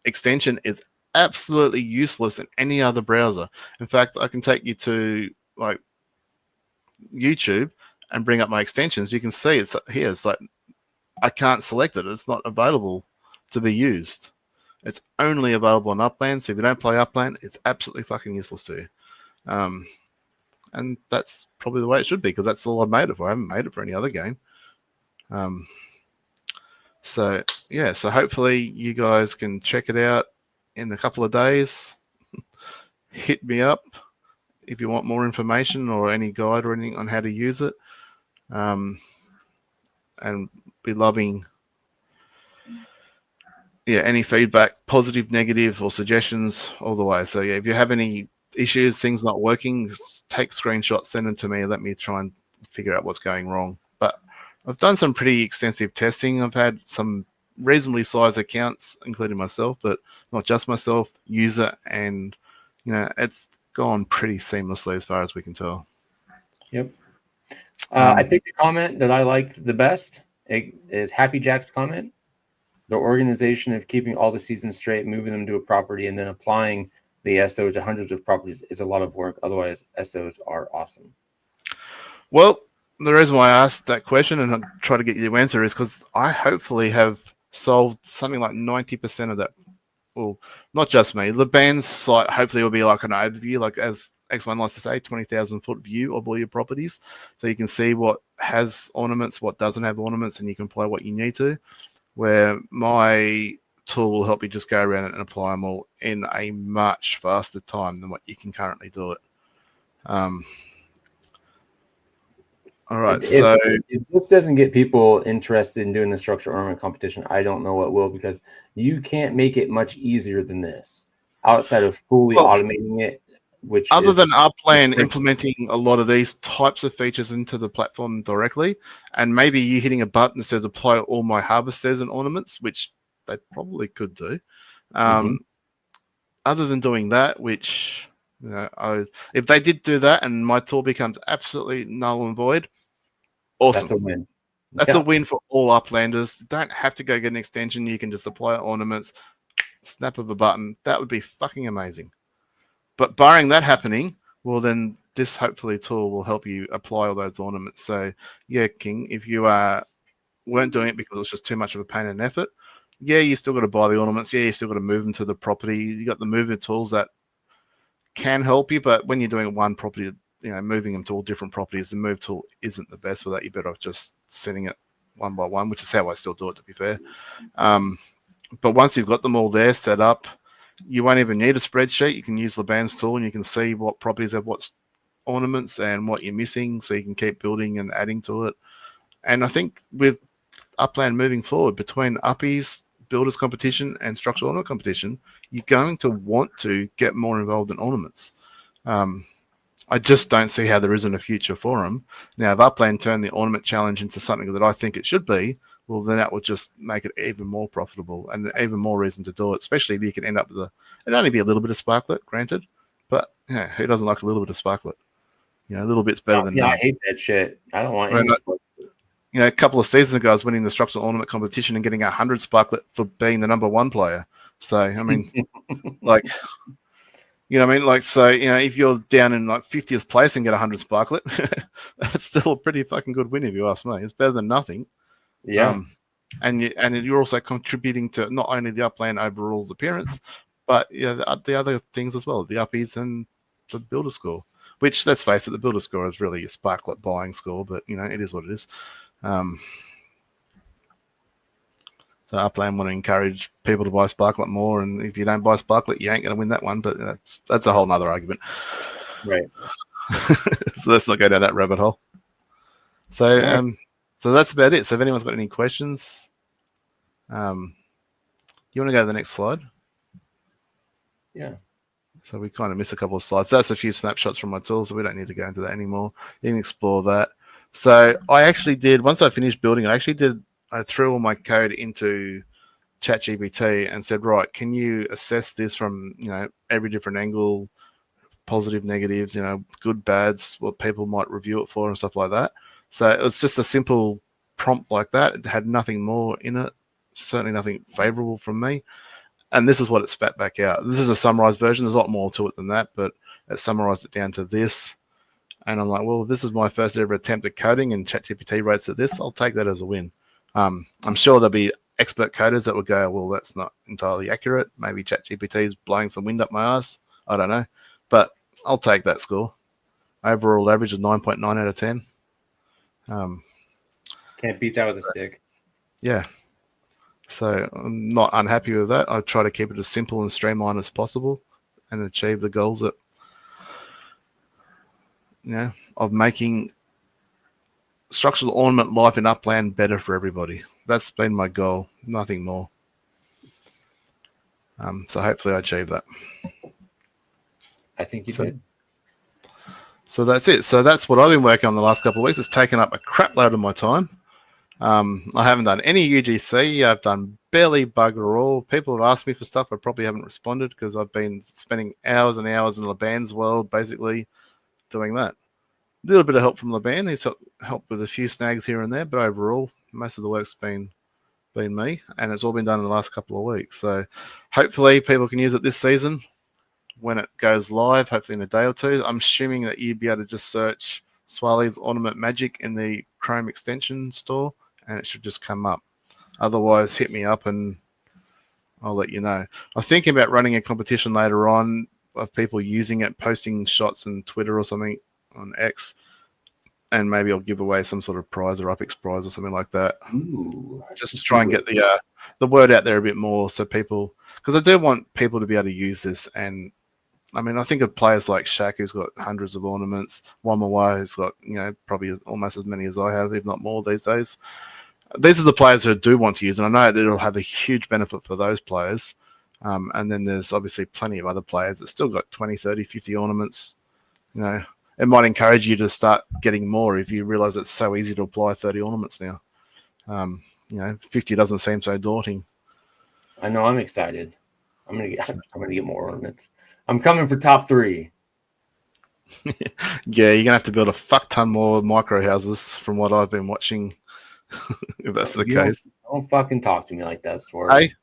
extension is absolutely useless in any other browser. In fact, I can take you to like YouTube and bring up my extensions. You can see it's here. It's like I can't select it. It's not available to be used. It's only available on Upland. So if you don't play Upland, it's absolutely fucking useless to you. And that's probably the way it should be, because that's all I've made it for. I haven't made it for any other game. So hopefully you guys can check it out in a couple of days. Hit me up if you want more information or any guide or anything on how to use it. And be loving any feedback, positive, negative, or suggestions all the way. So if you have any issues, things not working, take screenshots, send them to me, let me try and figure out what's going wrong. But I've done some pretty extensive testing. I've had some reasonably sized accounts, including myself, but not just myself, use it, and it's gone pretty seamlessly as far as we can tell. Yep. I think the comment that I liked the best is Happy Jack's comment. The organization of keeping all the seasons straight, moving them to a property, and then applying the SO to hundreds of properties is a lot of work. Otherwise, SOs are awesome. Well, the reason why I asked that question and I try to get you to answer is because I hopefully have solved something like 90% of that. Well, not just me. The band's site hopefully will be like an overview, like as X1 likes to say, 20,000 foot view of all your properties. So you can see what has ornaments, what doesn't have ornaments, and you can apply what you need to. Where my tool will help you just go around and apply them all in a much faster time than what you can currently do it. All right, if this doesn't get people interested in doing the structural ornament competition, I don't know what will, because you can't make it much easier than this outside of fully automating it. Which other than Upland implementing a lot of these types of features into the platform directly, and maybe you hitting a button that says apply all my harvesters and ornaments, which they probably could do. Other than doing that, which if they did do that and my tool becomes absolutely null and void, awesome. That's a win. That's a win for all Uplanders. You don't have to go get an extension. You can just apply ornaments, snap of a button. That would be fucking amazing. But barring that happening, well, then this hopefully tool will help you apply all those ornaments. So, yeah, King, if you weren't doing it because it was just too much of a pain and effort, you still got to buy the ornaments. You still got to move them to the property. You got the movement tools that can help you, but when you're doing one property, moving them to all different properties, the move tool isn't the best for that. You're better off just setting it one by one, which is how I still do it, to be fair. But once you've got them all there set up, you won't even need a spreadsheet. You can use Laban's tool and you can see what properties have what ornaments and what you're missing, so you can keep building and adding to it. And I think with Upland moving forward, between Uppies, Builders Competition, and Structural Ornament Competition, you're going to want to get more involved in ornaments. I just don't see how there isn't a future for them. Now, if Upland turned the ornament challenge into something that I think it should be, well, then that would just make it even more profitable and even more reason to do it, especially if you can end up with it'd only be a little bit of sparklet, granted, but who doesn't like a little bit of sparklet? A little bit's better than none. I hate that shit. I don't want any sparklet. A couple of seasons ago, I was winning the structural ornament competition and getting 100 sparklet for being the number one player. So I mean, like, you know what I mean? Like, so, you know, if you're down in like 50th place and get 100 sparklet, that's still a pretty fucking good win if you ask me. It's better than nothing. Yeah. And you're also contributing to not only the Upland overall appearance, but the other things as well, the Uppies and the Builder score. Which, let's face it, the Builder score is really a sparklet buying score, but you know it is what it is. So Upland want to encourage people to buy Sparklet more, and if you don't buy Sparklet, you ain't going to win that one. But that's a whole nother argument. Right. So let's not go down that rabbit hole. So Right. so that's about it. So if anyone's got any questions, you want to go to the next slide? Yeah. So we kind of missed a couple of slides. That's a few snapshots from my tools, so we don't need to go into that anymore. You can explore that. So I actually did, once I finished building it, I threw all my code into ChatGPT and said, right, can you assess this from, you know, every different angle, positive, negatives, you know, good, bads, what people might review it for and stuff like that. So it was just a simple prompt like that. It had nothing more in it, certainly nothing favorable from me. And this is what it spat back out. This is a summarized version. There's a lot more to it than that, but it summarized it down to this. And I'm like, well, this is my first ever attempt at coding, and ChatGPT rates at this. I'll take that as a win. I'm sure there'll be expert coders that would go, well, that's not entirely accurate. Maybe ChatGPT is blowing some wind up my ass. I don't know. But I'll take that score. Overall average of 9.9 out of 10. Can't beat that with a stick. Yeah. So I'm not unhappy with that. I try to keep it as simple and streamlined as possible and achieve the goals that, you know, of making structural ornament life in Upland better for everybody. That's been my goal, nothing more. So hopefully I achieve that. I think you did. So that's it. So that's what I've been working on the last couple of weeks. It's taken up a crap load of my time. I haven't done any UGC. I've done barely bugger all. People have asked me for stuff. I probably haven't responded because I've been spending hours and hours in Laban's world, basically doing that. A little bit of help from Laban. He's helped with a few snags here and there, but overall, most of the work's been me, and it's all been done in the last couple of weeks. So hopefully people can use it this season when it goes live, hopefully in a day or two. I'm assuming that you'd be able to just search Swali's Ornament Magic in the Chrome extension store, and it should just come up. Otherwise, hit me up and I'll let you know. I'm thinking about running a competition later on of people using it, posting shots on Twitter or something on X, and maybe I'll give away some sort of prize or UpX prize or something like that. Ooh, just to try and get the word out there a bit more, so people, because I do want people to be able to use this. And I mean, I think of players like Shaq, who's got hundreds of ornaments, Wamawa, who's got, you know, probably almost as many as I have, if not more these days. These are the players who do want to use, and I know that it'll have a huge benefit for those players. And then there's obviously plenty of other players that still got 20, 30, 50 ornaments. You know, it might encourage you to start getting more if you realize it's so easy to apply 30 ornaments now. You know, 50 doesn't seem so daunting. I know, I'm excited. I'm gonna get more ornaments. I'm coming for top 3. Yeah, you're gonna have to build a fuck ton more micro houses from what I've been watching. If that's the case. Don't fucking talk to me like that, Sword. Hey,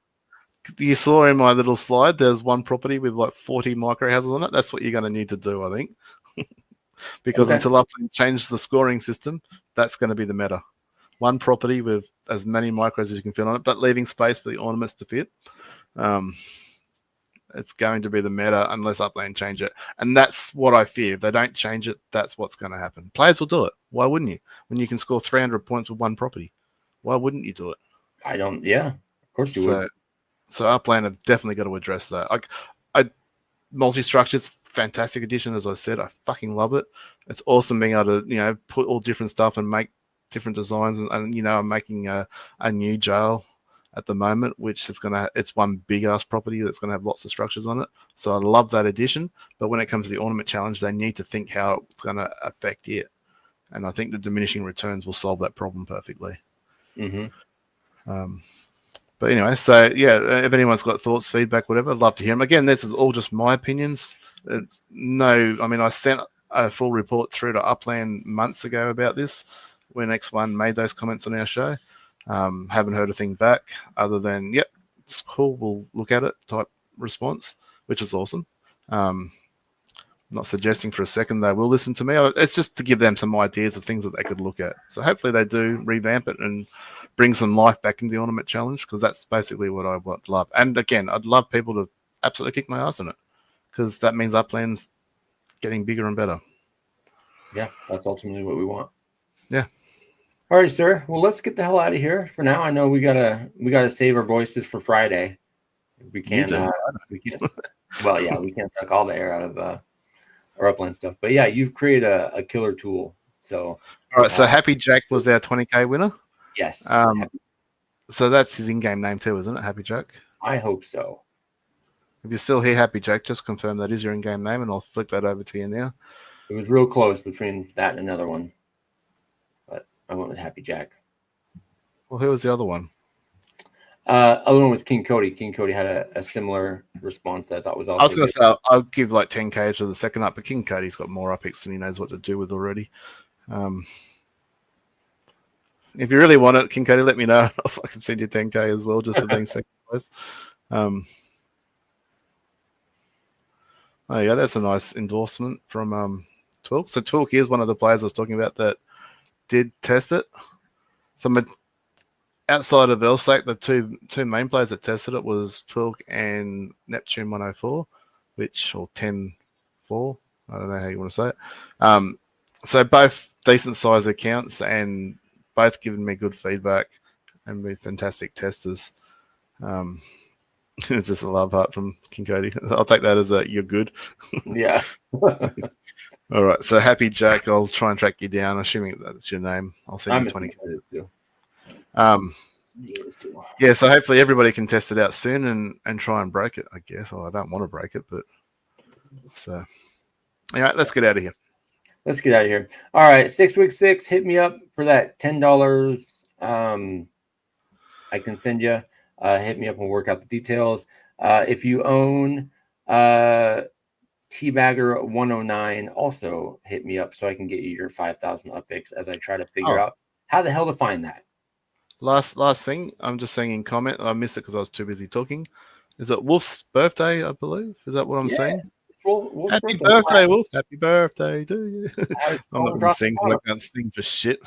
you saw in my little slide, there's one property with like 40 micro houses on it. That's what you're going to need to do, I think. Because until Upland change the scoring system, that's going to be the meta. One property with as many micros as you can fit on it, but leaving space for the ornaments to fit. It's going to be the meta unless Upland change it. And that's what I fear. If they don't change it, that's what's going to happen. Players will do it. Why wouldn't you? When you can score 300 points with one property, why wouldn't you do it? Yeah, of course you would. So Upland have definitely got to address that. Multi-structure's fantastic addition, as I said. I fucking love it. It's awesome being able to, you know, put all different stuff and make different designs. And you know, I'm making a new jail at the moment, which is it's one big ass property that's going to have lots of structures on it. So I love that addition. But when it comes to the ornament challenge, they need to think how it's going to affect it. And I think the diminishing returns will solve that problem perfectly. But anyway, so yeah, if anyone's got thoughts, feedback, whatever, I'd love to hear them. Again, this is all just my opinions. I mean, I sent a full report through to Upland months ago about this when X1 made those comments on our show. Haven't heard a thing back other than, yep, it's cool. We'll look at it type response, which is awesome. Not suggesting for a second they will listen to me. It's just to give them some ideas of things that they could look at. So hopefully they do revamp it and bring some life back into the Ornament Challenge, because that's basically what I would love. And again, I'd love people to absolutely kick my ass in it, because that means Upland's getting bigger and better. Yeah, that's ultimately what we want. Yeah. All right, sir. Well, let's get the hell out of here for now. I know we gotta save our voices for Friday. We can't. We can't. Well, yeah, we can't suck all the air out of our Upland stuff. But yeah, you've created a killer tool. So. All right. So Happy Jack was our 20K winner. Yes. So that's his in-game name too, isn't it? Happy Jack. I hope so. If you're still here, Happy Jack, just confirm that is your in-game name, and I'll flick that over to you now. It was real close between that and another one, but I went with Happy Jack. Well, who was the other one? Other one was King Cody. King Cody had a similar response that I thought was also. I was going to say I'll give like 10K to the second up, but King Cody's got more up than he knows what to do with already. If you really want it, King Cody, let me know. I can send you 10K as well, just for being second place. Oh yeah, that's a nice endorsement from Twilk. So Twilk is one of the players I was talking about that did test it. So outside of Elsac, the two main players that tested it was Twilk and Neptune 104, or 10-4. I don't know how you want to say it. So both decent size accounts and both given me good feedback and be fantastic testers. It's just a love heart from King Cody. I'll take that as a you're good. Yeah. All right. So Happy Jack, I'll try and track you down, assuming that's your name. I'll send you 20K. Too. Yeah, so hopefully everybody can test it out soon and try and break it, I guess. Well, I don't want to break it, but so anyway, let's get out of here. Let's get out of here. All right, 6 week 6, hit me up for that $10. I can send you. Hit me up and work out the details. If you own Teabagger 109, also hit me up so I can get you your 5,000 Uppies as I try to figure out how the hell to find that. Last thing, I'm just saying in comment, I missed it because I was too busy talking. Is it Wolf's birthday, I believe? Is that what I'm saying? Wolf's Happy birthday, Wolf. Happy birthday to you. I'm not going to sing because I can't sing for shit.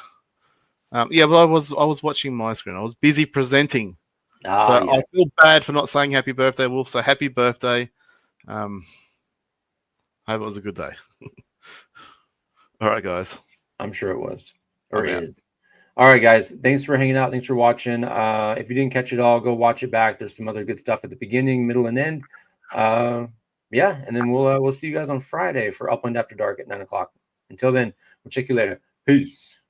Yeah, but I was watching my screen. I was busy presenting. So I feel bad for not saying happy birthday, Wolf. So happy birthday. Hope it was a good day. All right, guys. I'm sure it was. Or is. All right, guys. Thanks for hanging out. Thanks for watching. If you didn't catch it all, go watch it back. There's some other good stuff at the beginning, middle, and end. Yeah, and then we'll see you guys on Friday for Upland After Dark at 9 o'clock. Until then, we'll check you later. Peace.